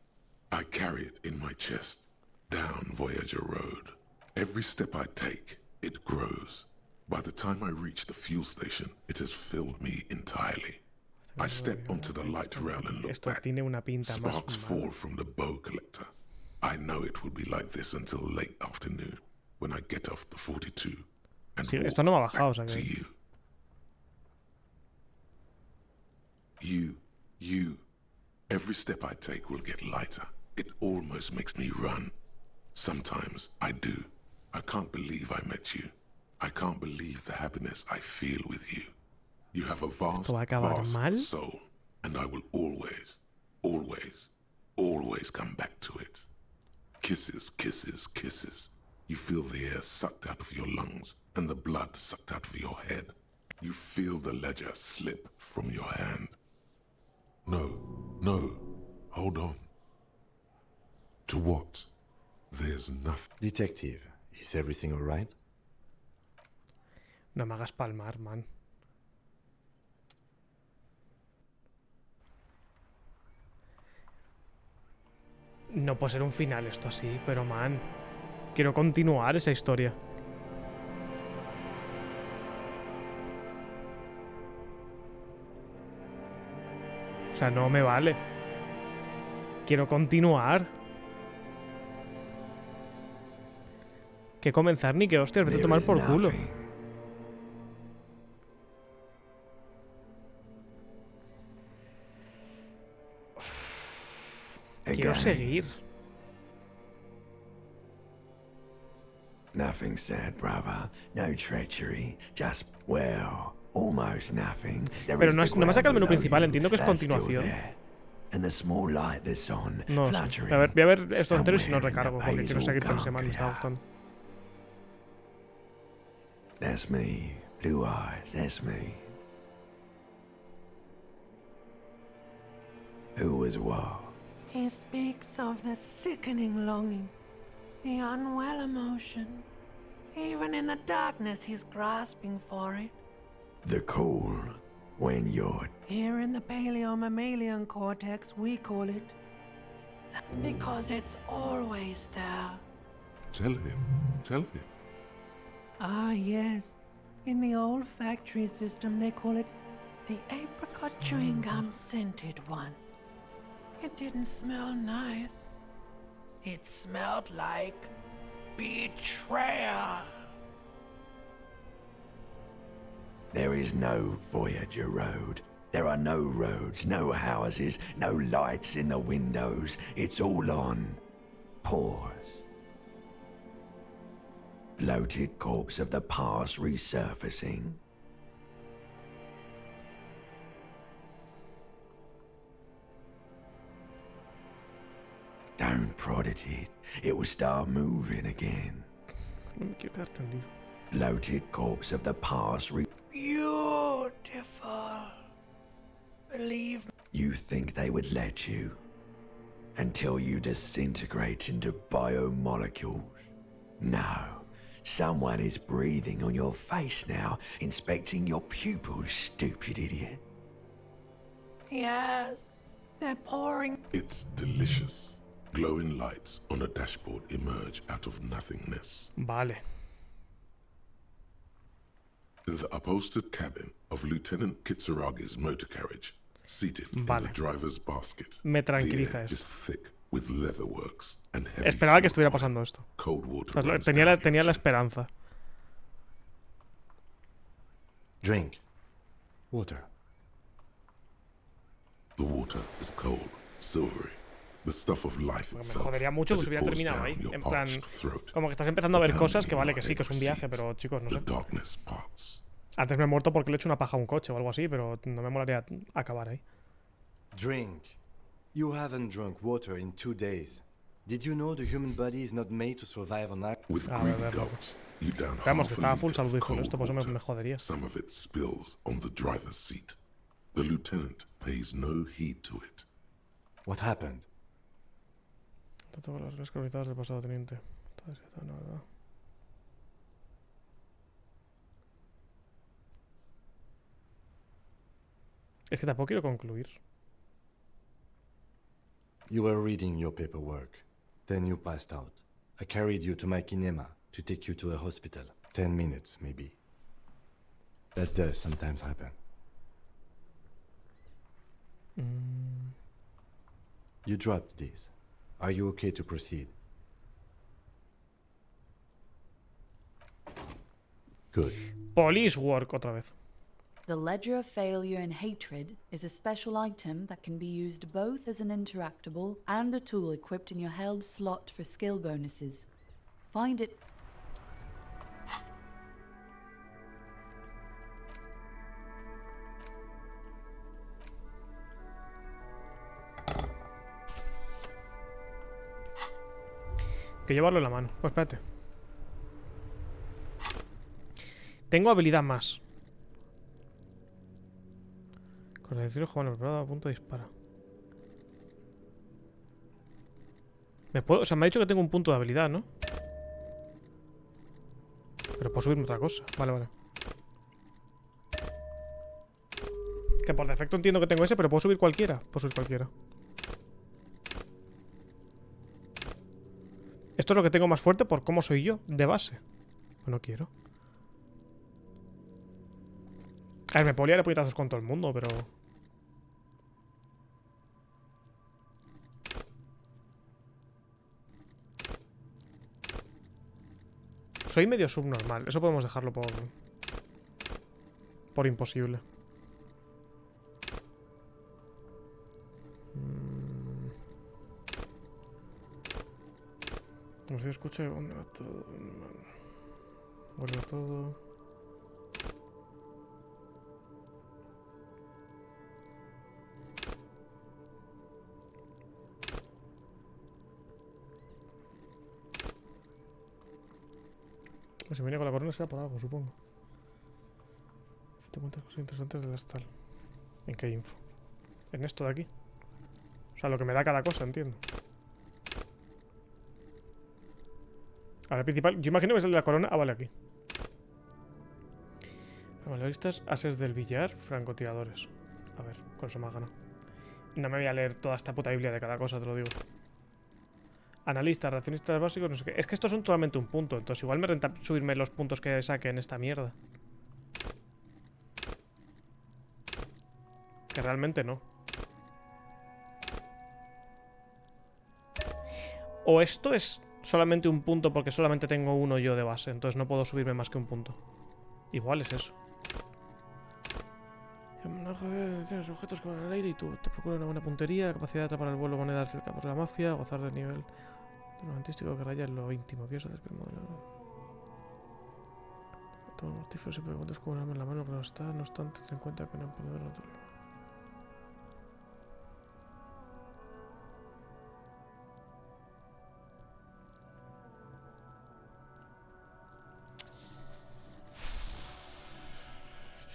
I carry it in my chest, down Voyager Road. Every step I take, it grows. By the time I reach the fuel station, it has filled me entirely. I step onto the light rail and look Esto back. tiene una pinta más Sparks fall from the bow collector. I know it will be like this until late afternoon, when I get off the 42 and Sí, walk esto no me ha bajado, o back sea to que... you. You. Every step I take will get lighter. It almost makes me run. Sometimes I do. I can't believe I met you. I can't believe the happiness I feel with you. You have a vast, ¿Esto va a acabar vast mal? soul, and I will always, always, always come back to it. Kisses, kisses, kisses. You feel the air sucked out of your lungs and the blood sucked out of your head. You feel the ledger slip from your hand. No, no, hold on. To what? There's nothing. Detective, is everything all right? No me hagas palmar, man. No puede ser un final esto así, pero man. Quiero continuar esa historia. O sea, no me vale. Quiero continuar. Que comenzar ni que hostias, vete a tomar por culo. Quiero seguir. Nothing sad, brother. No treachery. Just, well, almost nothing. Pero no me saca el menú principal, entiendo que es continuación. And the small light that's on, No sé. Voy a ver esto entero y si no recargo, porque quiero seguir con ese man, me está gustando. That's me. Blue eyes, that's me. Who was what? He speaks of the sickening longing, the unwell emotion. Even in the darkness, he's grasping for it. The call when you're... Here in the paleo-mammalian cortex, we call it... Because it's always there. Tell him. Tell him. Ah, yes. In the olfactory system, they call it the apricot chewing gum scented one. It didn't smell nice. It smelled like betrayal. There is no Voyager Road. There are no roads, no houses, no lights in the windows. It's all on pause. Bloated corpse of the past resurfacing. Don't prod at it. It will start moving again. No me quiero quedar tendido. Bloated corpse of the past Beautiful. Believe me. You think they would let you? Until you disintegrate into biomolecules? No. Someone is breathing on your face now, inspecting your pupils, stupid idiot. Yes, they're pouring. It's delicious. Glowing lights on a dashboard emerge out of nothingness. Vale. The upholstered cabin of Lieutenant Kitsuragi's motor carriage, seated in the driver's basket. Me tranquiliza the air is thick with leatherworks and heavy. Esperaba que estuviera pasando esto. Cold water. O sea, tenía la esperanza. Drink. Water. The water is cold, silvery. The stuff of life Me itself. jodería mucho que se hubiera terminado ahí. En plan, como que estás empezando a ver cosas que vale que sí, que es un viaje, pero chicos, no sé. Antes me he muerto porque le he hecho una paja a un coche o algo así, pero no me molaría acabar ahí. Drink. You haven't drunk water in 2 days. Did you know the human body is not made to survive on that? With great gulps, you down Vamos, que half a estaba full liter of saludígeno esto, cold pues me water. jodería. Some of it spills on the driver's seat. The lieutenant pays no heed to it. What happened? Todas las descapitadas del pasado teniente. No, ¿verdad? Es que tampoco quiero concluir. You were reading your paperwork. Then you passed out. I carried you to my kinema to take you to a hospital. 10 minutes, maybe. That does sometimes happen. You dropped this. Are you okay to proceed? Good. Police work otra vez. The Ledger of Failure and Hatred is a special item that can be used both as an interactable and a tool equipped in your held slot for skill bonuses. Find it. Que llevarlo en la mano. Pues espérate. Tengo habilidad más. Con el decir joven preparado a punto de dispara. Me puedo, o sea, me ha dicho que tengo un punto de habilidad, ¿no? Pero puedo subirme otra cosa. Vale, vale. Que por defecto entiendo que tengo ese, pero puedo subir cualquiera. Puedo subir cualquiera. Esto es lo que tengo más fuerte por cómo soy yo, de base. Pues no quiero. A ver, me puedo liar a puñetazos con todo el mundo, pero... Soy medio subnormal. Eso podemos dejarlo por imposible. No sé, escucha dónde va todo. Vuelve todo. Pues si me viene con la corona será por algo, supongo. Si te cuentas cosas interesantes del Astal. ¿En qué info? En esto de aquí. O sea, lo que me da cada cosa, entiendo. A la principal. Yo imagino que es el de la corona. Ah, vale, aquí. Analistas, ases del billar, francotiradores. A ver, con eso me ha ganado. No me voy a leer toda esta puta biblia de cada cosa, te lo digo. Analistas, racionistas básicos, no sé qué. Es que estos son totalmente un punto. Entonces igual me renta subirme los puntos que saque en esta mierda. Que realmente no. O esto es solamente un punto porque solamente tengo uno yo de base. Entonces no puedo subirme más que un punto. Igual es eso. Tienes objetos que van al aire y tú te procuras una buena puntería, capacidad de atrapar al vuelo monedas cerca por la mafia, gozar del nivel de lo artístico que raya en lo íntimo. ¿Quieres hacer que el modelo? Todo mortífero siempre que cuentas con un arma en la mano que no está, no obstante, ten en cuenta que no han podido otro.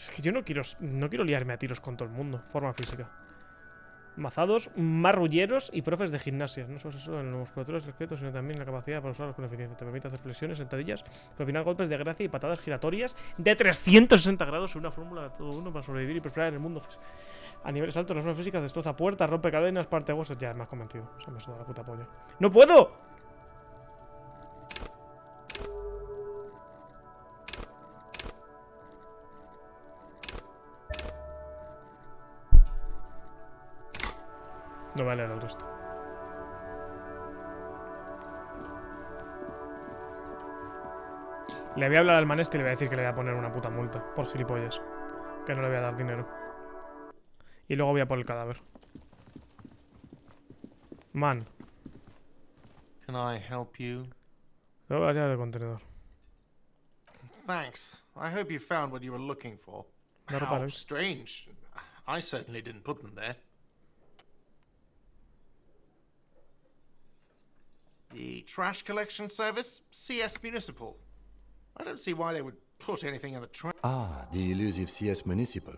Es que yo no quiero liarme a tiros con todo el mundo. Forma física. Mazados, marrulleros y profes de gimnasia. No solo eso en los musculaturas esqueletos, sino también la capacidad para usarlos con eficiencia. Te permite hacer flexiones, sentadillas, propinar golpes de gracia y patadas giratorias de 360 grados en una fórmula de todo uno para sobrevivir y prosperar en el mundo. A niveles altos, la forma física destroza puertas, rompe cadenas, parte huesos. Ya, me has convencido. O sea, me suda la puta polla. ¡No puedo! No voy a leer el resto. Le voy a hablar al man este y le voy a decir que le voy a poner una puta multa por gilipollas. Que no le voy a dar dinero. Y luego voy a por el cadáver. Man. Can I help you? Tengo la llave del contenedor. Thanks. I hope you found what you were looking for. No How repares. strange. I certainly didn't put them there. The trash collection service, CS Municipal. I don't see why they would put anything in the trash. Ah, the elusive CS Municipal.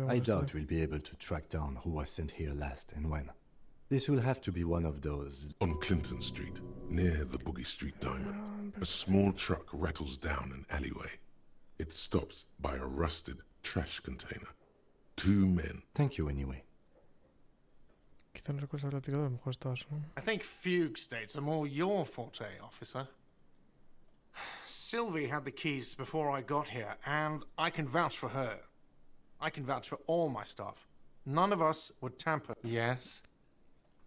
I doubt we'll be able to track down who was sent here last and when. This will have to be one of those... On Clinton Street, near the Boogie Street Diamond, a small truck rattles down an alleyway. It stops by a rusted trash container. 2 men. Thank you anyway. Quizá no recuerdas haberlo tirado, a lo mejor estabas... I think fugue states are more your forte, officer. Sylvie had the keys before I got here, and I can vouch for her. I can vouch for all my stuff. None of us would tamper. Yes?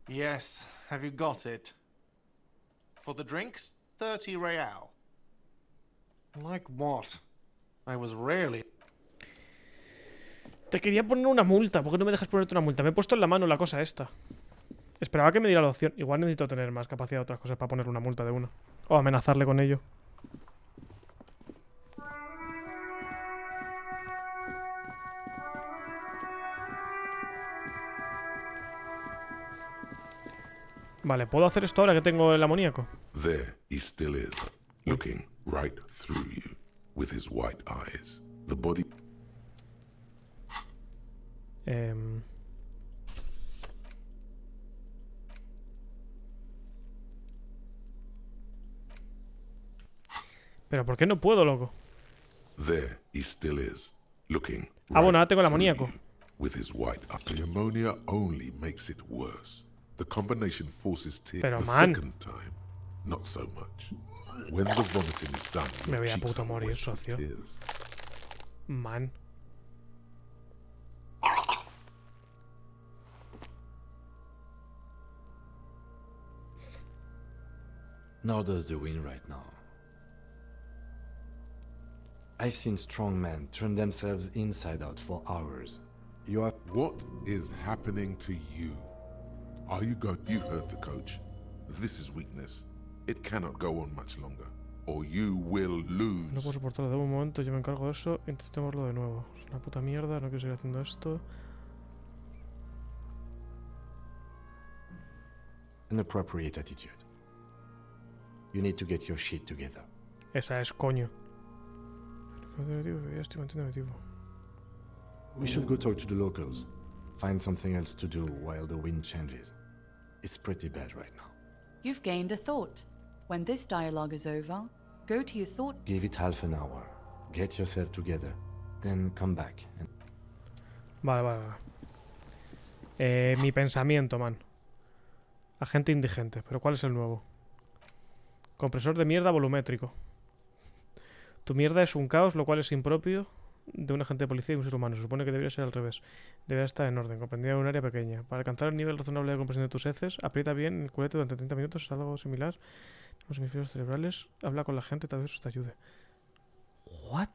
Yes. Have you got it? For the drinks, 30 real. Like what? I was rarely... Te quería poner una multa. ¿Por qué no me dejas ponerte una multa? Me he puesto en la mano la cosa esta. Esperaba que me diera la opción. Igual necesito tener más capacidad de otras cosas para poner una multa de una. O amenazarle con ello. Vale, ¿puedo hacer esto ahora que tengo el amoníaco? There he still is, looking right through you with his white eyes. The body... Pero ¿por qué no puedo, loco? There he still is, looking Ah, bueno, ahora tengo el through amoníaco. you with his white eyes. The ammonia only makes it worse. The combination forces tears Pero, the man. second time. not so much. When the vomiting is done, Me your voy a cheeks puto are morir, wet with socio. tears. Man. Nor does the wind right now. I've seen strong men turn themselves inside out for hours. You are... What is happening to you? Are you going? You heard the coach. This is weakness. It cannot go on much longer, or you will lose. No puedo soportarlo, debo un momento, yo me encargo de eso. Intentémoslo de nuevo. Es una puta mierda, no quiero seguir haciendo esto. An appropriate attitude. You need to get your shit together. Esa es, coño. Ya estoy manteniendo mi tipo. We should go talk to the locals. Find something else to do while the wind changes. It's pretty bad right now. You've gained a thought. When this dialogue is over, go to your thought. Give it half an hour. Get yourself together. Then come back. And... Vale. Mi pensamiento, man. Agente indigente. ¿Pero cuál es el nuevo? Compresor de mierda volumétrico. Tu mierda es un caos, lo cual es impropio de un agente de policía y un ser humano. Se supone que debería ser al revés. Debería estar en orden, comprendida en un área pequeña. Para alcanzar el nivel razonable de compresión de tus heces, aprieta bien el culete durante 30 minutos. Es algo similar. Los hemisferios cerebrales. Habla con la gente, tal vez eso te ayude. ¿What?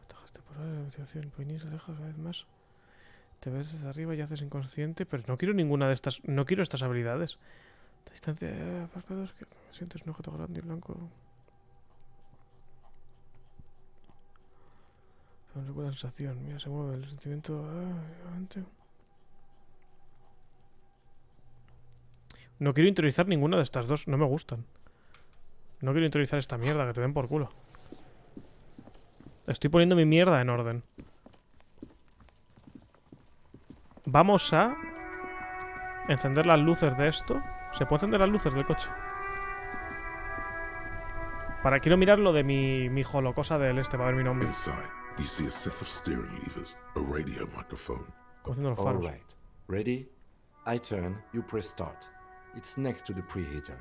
Atajas temporales, la motivación, el poinillo se aleja cada vez más. Te ves desde arriba y haces inconsciente, pero no quiero ninguna de estas. No quiero estas habilidades. La distancia, párpados, que sientes un objeto grande y blanco. Me recuerda la sensación. Mira, se mueve el sentimiento. No quiero interiorizar ninguna de estas dos. No me gustan. No quiero interiorizar esta mierda, que te den por culo. Estoy poniendo mi mierda en orden. Vamos a encender las luces de esto. ¿Se puede encender las luces del coche? Quiero mirar lo de mi holocosa del este para ver mi nombre. Inside, you see a set of steering levers, a radio microphone. Haciendo los faros. All right. Ready? I turn, you press start. It's next to the preheater.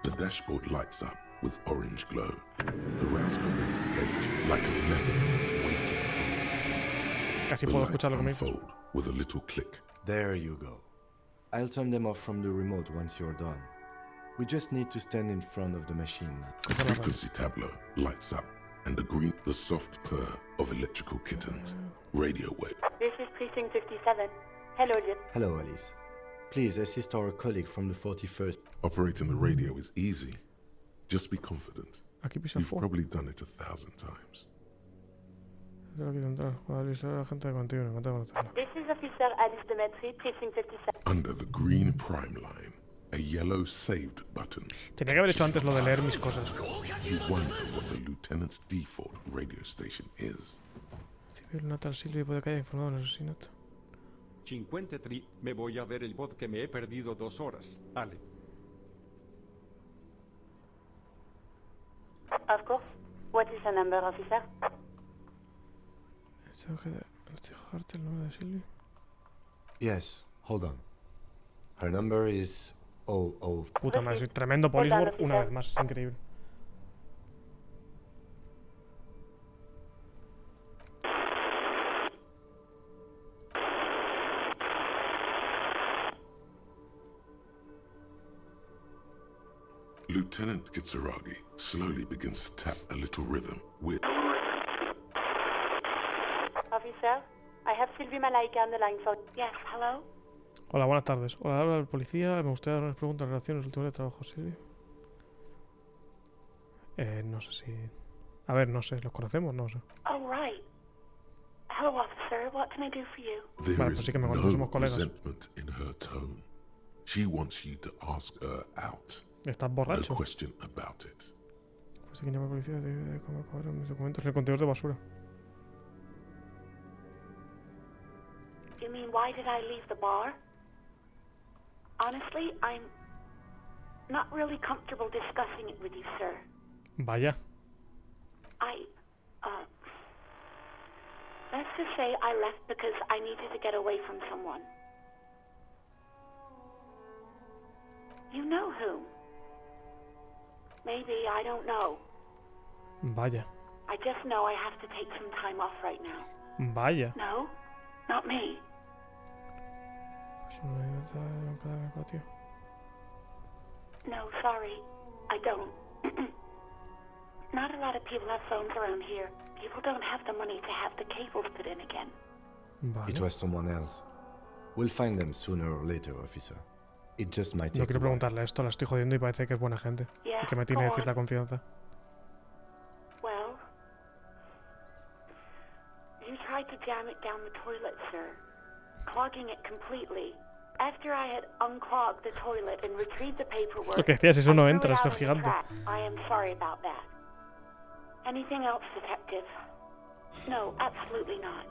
The dashboard lights up with orange glow. The raspberry gauge like a leopard waking from its sleep. Casi The puedo lights escuchar lo que me dices. unfold with a little click. There you go. I'll turn them off from the remote once you're done. We just need to stand in front of the machine now. The frequency tableau lights up, and the soft purr of electrical kittens. Radio wave. This is Precinct 57. Hello, Liz. Hello, Alice. Please assist our colleague from the 41st. Operating the radio is easy. Just be confident. Aquí pisa You've fuego. probably done it 1,000 times. Tengo que entrar. Avisar a la gente de contigo. No tengo que hacerlo. This is Officer Alice Demetri, Precinct 57. Under the green prime line, a yellow saved button. Tenía que haber hecho antes lo de leer mis cosas. You wonder what the lieutenant's default radio station is. Civil Natal Silvia puede que haya informado del asesinato. 53, me voy a ver el bot que me he perdido 2 horas. Ale. Of course. What is the number, officer? Tengo que dejarte el nombre de Silvia. Yes, hold on. Her number is 00. Puta madre, soy tremendo policework una vez más. Es increíble. Lieutenant Kitsuragi slowly begins to tap a little rhythm with... Officer, I have Sylvie Malaika on the line for... Yes, hello? Hola, buenas tardes. Hola, habla el policía. Me gustaría dar unas preguntas en relación a los últimos días de trabajo, Silvia. No sé si... A ver, no sé. ¿Los conocemos? No sé. Oh, right. Hello, officer. What can I do for you? There Vale, is pues sí que me conocemos, no somos colegas. resentment in her tone. She wants you to ask her out. ¿Estás No borracho? question about it. Pues sí que llama a la policía de cómo acabaron mis documentos en el contenedor de basura. You mean, why did I leave the bar? Honestly, I'm not really comfortable discussing it with you, sir. Vaya. Let's just say I left because I needed to get away from someone. You know whom? Maybe, I don't know. Vaya. I just know I have to take some time off right now. Vaya. No, not me. No, sorry, I don't. Not a lot of people have phones around here. People don't have the money to have the cables put in again. It was someone else. We'll find them sooner or later, officer. It just might No take quiero a while. preguntarle esto, la estoy jodiendo y parece que es buena gente. Yeah, Y que me tiene go on. cierta confianza. Well, you tried to jam it down the toilet, sir, clogging it completely. After I had unclogged the toilet and retrieved the paperwork, Lo que decías, eso no I threw entra, it esto out es in the gigante. trash. I am sorry about that. Anything else, detective? No, absolutely not.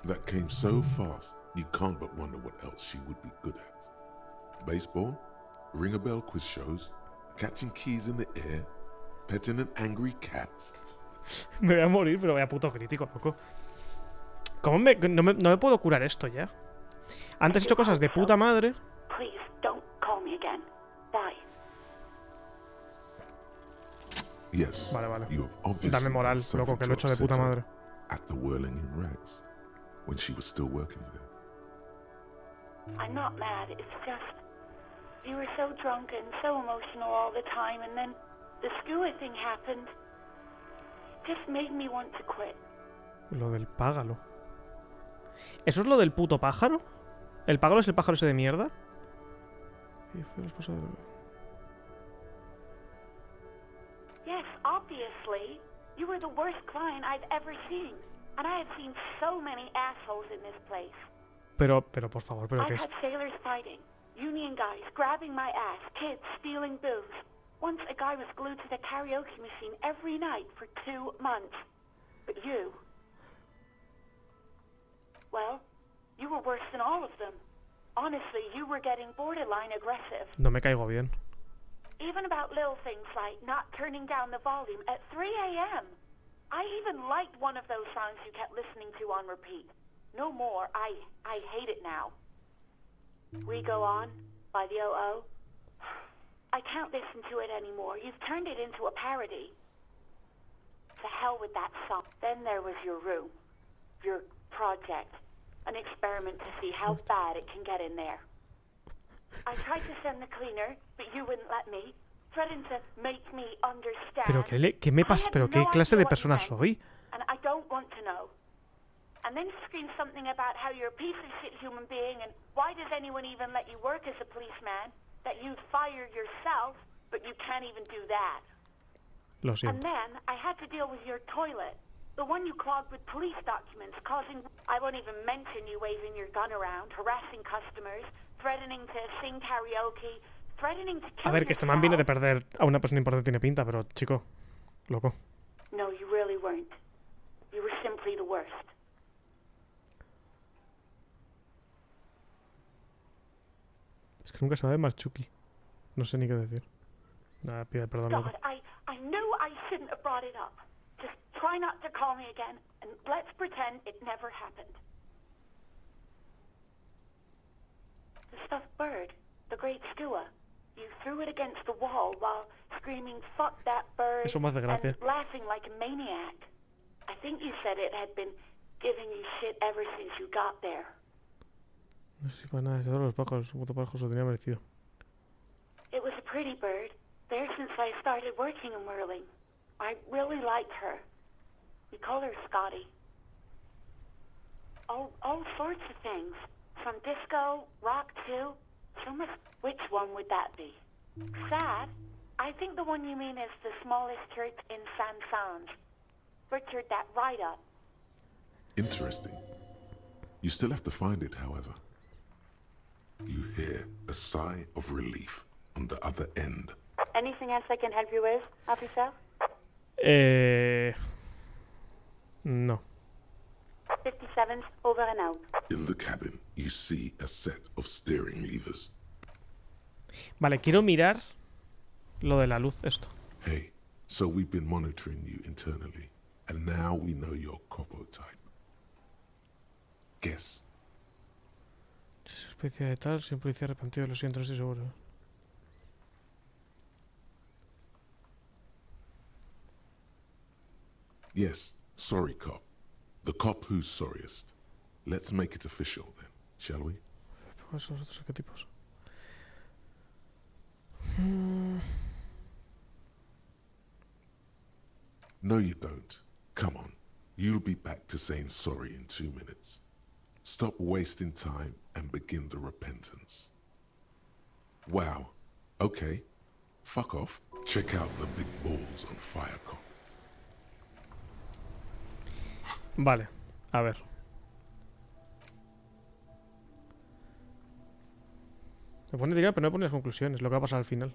That came so fast, you can't but wonder what else she would be good at. Baseball, ring-a-bell quiz shows, catching keys in the air, petting an angry cat. Me voy a morir, pero vaya puto crítico, loco. ¿Cómo no me puedo curar esto ya? Antes he hecho cosas de puta madre. Please, don't call me again. Bye. Yes, Vale, vale. you have obviously Dame moral, done loco, que something lo he to hecho de puta upset her madre. at the Whirling in Rags, when she was still working there. I'm not mad, it's just... You were so drunk and so emotional all the time, and then the skewer thing happened. Just made me want to quit. Lo del págalo. ¿Eso es lo del puto pájaro? ¿El págalo es el pájaro ese de mierda? ¿Qué fue la esposa de... Yes, obviously. You were the worst client I've ever seen. And I have seen so many assholes in this place. Pero por favor, ¿pero qué I've es? had sailors fighting, union guys grabbing my ass, kids stealing booze. Once a guy was glued to the karaoke machine every night for 2 months. But you... Well, you were worse than all of them. Honestly, you were getting borderline aggressive. No me caigo bien. Even about little things like not turning down the volume at 3 a.m. I even liked one of those songs you kept listening to on repeat. No more. I hate it now. We Go On by the O.O. I can't listen to it anymore. You've turned it into a parody. To hell with that song. Then there was your room. Your project. An experiment to see how bad it can get in there. I tried to send the cleaner, but you wouldn't let me. Threatened to make me understand. ¿Pero qué me pasa? ¿Pero qué clase de persona soy? And I don't want to know. And then scream something about how you're a piece of shit human being and why does anyone even let you work as a policeman? That you'd fire yourself, but you can't even do that. Lo And siento. then I had to deal with your toilet. The one you clogged with police documents, causing... I won't even mention you waving your gun around, harassing customers, threatening to sing karaoke, threatening to kill A ver, que este man viene de yourself. perder a una persona importante tiene pinta, pero chico, loco. No, you really weren't. You were simply the worst. Es que nunca se va de Marchuki. No sé ni qué decir. Nada, pide perdón, loco. God, I knew I shouldn't have brought it up. Just try not to call me again, and let's pretend it never happened. The stuffed bird, the great skua. You threw it against the wall while screaming, "Fuck that bird," Eso me hace gracia. and laughing like a maniac. I think you said it had been giving you shit ever since you got there. No sé si para nada, todos los pájaros, su puto pájaro se lo tenía merecido. It was a pretty bird, there since I started working in whirling. I really liked her. We call her Scotty. All sorts of things. From disco, rock too. So much. Which one would that be? Sad? I think the one you mean is the smallest church in San Sanj. Butchered that right up. Interesting. You still have to find it, however. You hear a sigh of relief on the other end. Anything else I can help you with, officer? No. 57's over and out. In the cabin, you see a set of steering levers. Vale, quiero mirar lo de la luz, esto. Hey, so we've been monitoring you internally, and now we know your copo type. Guess. Especie de tal, sin policía arrepentido, lo siento, no estoy seguro. Yes, sorry cop. The cop who's sorriest. Let's make it official then, shall we? Pues nosotros, ¿qué tipos? No, you don't. Come on. You'll be back to saying sorry in 2 minutes. Stop wasting time and begin the repentance. Wow. Okay. Fuck off. Check out the big balls on fire, cop. Vale, a ver. Me pone tirar, pero no me pone las conclusiones, lo que va a pasar al final.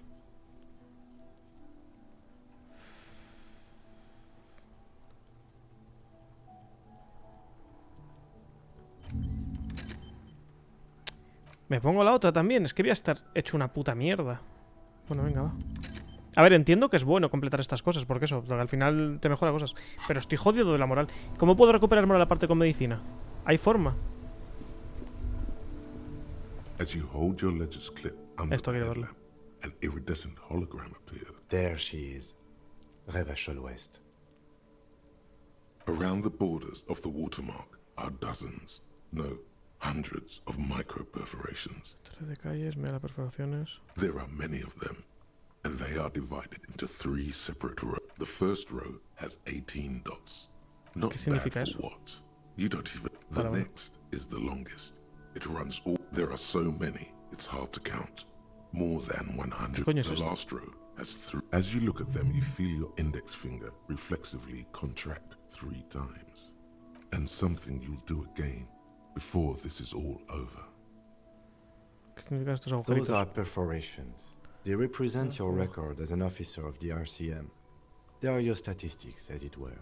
Me pongo la otra también, es que voy a estar hecho una puta mierda. Bueno, venga, va. A ver, entiendo que es bueno completar estas cosas, porque eso, porque al final te mejora cosas. Pero estoy jodido de la moral. ¿Cómo puedo recuperar moral aparte con medicina? ¿Hay forma? As you hold your ledger's clip under Esto the quiero verlo. headlamp, an iridescent hologram appeared. There she is. Revachol West. Around the borders of the watermark are dozens, no, hundreds of micro-perforations. 13 calles, mega perforaciones. There are many of them, and they are divided into 3 separate rows. The first row has 18 dots. Not ¿Qué significa bad for eso? what? You don't even... The Vale, vale. next is the longest. It runs all... There are so many, it's hard to count. More than 100. coño es The esto? last row has 3. As you look at them, you feel your index finger reflexively contract 3 times. And something you'll do again before this is all over. ¿Qué significan estos Those agujeritos? are perforations. They represent your record as an officer of the RCM. They are your statistics, as it were.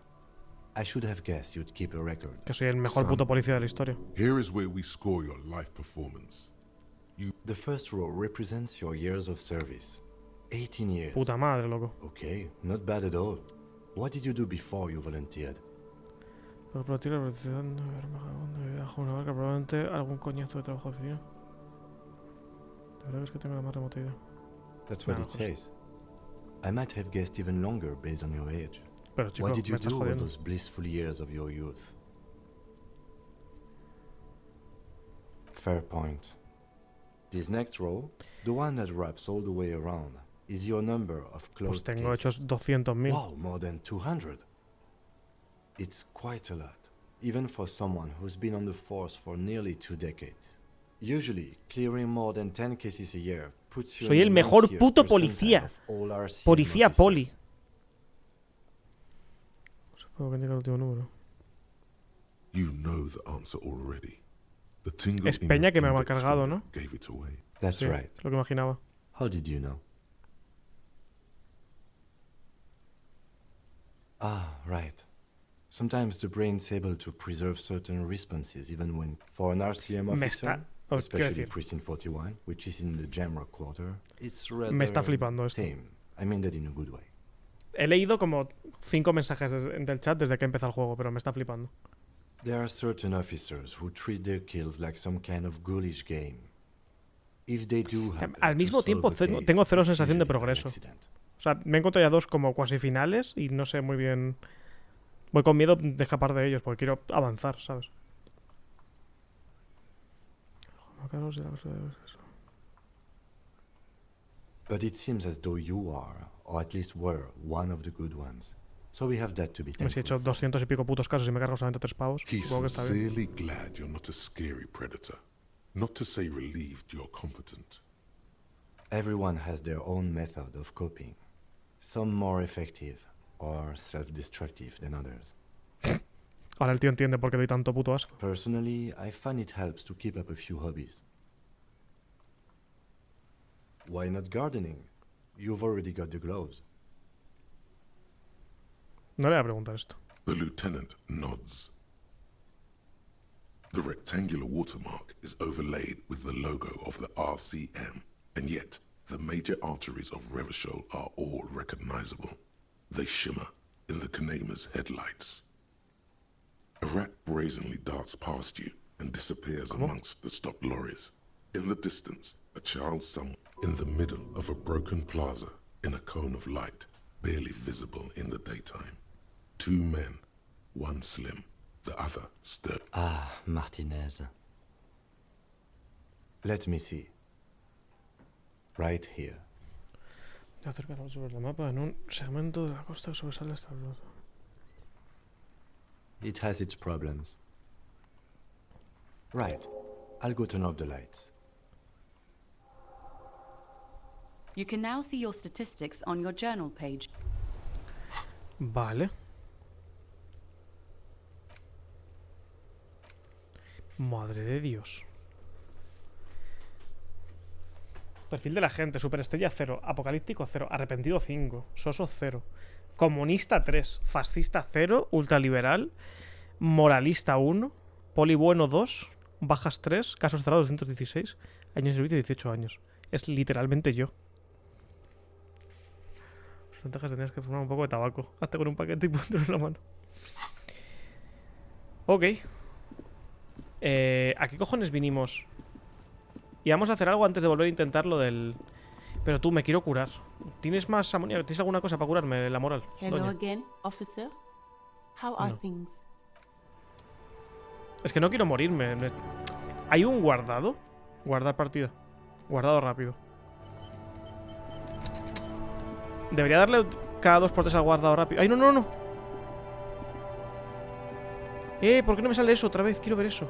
I should have guessed you'd keep a record. Que soy el mejor puto policía de la historia. Here is where we score your life performance. The first row represents your years of service. 18 years. Puta madre, loco. Okay, not bad at all. What did you do before you volunteered? Pero por ti la protección de bajo una barca, probablemente algún coñazo de trabajo de oficina. De verdad es que tengo la más remota idea. That's what Nah, it pues. says. I might have guessed even longer based on your age. Pero chico, What did you me estás do all jodiendo. those blissful years of your youth? Fair point. This next row, the one that wraps all the way around, is your number of Pues closed tengo cases. hechos 200.000. Wow, more than 200. It's quite a lot, even for someone who's been on the force for nearly 2 decades. Usually, clearing more than 10 cases a year puts you Soy in el the mejor 90th puto percentile policía. of all RCM Policía officers. poli. Supongo que indica el último número. You know the answer already. The tingle Es in Peña your que me ha index cargado, finger ¿no? gave it away. That's Sí, right. es lo que imaginaba. How did you know? Ah, right. Sometimes the brain's able to preserve certain responses even when, for an RCM Me officer, está- os quiero especially decir. Precinct 41, which is in the Jamrock Quarter, it's rather Me está flipando esto. tame. I mean that in a good way. He leído como 5 mensajes del chat desde que empezó el juego, pero me está flipando. There are certain officers who treat their kills like some kind of ghoulish game. If they do happen Al mismo to tiempo solve a case, tengo cero it's sensación de usually by progreso. accident. O sea, me he encontrado ya 2 como cuasi finales y no sé muy bien. Voy con miedo de escapar de ellos porque quiero avanzar, ¿sabes? But it seems as though you are, or at least were, one of the good ones. So we have that to be Si he thankful hecho 200 y pico putos casos y me cargo solamente 3 pavos. He's Supongo que está bien. sincerely glad you're not a scary predator. Not to say relieved you're competent. Everyone has their own method of coping, some more effective or self-destructive than others. Ahora el tío entiende por qué doy tanto puto asco. Personally, I find it helps to keep up a few hobbies. Why not gardening? You've already got the gloves. No le voy a preguntar esto. The lieutenant nods. The rectangular watermark is overlaid with the logo of the RCM, and yet the major arteries of Revachol are all recognizable. They shimmer in the Kanema's headlights. A rat brazenly darts past you and disappears amongst the stopped lorries. In the distance, a child somewhere in the middle of a broken plaza in a cone of light, barely visible in the daytime. 2 men, one slim, the other sturdy. Ah, Martinez. Let me see. Right here. Acercarlo sobre el mapa en un segmento de la costa que sobresale hasta el otro. It has its problems. Right. I'll go turn off the lights. You can now see your statistics on your journal page. Vale. Madre de Dios. Perfil de la gente. Superestrella 0. Apocalíptico 0. Arrepentido 5. Soso 0. Comunista 3. Fascista 0. Ultraliberal. Moralista 1. Polibueno 2. Bajas 3. Casos cerrados 216. Años de servicio 18 años. Es literalmente yo. Las ventajas tenías que fumar un poco de tabaco. Hazte con un paquete y ponte en la mano. Ok. ¿A qué cojones vinimos? Y vamos a hacer algo antes de volver a intentar lo del... Pero tú, me quiero curar. ¿Tienes más amoníaco? ¿Tienes alguna cosa para curarme la moral? Hello doña? again, officer. How are No. things? Es que no quiero morirme. ¿Hay un guardado? Guardar partida. Guardado rápido. Debería darle cada 2x3 al guardado rápido. ¡Ay, no, no, no! ¿Por qué no me sale eso otra vez? Quiero ver eso.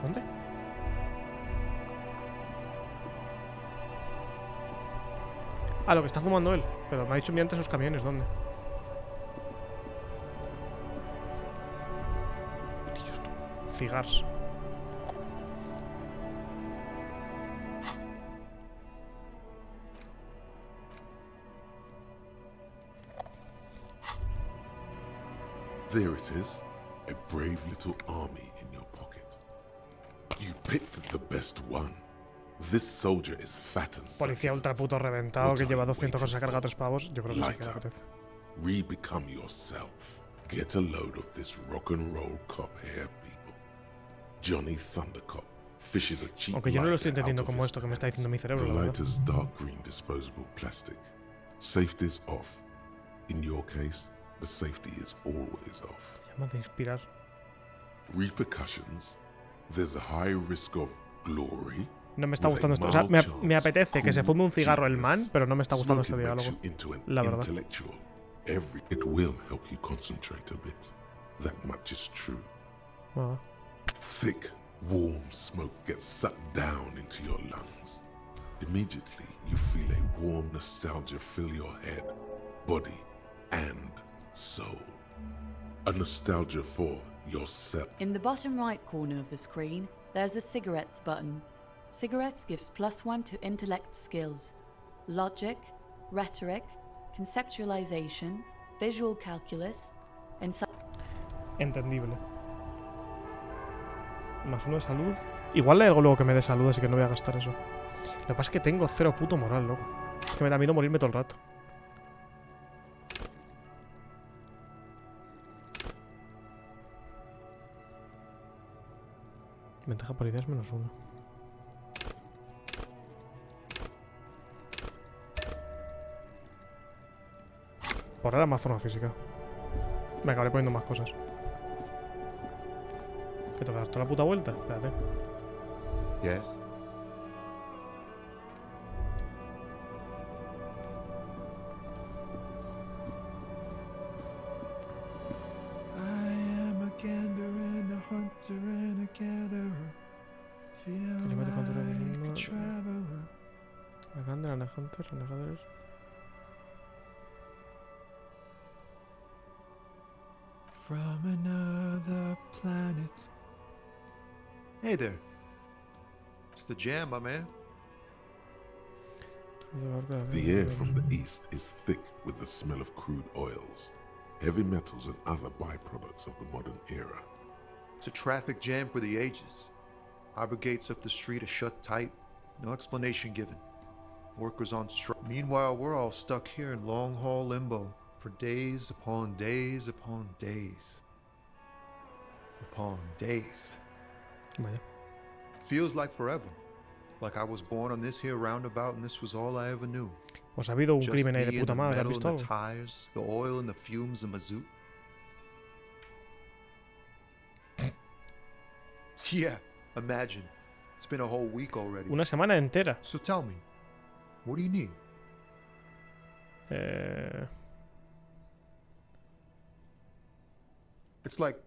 ¿Dónde? Ah, lo que está fumando él. Pero me ha dicho mediante esos camiones. ¿Dónde? Dios, tú. Cigars. There it is, a brave little army in your pocket. You picked the best one. This soldier is fat and Policía ultra puto reventado que lleva 200 cosas a cargar 3 pavos. Yo creo que sí que le apetece. Re-become yourself. Get a load of this rock and roll cop here, people. Johnny Thundercop fishes a cheap Aunque yo no lo estoy lighter entendiendo out of como his esto que me está diciendo mi pants. cerebro, The la verdad. lighter's dark green disposable plastic. Safety's off. In your case, the safety is always off. Llama de inspirar. Repercussions. There's a high risk of glory. No me está gustando esto. O sea, me apetece que se fume un cigarro el man, pero no me está gustando este diálogo. La verdad. It will help you concentrate a bit. That much is true. Ah. Thick, warm smoke gets sucked down into your lungs. Immediately, you feel a warm nostalgia fill your head, body, and soul. A nostalgia for yourself. In the bottom right corner of the screen, there's a cigarettes button. Cigarettes gives +1 to intellect skills. Logic, rhetoric, conceptualization, visual calculus, and... Entendible. +1 de salud. Igual hay algo luego que me dé salud, así que no voy a gastar eso. Lo que pasa es que tengo 0 puto moral, loco. Es que me da miedo morirme todo el rato. Ventaja por ideas -1. Por ahora más forma física. Me acabaré poniendo más cosas. ¿Qué toca dar toda la puta vuelta? Espérate. Yes. I am a gander and a hunter and a gatherer. Feel like a traveler. A gander and a hunter and a gatherer. From another planet. Hey there. It's the jam, my man. The air from the east is thick with the smell of crude oils, heavy metals, and other byproducts of the modern era. It's a traffic jam for the ages. Harbor gates up the street are shut tight. No explanation given. Workers on strike. Meanwhile, we're all stuck here in long haul limbo for days upon days upon days. Upon days. Vaya. Feels like forever. Like I was born on this here roundabout and this was all I ever knew. Pues ha habido un Just crimen ahí de me and puta the madre, ¿has metal visto and the algo? tires, the oil and the fumes of mazout. Yeah, imagine. It's been a whole week already. Una semana entera. So tell me, what do you need? It's like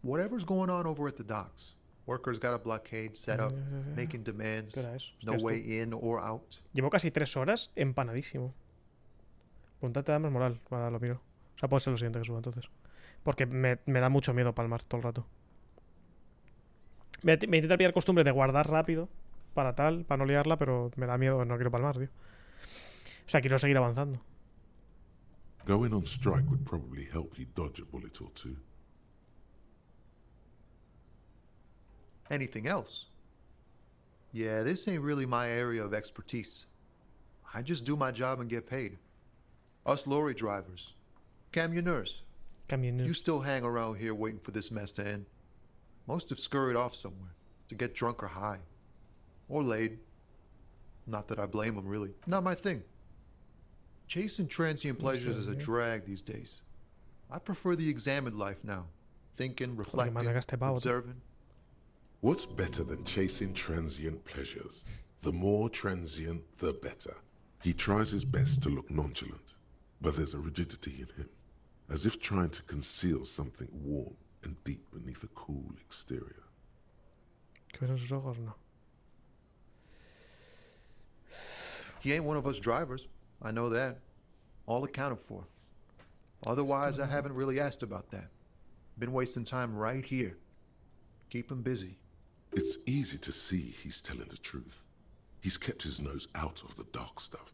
whatever's going on over at the docks. Workers got a blockade set up, making demands. ¿Qué hora es? No Hostias, way tú. in or out. Llevo casi 3 horas empanadísimo. Pregúntate a Damas Moral, ahora lo miro. O sea, puede ser lo siguiente que suba entonces. Porque me da mucho miedo palmar todo el rato. Me intento pillar costumbre de guardar rápido para tal, para no liarla, pero me da miedo, no quiero palmar, tío. O sea, quiero seguir avanzando. Going on strike would probably help you dodge a bullet or two. Anything else? Yeah, this ain't really my area of expertise. I just do my job and get paid. Us lorry drivers. Camionneurs. You still hang around here waiting for this mess to end. Most have scurried off somewhere to get drunk or high. Or laid. Not that I blame them, really. Not my thing. Chasing transient pleasures is a drag these days. I prefer the examined life now. Thinking, reflecting, observing. What's better than chasing transient pleasures? The more transient, the better. He tries his best to look nonchalant, but there's a rigidity in him, as if trying to conceal something warm and deep beneath a cool exterior. ¿Qué ven en sus ojos? No. He ain't one of us drivers. I know that. All accounted for. Otherwise, I haven't really asked about that. Been wasting time right here. Keep him busy. It's easy to see he's telling the truth. He's kept his nose out of the dark stuff.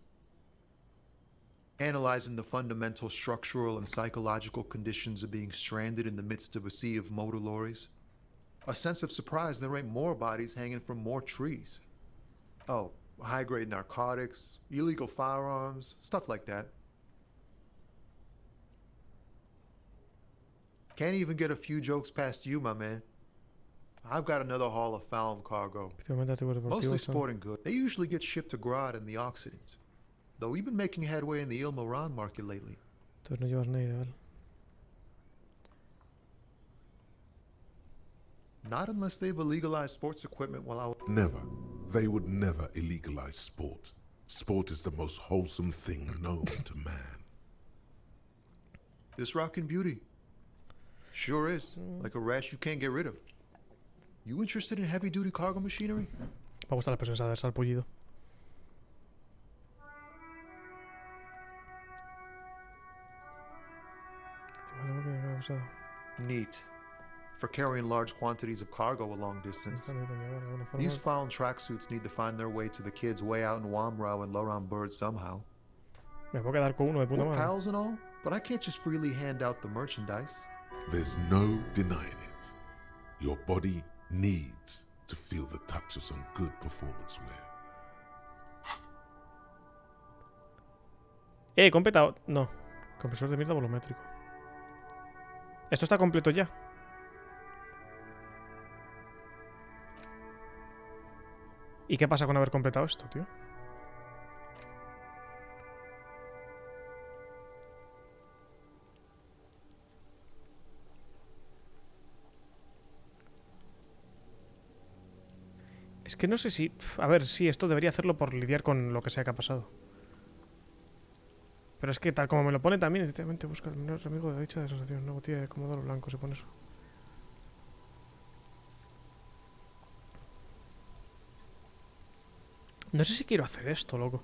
Analyzing the fundamental structural and psychological conditions of being stranded in the midst of a sea of motor lorries. A sense of surprise there ain't more bodies hanging from more trees. Oh, high-grade narcotics, illegal firearms, stuff like that. Can't even get a few jokes past you, my man. I've got another haul of Falm cargo. Mostly sporting goods. They usually get shipped to Grad and the Occident. Though we've been making headway in the Il Moran market lately. Entonces no llevas nada, ¿vale? Not unless they've illegalized sports equipment while I was... Never. They would never illegalize sport. Sport is the most wholesome thing known to man. This rockin' beauty. Sure is. Like a rash you can't get rid of. You interested in heavy-duty cargo machinery? Me gusta la presencia de sarpullido. Neat. For carrying large quantities of cargo a long distance. These found tracksuits need to find their way to the kids way out in Wamrau and Loran Bird somehow. Me puedo quedar con uno de puta We're madre. pals and all, but I can't just freely hand out the merchandise. There's no denying it. Your body needs to feel the touch of some good performance wear. Completado. No. Compresor de mierda volumétrico. Esto está completo ya. ¿Y qué pasa con haber completado esto, tío? Es que no sé si... A ver, sí, esto debería hacerlo por lidiar con lo que sea que ha pasado. Pero es que tal como me lo pone también, efectivamente busca el menor amigo de dicha sensación. Una botella de Comodoro blanco se pone eso. No sé si quiero hacer esto, loco.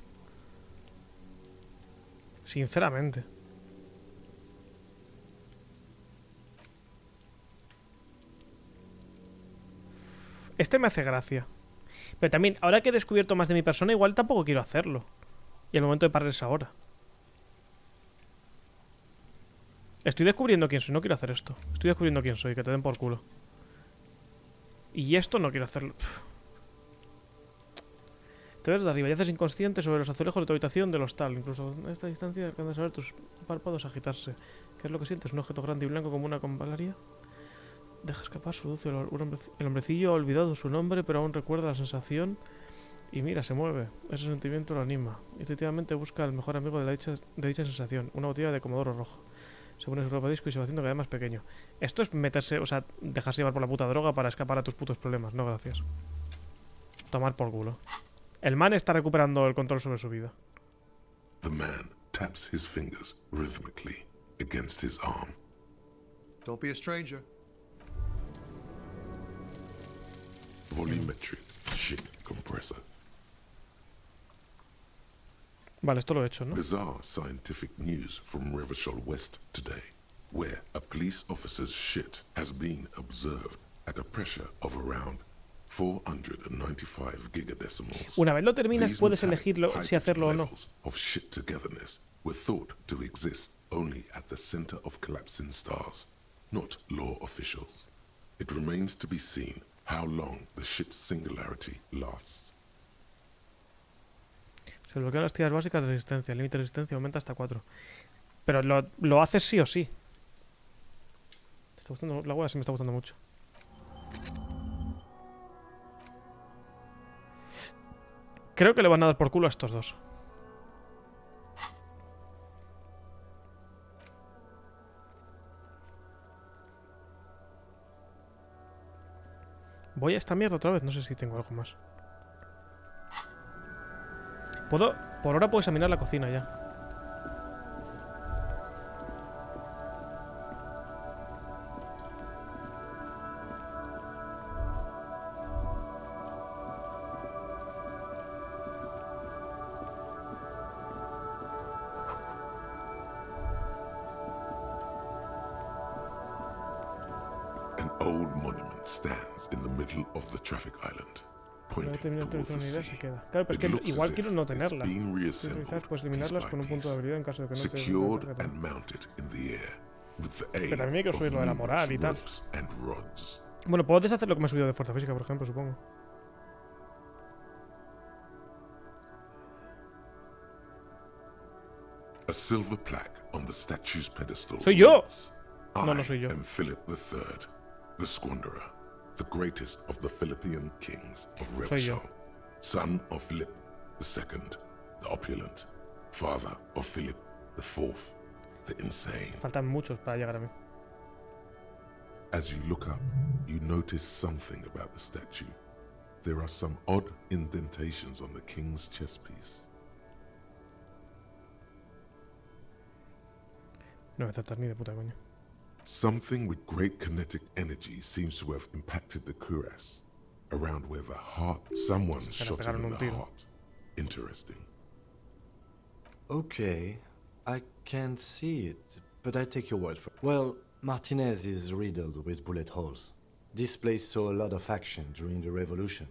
Sinceramente. Este me hace gracia. Pero también, ahora que he descubierto más de mi persona, igual tampoco quiero hacerlo. Y el momento de parar es ahora. Estoy descubriendo quién soy, no quiero hacer esto. Estoy descubriendo quién soy, que te den por culo. Y esto no quiero hacerlo. Te ves de arriba y haces inconsciente sobre los azulejos de tu habitación del hostal. Incluso a esta distancia alcanzas a ver tus párpados agitarse. ¿Qué es lo que sientes? ¿Un objeto grande y blanco como una compalaria? Deja escapar su luz. El hombrecillo ha olvidado su nombre, pero aún recuerda la sensación. Y mira, se mueve. Ese sentimiento lo anima. Instintivamente busca al mejor amigo de dicha sensación. Una botella de comodoro rojo. Se pone su ropa disco y se va haciendo cada vez más pequeño. Esto es meterse, o sea, dejarse llevar por la puta droga para escapar a tus putos problemas. No, gracias. Tomar por culo. El man está recuperando el control sobre su vida. The man taps his fingers rhythmically against his arm. Don't be a stranger. Volumetric shit compressor. Vale, esto lo he hecho, ¿no? Bizarre scientific news from Rivershoal West today, where a police officer's shit has been observed at a pressure of around 495 gigadecimals. Una vez lo terminas, These puedes metallic elegirlo si hacerlo o no. levels of shit togetherness were thought to exist only at the center of collapsing stars, not law officials. It remains to be seen how long the shit singularity lasts. Se bloquean las tiras básicas de resistencia. El límite de resistencia aumenta hasta 4. Pero lo haces sí o sí. ¿Te está gustando? La hueá sí me está gustando mucho. Creo que le van a dar por culo a estos dos. Voy a esta mierda otra vez. No sé si tengo algo más. Por ahora puedo examinar la cocina ya. An old monument stands in the middle of the traffic island, pointing toward the sea. Claro, pero es que It looks igual as quiero if no it's tenerla. been Si reassembled utilizas, puedes eliminarlas con un punto de habilidad en caso de que no te secured and mounted in the air with the Pero aid también hay que of subir lo de la moral y tal. ropes and rods. Bueno, puedo deshacer lo que me he subido de fuerza física, por ejemplo, supongo. A silver plaque on the statue's pedestal. ¡Soy yo! reads, No, no soy yo. I am Philip III, the Squanderer, the greatest of the Philippian kings of Soy yo. Rivershoal, son of Philip II, the opulent, father of Philip IV, the insane. Faltan muchos para llegar a mí. As you look up, you notice something about the statue. There are some odd indentations on the king's chest piece. No voy a acertar ni de puta coña. Something with great kinetic energy seems to have impacted the cuirass, around where the heart. Someone Se le shot him pegaron in un the tiro. heart. Interesting. Okay, I can't see it, but I take your word for it. Well, Martinez is riddled with bullet holes. This place saw a lot of action during the revolution.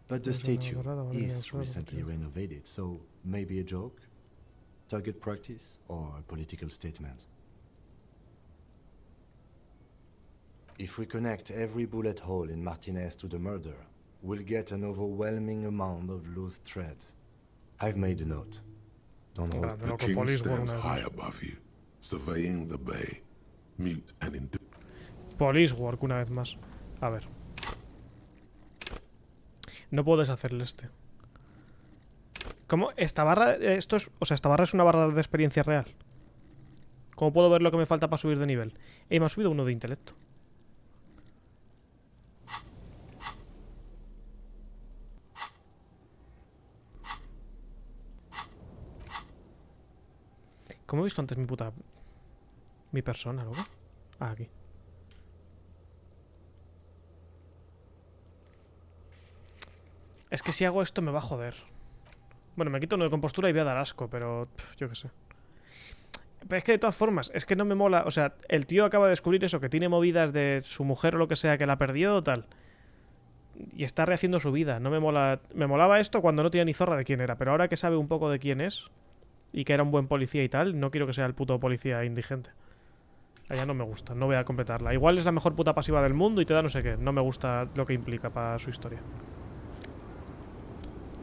But the statue is recently renovated, so maybe a joke? Target practice or a political statement? If we connect every bullet hole in Martinez to the murder, we'll get an overwhelming amount of loose threads. I've made a note. Don't hold. The king stands high above you, surveying the bay, mute and indifferent. Police work una vez más. A ver. No puedo deshacerle este. ¿Cómo? Esta barra. Esto es. O sea, esta barra es una barra de experiencia real. ¿Cómo puedo ver lo que me falta para subir de nivel? Me ha subido uno de intelecto. ¿Cómo he visto antes mi puta... mi persona, loco? Ah, aquí. Es que si hago esto me va a joder. Bueno, me quito uno de compostura y voy a dar asco, pero... yo qué sé. Pero es que de todas formas, es que no me mola... O sea, el tío acaba de descubrir eso, que tiene movidas de su mujer o lo que sea, que la perdió o tal. Y está rehaciendo su vida. No me mola... Me molaba esto cuando no tenía ni zorra de quién era, pero ahora que sabe un poco de quién es... y que era un buen policía y tal, no quiero que sea el puto policía indigente. Allá no me gusta, no voy a completarla. Igual es la mejor puta pasiva del mundo y te da no sé qué. No me gusta lo que implica para su historia.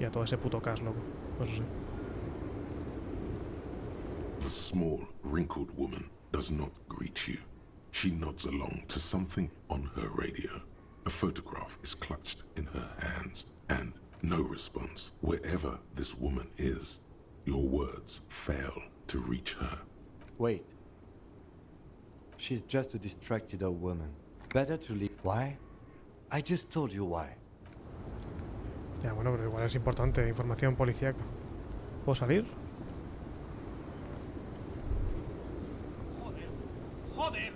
Y a todo ese puto cas, loco. Eso sí. The small, wrinkled woman does not greet you. She nods along to something on her radio. A photograph is clutched in her hands, and no response. Wherever this woman is, your words fail to reach her. Wait. She's just a distracted old woman. Better to leave. Why? I just told you why. Ya, bueno, pero igual es importante. Información policíaca. ¿Puedo salir? Joder,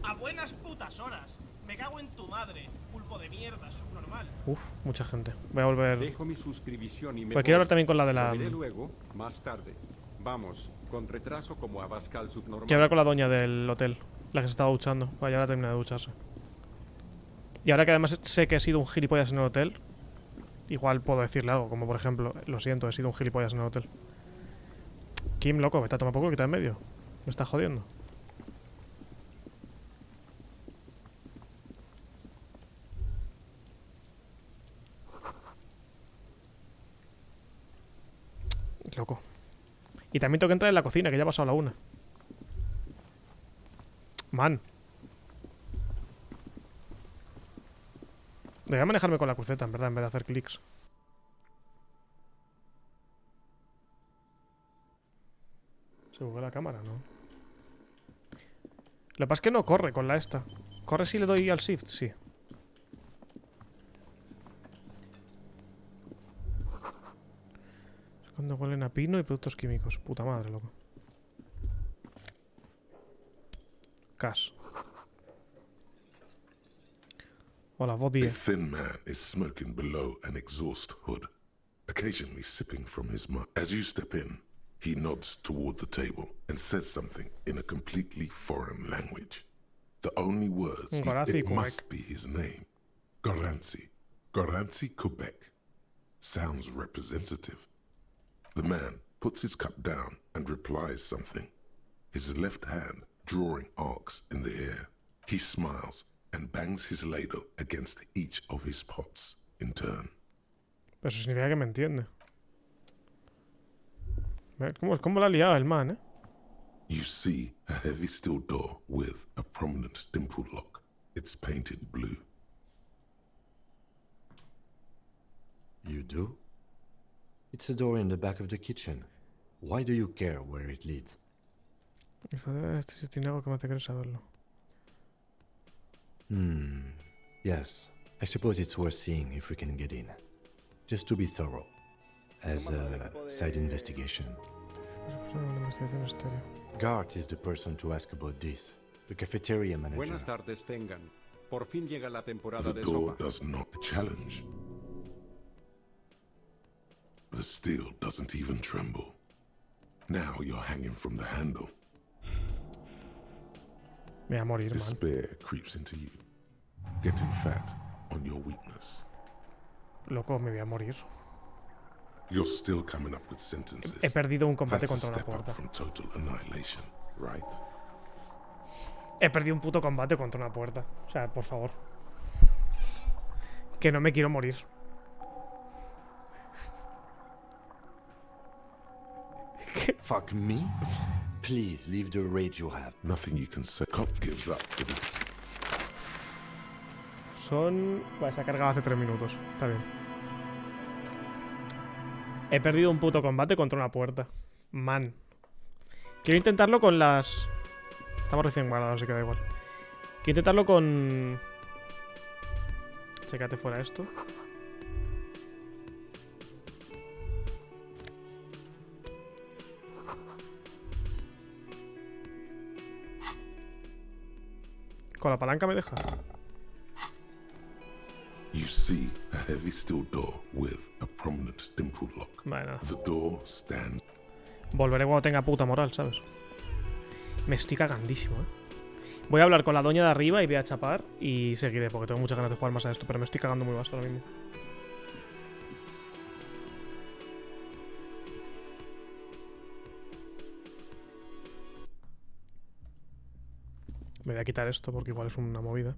a buenas putas horas. Me cago en tu madre, pulpo de mierda, subnormal. Uf, mucha gente. Voy a volver. Dejo mi suscripción y me Pues quiero voy. hablar también con la de la. Lo veré luego, más tarde. Vamos, con retraso como Abascal subnormal. Quiero hablar con la doña del hotel, la que se estaba duchando. Vaya, ahora termina de ducharse. Y ahora que además sé que he sido un gilipollas en el hotel, igual puedo decirle algo, como por ejemplo, lo siento, he sido un gilipollas en el hotel. Kim, loco, vete a tomar poco que está en medio. Me estás jodiendo. Loco. Y también tengo que entrar en la cocina, que ya ha pasado la 1. Man. Debería manejarme con la cruceta, en verdad, en vez de hacer clics. Se buguea la cámara, ¿no? Lo que pasa es que no corre con la esta. ¿Corre si le doy al shift? Sí. Es cuando huelen a pino y productos químicos. Puta madre, loco. Cash. Hola, body. A thin man is smoking below an exhaust hood, occasionally sipping from his mug. As you step in, he nods toward the table and says something in a completely foreign language. The only words, it must be his name. Garanzi. Garanzi, Quebec. Sounds representative. The man puts his cup down and replies something, his left hand drawing arcs in the air. He smiles and bangs his ladle against each of his pots in turn. Eso significa que me entiende. ¿Cómo la ha liado el man, eh? You see a heavy steel door with a prominent dimple lock. It's painted blue. You do? It's a door in the back of the kitchen. Why do you care where it leads? Este tiene algo que me hace querer saberlo. Yes. I suppose it's worth seeing if we can get in. Just to be thorough. As a side investigation. Gart is the person to ask about this. The cafeteria manager. Buenas tardes, Tengan. Por fin llega la temporada The de door sopa. does not challenge. The steel doesn't even tremble. Now you're hanging from the handle. Me voy a morir, man. Despair creeps into you, getting fat on your weakness. Loco, me voy a morir. You're still coming up with sentences. He perdido un combate That's a contra una step up puerta. from total annihilation, right? He perdido un puto combate contra una puerta. O sea, por favor. Que no me quiero morir. Fuck me? Please leave the rage you have. Nothing you can say. Cop gives up. Son... Vale, se ha cargado hace 3 minutos. Está bien. He perdido un puto combate contra una puerta. Man. Quiero intentarlo con las... Estamos recién guardados, así que da igual. Quiero intentarlo con... Chécate fuera esto. Con la palanca me deja. You see a heavy steel door with a prominent dimple lock. Vale, nada. The door stands. Volveré cuando tenga puta moral, ¿sabes? Me estoy cagandísimo, ¿eh? Voy a hablar con la doña de arriba y voy a chapar y seguiré, porque tengo muchas ganas de jugar más a esto, pero me estoy cagando muy vasto ahora mismo. Me voy a quitar esto porque igual es una movida.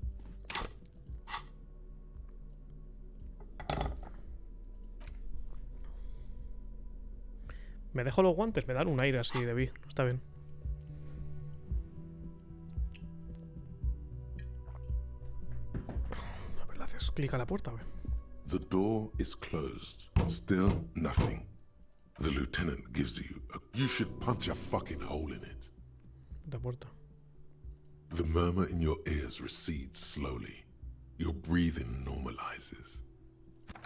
Me dejo los guantes, me dan un aire así de vi. Está bien. A ver, ¿le haces clic a la puerta, güey? The door is closed. Still nothing. The lieutenant gives you a... You should punch a fucking hole in it. Puta puerta. The murmur in your ears recedes slowly. Your breathing normalizes.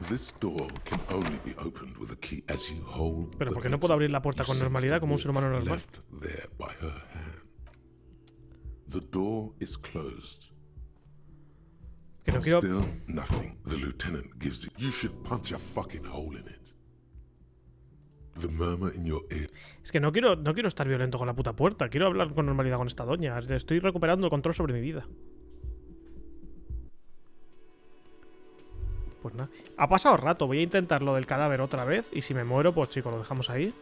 This door can only be opened with a key as you hold. Pero ¿por qué no puedo abrir la puerta con normalidad como un ser humano normal? Left there by her hand. The door is closed. Que no quiero... Still nothing. The lieutenant gives you... You should punch a fucking hole in it. The murmur in your ear. Es que no quiero estar violento con la puta puerta. Quiero hablar con normalidad con esta doña. Estoy recuperando el control sobre mi vida. Pues nada. Ha pasado rato. Voy a intentar lo del cadáver otra vez. Y si me muero, pues chicos, lo dejamos ahí.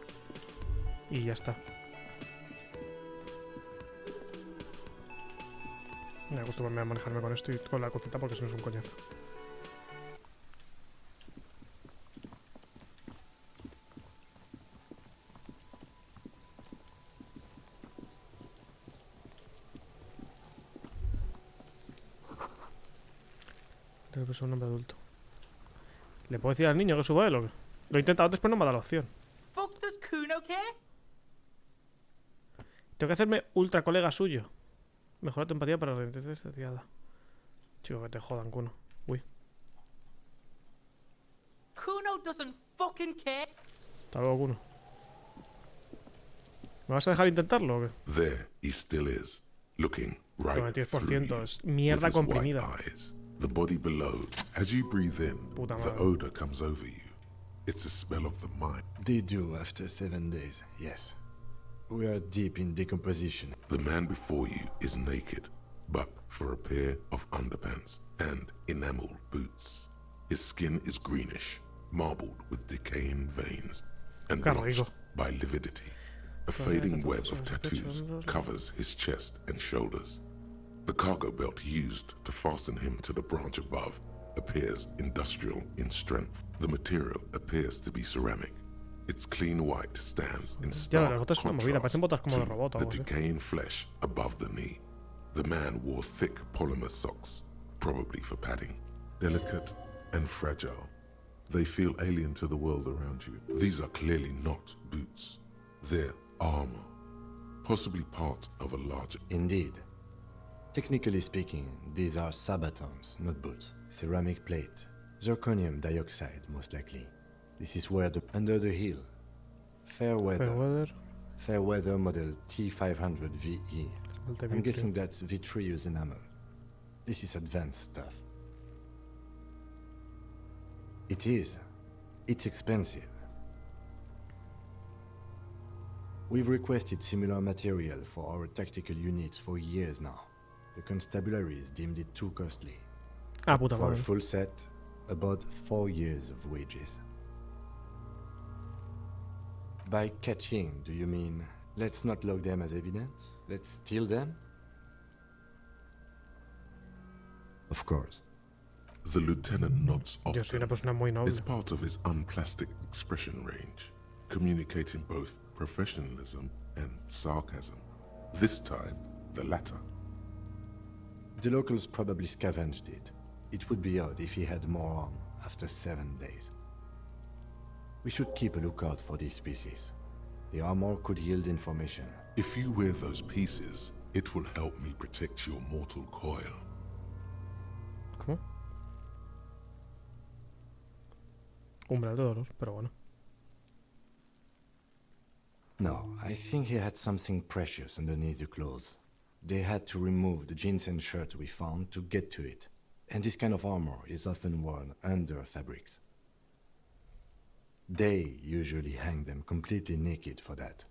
Y ya está. Me acostumbrarme a manejarme con esto y con la cosita porque si no es un coñazo. Creo que es un hombre adulto. ¿Le puedo decir al niño que suba él o qué? Lo he intentado antes pero no me ha dado la opción. Fuck does Kuno care? Tengo que hacerme ultra colega suyo. Mejora tu empatía para la orientación asociada. Chico, que te jodan, Kuno. Uy. Kuno doesn't fucking care. Hasta luego, Kuno. ¿Me vas a dejar intentarlo o qué? There he still is, looking right Con el through 10% you, es mierda with his comprimida. white eyes. The body below. As you breathe in, Puta the madre. odor comes over you. It's a smell of the mind. They do after 7 days, yes. We are deep in decomposition. The man before you is naked, but for a pair of underpants and enameled boots. His skin is greenish, marbled with decaying veins, and Qué blotched rico. by lividity. A fading web of tattoos covers his chest and shoulders. The cargo belt used to fasten him to the branch above appears industrial in strength. The material appears to be ceramic. Its clean white stands in Ya, las stark botas son una movida, parecen botas como de contrast robot o to algo the así. decaying flesh above the knee. The man wore thick polymer socks, probably for padding. Delicate and fragile, they feel alien to the world around you. These are clearly not boots. They're armor, possibly part of a larger... Indeed. Technically speaking, these are sabatons, not boots. Ceramic plate. Zirconium dioxide, most likely. This is where the... Under the heel. Fairweather. Fairweather model T500 VE. I'm guessing that's vitreous enamel. This is advanced stuff. It is. It's expensive. We've requested similar material for our tactical units for years now. The constabularies deemed it too costly. Ah, puta For a madre. full set, about 4 years of wages. By catching, do you mean let's not log them as evidence? Let's steal them? Of course. The lieutenant nods Yo soy often. una persona muy noble. It's part of his unplastic expression range, communicating both professionalism and sarcasm. This time, the latter. The locals probably scavenged it. It would be odd if he had more on after 7 days. We should keep a lookout for these species. The armor could yield information. If you wear those pieces, it will help me protect your mortal coil. ¿Cómo? Umbral de dolor, pero bueno. No, I think he had something precious underneath the clothes. They had to remove the jeans and shirt we found to get to it. And this kind of armor is often worn under fabrics. They usually hang them completely naked for that.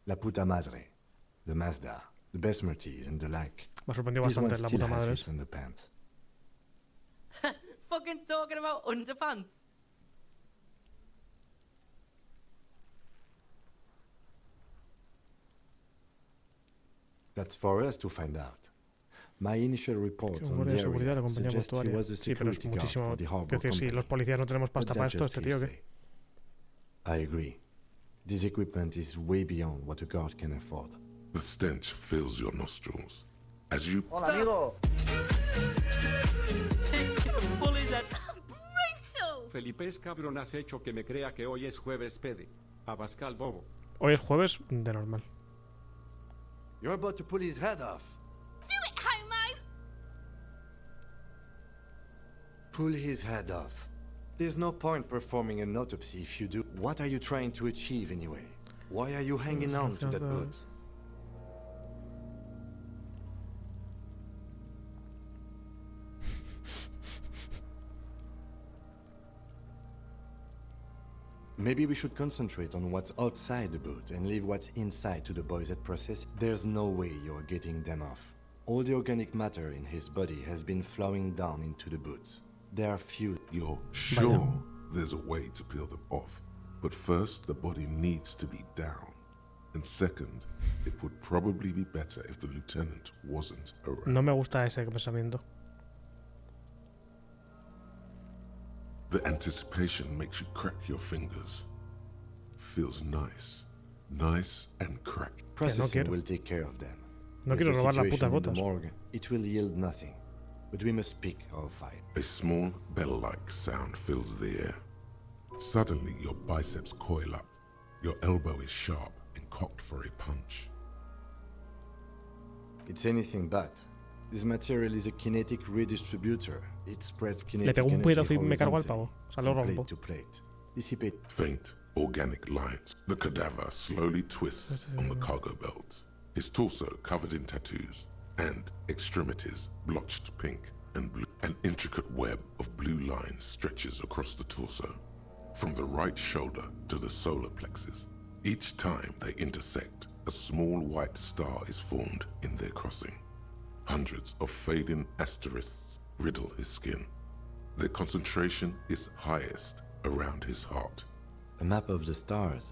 La puta madre, the Mazda, the Besmerties and the like. Me ha sorprendido This one bastante la still puta has madre. his underpants. Fucking talking about underpants. That's for us to find out. My initial report Un on guardia the de seguridad de la area compañía suggests he portuaria. was a Sí, pero es security guard muchísimo. for the harbor Quiero decir, si company. los policías no tenemos But pasta para that's esto, just este tío, ¿qué? hearsay. I agree. This equipment is way beyond what a guard can afford. The stench fills your nostrils. As you... Hola, amigo. Brutal! Felipe es cabrón, has hecho que me crea que hoy es jueves pede. Abascal bobo. Hoy es jueves de normal. You're about to pull his head off. Do it, homo! Pull his head off. There's no point performing an autopsy if you do. What are you trying to achieve anyway? Why are you hanging on to that boot? Maybe we should concentrate on what's outside the boot and leave what's inside to the boys at process. There's no way you're getting them off. All the organic matter in his body has been flowing down into the boot. There are few. You're sure there's a way to peel them off. But first, the body needs to be down. And second, it would probably be better if the lieutenant wasn't around. No me gusta ese pensamiento. The anticipation makes you crack your fingers. Feels nice. Nice and cracked. Processing will take care of them. No If quiero the robar las situation putas in the botas. morgue, it will yield nothing. But we must pick our fight. A small bell-like sound fills the air. Suddenly, your biceps coil up. Your elbow is sharp and cocked for a punch. It's anything but. This material is a kinetic redistributor. It spreads Le kinetic pego un energy puñetazo y me cargo al horizontally, pavo. O sea, lo from rompo. plate to plate. Dissipate. Faint, organic lines. The cadaver slowly twists on the cargo belt. His torso covered in tattoos, and extremities blotched pink and blue. An intricate web of blue lines stretches across the torso, from the right shoulder to the solar plexus. Each time they intersect, a small white star is formed in their crossing. Hundreds of fading asterisks riddle his skin. Their concentration is highest around his heart. A map of the stars.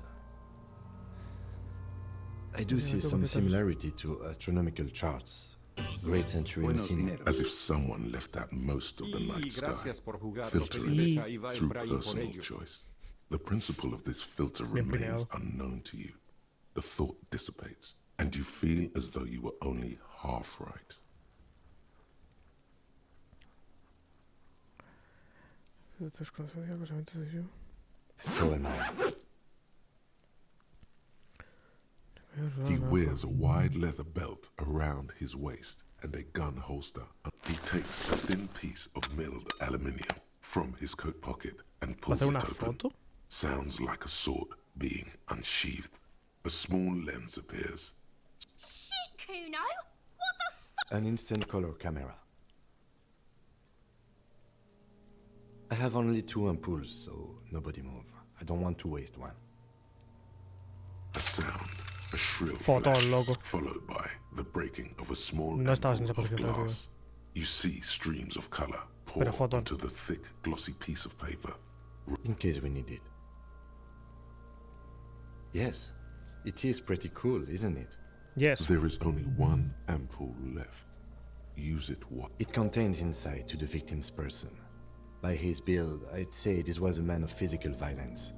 I do see some similarity to astronomical charts. Great century machine. As if someone left out most of the night sky, filtering through personal choice. The principle of this filter remains unknown to you. The thought dissipates, and you feel as though you were only half right. So am I. He wears a wide leather belt around his waist and a gun holster. He takes a thin piece of milled aluminium from his coat pocket and pulls it open. Sounds like a sword being unsheathed. A small lens appears. Shit, Kuno! What the fuck? An instant color camera. I have only 2 ampoules, so nobody move. I don't want to waste one. A sound, a shrill Foto, flash, loco. followed by the breaking of a small No estabas en esa ampoule of posición, glass. You see streams of color pour Pero foto. onto the thick, glossy piece of paper. In case we need it. Yes, it is pretty cool, isn't it? Yes. There is only one ampoule left. Use it what? It contains insight to the victim's person. By his build, I'd say this was a man of physical violence.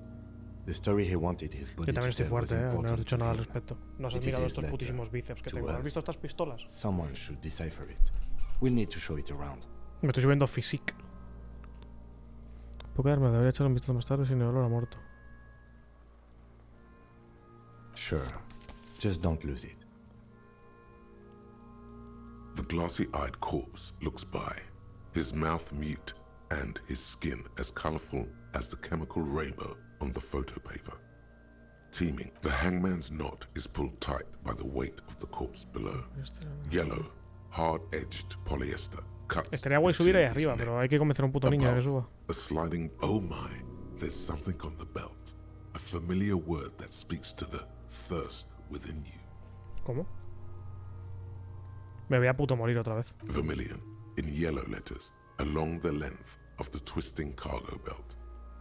The story he wanted his body Yo también to estoy tell was fuerte, no has important dicho to nada al him. respecto. No has It is mirado his estos letter putísimos bíceps que to tengo. ¿Has us. visto estas pistolas? Someone should decipher it. We'll need to show it around. Me estoy subiendo physique. Puedo quedarme, debería echar un vistazo más tarde sin el olor a muerto. Sure. Just don't lose it. The glassy-eyed corpse looks by, his mouth mute and his skin as colorful as the chemical rainbow on the photo paper. Teeming, the hangman's knot is pulled tight by the weight of the corpse below. Yellow, hard-edged polyester cuts. Estaría guay subir ahí into his arriba, neck. pero hay que convencer a un puto niño de que suba. Above, a sliding, oh my, there's something on the belt. A familiar word that speaks to the thirst within you. ¿Cómo? Me voy a puto morir otra vez. Vermilion, in yellow letters, along the length of the twisting cargo belt.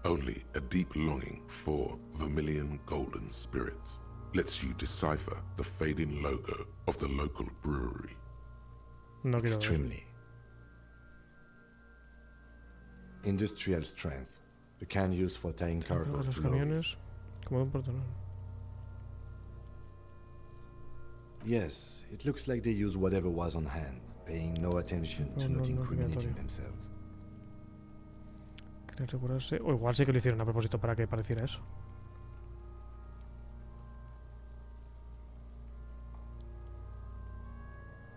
Only a deep longing for vermilion golden spirits lets you decipher the fading logo of the local brewery. No quiero ver. Extremely. Industrial strength. The can used for tying cargo Los to lorries. camiones, como de un portalón. Yes, it looks like they use whatever was on hand, paying no attention to not incriminating themselves. ¿Quieren asegurarse? O igual sí que lo hicieron a propósito para que pareciera eso.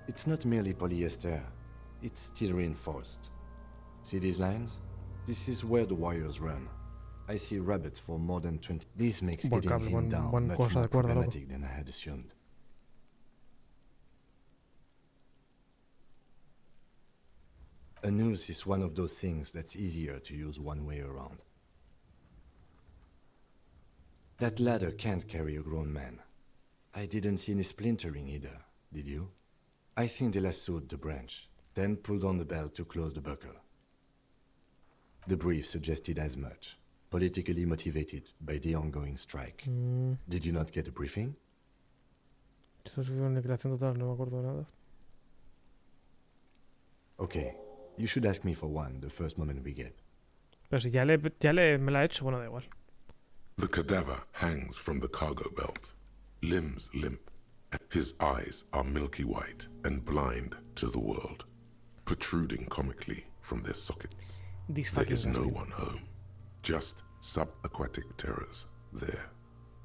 It's not merely polyester, it's steel reinforced. See these lines? This is where the wires run. I see rabbits for more than 20. This makes getting him down much more problematic than I had assumed. A noose is one of those things that's easier to use one way around. That ladder can't carry a grown man. I didn't see any splintering either, did you? I think they lassoed the branch, then pulled on the belt to close the buckle. The brief suggested as much, politically motivated by the ongoing strike. Did you not get a briefing? Aniquilación total, no me acuerdo de nada. Okay, you should ask me for one the first moment we get. Pero si me la he hecho, bueno, da igual. The cadaver hangs from the cargo belt, limbs limp. His eyes are milky white and blind to the world, protruding comically from their sockets. There is no one home, just subaquatic terrors there.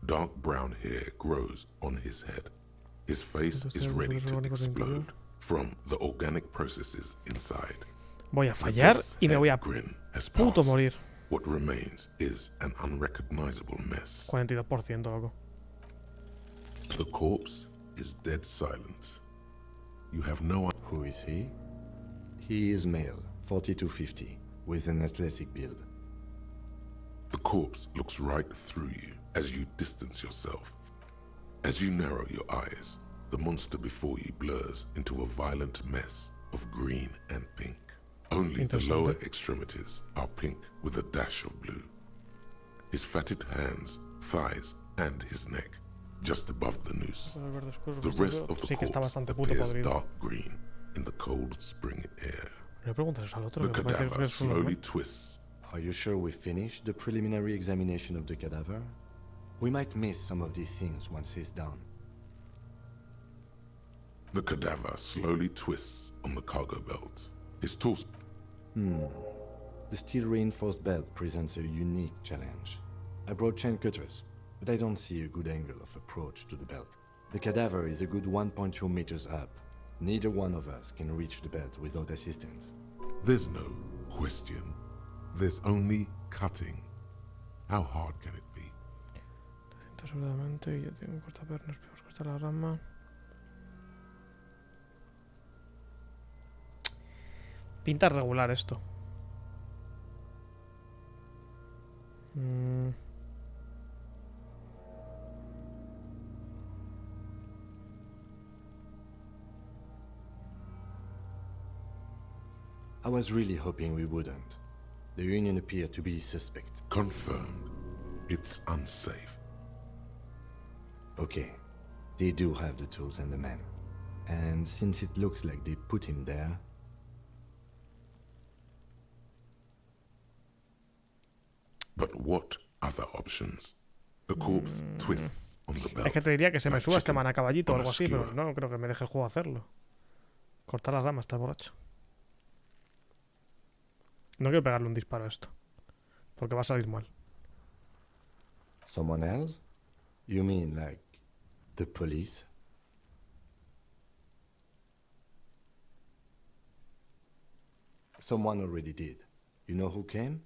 Dark brown hair grows on his head. His face is ready to explode from the organic processes inside. Voy a fallar y me voy a puto morir. What remains is an unrecognizable mess. 42%, loco. The corpse is dead silent. You have no idea. Who is he? He is male, 40 to 50, with an athletic build. The corpse looks right through you as you distance yourself. As you narrow your eyes, the monster before you blurs into a violent mess of green and pink. Only the lower extremities are pink with a dash of blue. His fatted hands, thighs, and his neck, just above the noose. The rest of the corpse appears dark green in the cold spring air. The cadaver slowly twists. Are you sure we finished the preliminary examination of the cadaver? We might miss some of these things once he's done. The cadaver slowly twists on the cargo belt. His torso. The steel-reinforced belt presents a unique challenge. I brought chain cutters, but I don't see a good angle of approach to the belt. The cadaver is a good 1.2 meters up. Neither one of us can reach the belt without assistance. There's no question. There's only cutting. How hard can it be? Seguramente, y yo tengo un cortapernas, peor cortar la rama. Pinta regular esto. I was really hoping we wouldn't. The Union appeared to be suspect. Confirmed. It's unsafe. Okay. They do have the tools and the men. And since it looks like they put him there... But what other options? The corpse twists on the belt. Es que te diría que se me suba este man a caballito o algo así, pero no creo que me deje el juego hacerlo. Cortar las ramas, está borracho. No quiero pegarle un disparo a esto, porque va a salir mal. Someone else? You mean like the police? Someone already did. You know who came?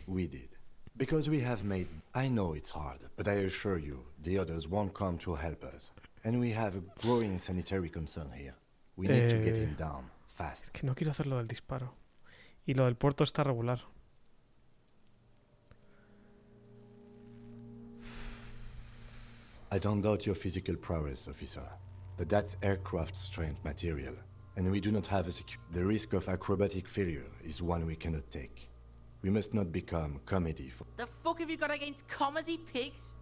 We did. Because we have made... I know it's hard, but I assure you, the others won't come to help us. And we have a growing sanitary concern here. We need to get him down, fast. Es que no quiero hacer lo del disparo. Y lo del puerto está regular. I don't doubt your physical prowess, officer. But that's aircraft-strength material. And we do not have a The risk of acrobatic failure is one we cannot take. We must not become comedy for... The fuck have you got against comedy pigs?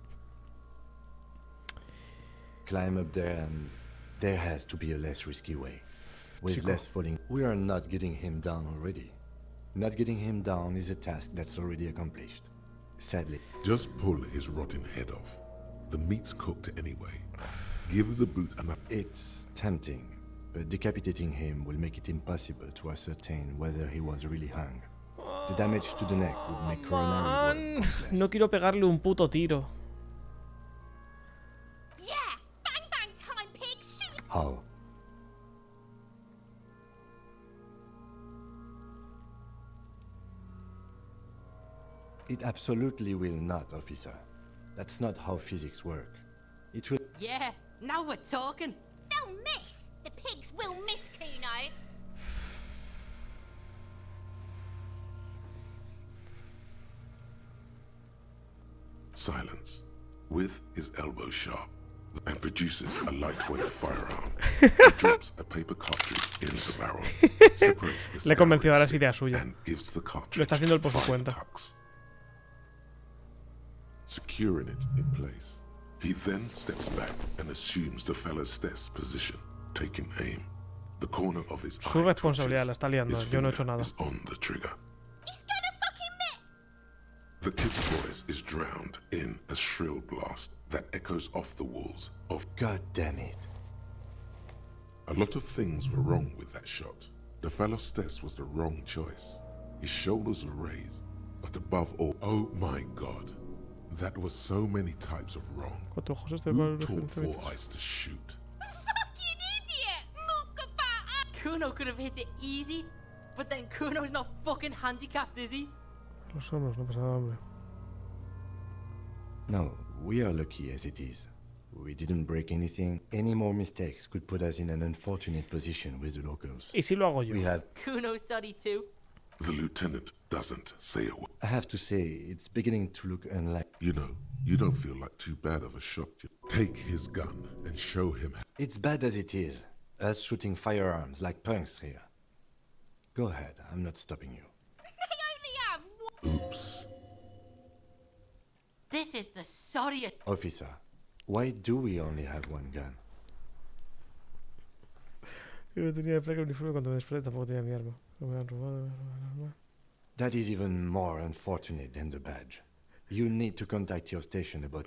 Climb up there and... There has to be a less risky way. With less falling... We are not getting him down already. Not getting him down is a task that's already accomplished. Sadly. Just pull his rotten head off. The meat's cooked anyway. Give the boot an... It's tempting, but decapitating him will make it impossible to ascertain whether he was really hung. The damage to the neck would make coronary work. No quiero pegarle un puto tiro. Yeah! Bang bang time, pig! Shoot! How? It absolutely will not, officer. That's not how physics work. It will... Yeah, now we're talking. They'll miss! The pigs will miss, Kuno! Silence, with his elbow sharp, and produces a lightweight firearm. He drops a paper cartridge in the barrel, separates the Le he convencido a las scouring ideas suyas. and gives the Lo cartridge está haciendo él por su 5 cuenta. tucks, securing it in place. He then steps back and assumes the fellow's stess position, taking aim. The corner of his Su eye responsabilidad, la está liando. his Yo no he hecho finger nada. is on the trigger. He's gonna fucking miss! The kid's voice is drowned in a shrill blast that echoes off the walls of... God damn it. A lot of things were wrong with that shot. The fellow's stess was the wrong choice. His shoulders were raised, but above all, oh my god, that was so many types of wrong. Who taught Four Eyes to shoot? Fucking idiot! Mookabata! Kuno could have hit it easy, but then Kuno's not fucking handicapped, is he? Los hombres, no pasa hambre. No, we are lucky as it is. We didn't break anything. Any more mistakes could put us in an unfortunate position with the locals. ¿Y si lo hago yo? We have... Kuno's sorry too. The lieutenant doesn't say a word. I have to say, it's beginning to look unlike... You know, you don't feel like too bad of a shot. Take his gun and show him. It's bad as it is. Us shooting firearms like punks here. Go ahead, I'm not stopping you. They only have one. Oops. This is the sorriest. Officer, why do we only have one gun? Yo no tenía placa uniforme cuando me desperté, tampoco tenía mi arma. Me han robado. That is even more unfortunate than the badge. You need to contact your station about...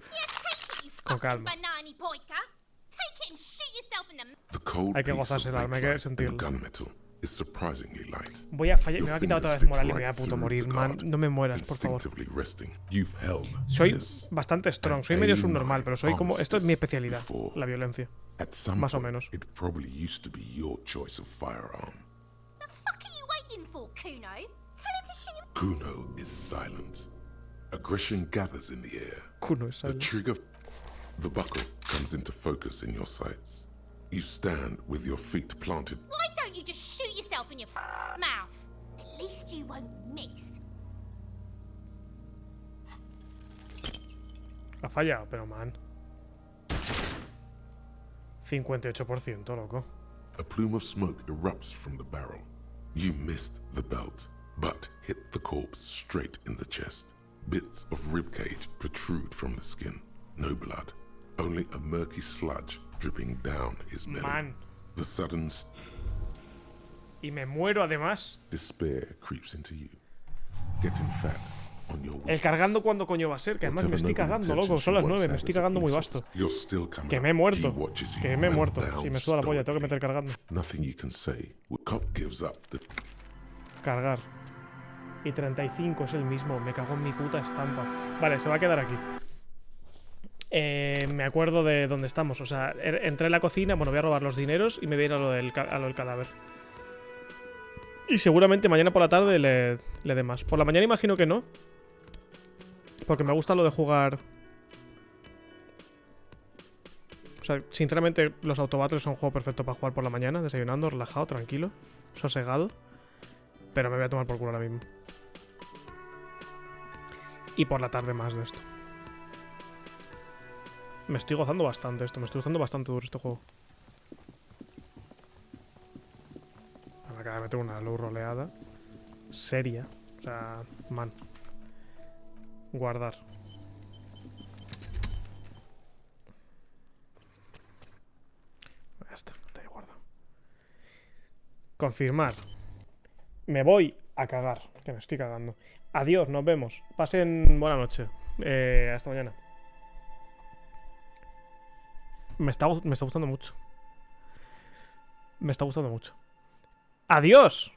Con calma. Banani poika! Take it and shoot yourself in the... The cold Hay que piece gozarse of el arma, hay que bakelite and the sentirlo. gunmetal is surprisingly light. Voy a fallar, Your me va a quitar otra vez fingers moral y fit me voy a right puto through morir, the man. guard, No me mueras, por favor. instinctively resting. You've held Soy this bastante strong, soy and medio aim subnormal, pero soy como... Esto es mi especialidad, before. la violencia. At some Más o point, menos. it probably used to be your choice of firearm. The fuck are you waiting for, Kuno? Tell him to shoot him. Kuno is silent. Aggression gathers in the air. Kuno is The silent. trigger, the buckle comes into focus in your sights. You stand with your feet planted. Why don't you just shoot yourself in your mouth? At least you won't miss. Ha fallado, pero man. 58%, loco. A plume of smoke erupts from the barrel. You missed the belt, but hit the corpse straight in the chest. Bits of ribcage protrude from the skin. No blood, only a murky sludge dripping down his belly. Man. The sudden Y me muero además. despair creeps into you, getting fat on your El cargando cuándo coño va a ser, que además me estoy cagando, loco. Son las 9, me estoy cagando muy vasto. Que me he muerto. Que me he muerto. Si me suda la polla, tengo que meter cargando. Nothing you can say. Cop gives up the... Cargar. Y 35 es el mismo. Me cago en mi puta estampa. Vale, se va a quedar aquí. Me acuerdo de dónde estamos. O sea, entré en la cocina. Bueno, voy a robar los dineros y me voy a ir a lo del cadáver. Y seguramente mañana por la tarde le dé más. Por la mañana imagino que no. Porque me gusta lo de jugar. O sea, sinceramente, los autobattles son un juego perfecto para jugar por la mañana, desayunando, relajado, tranquilo, sosegado. Pero me voy a tomar por culo ahora mismo. Y por la tarde más de esto. Me estoy gozando bastante esto. Me estoy gozando bastante duro este juego. Me acaba de meter una low roleada seria. O sea, man. Guardar. Ya está, te he guardado. Confirmar. Me voy a cagar, que me estoy cagando. Adiós, nos vemos. Pasen buena noche. Hasta mañana. Me está gustando mucho. Me está gustando mucho. ¡Adiós!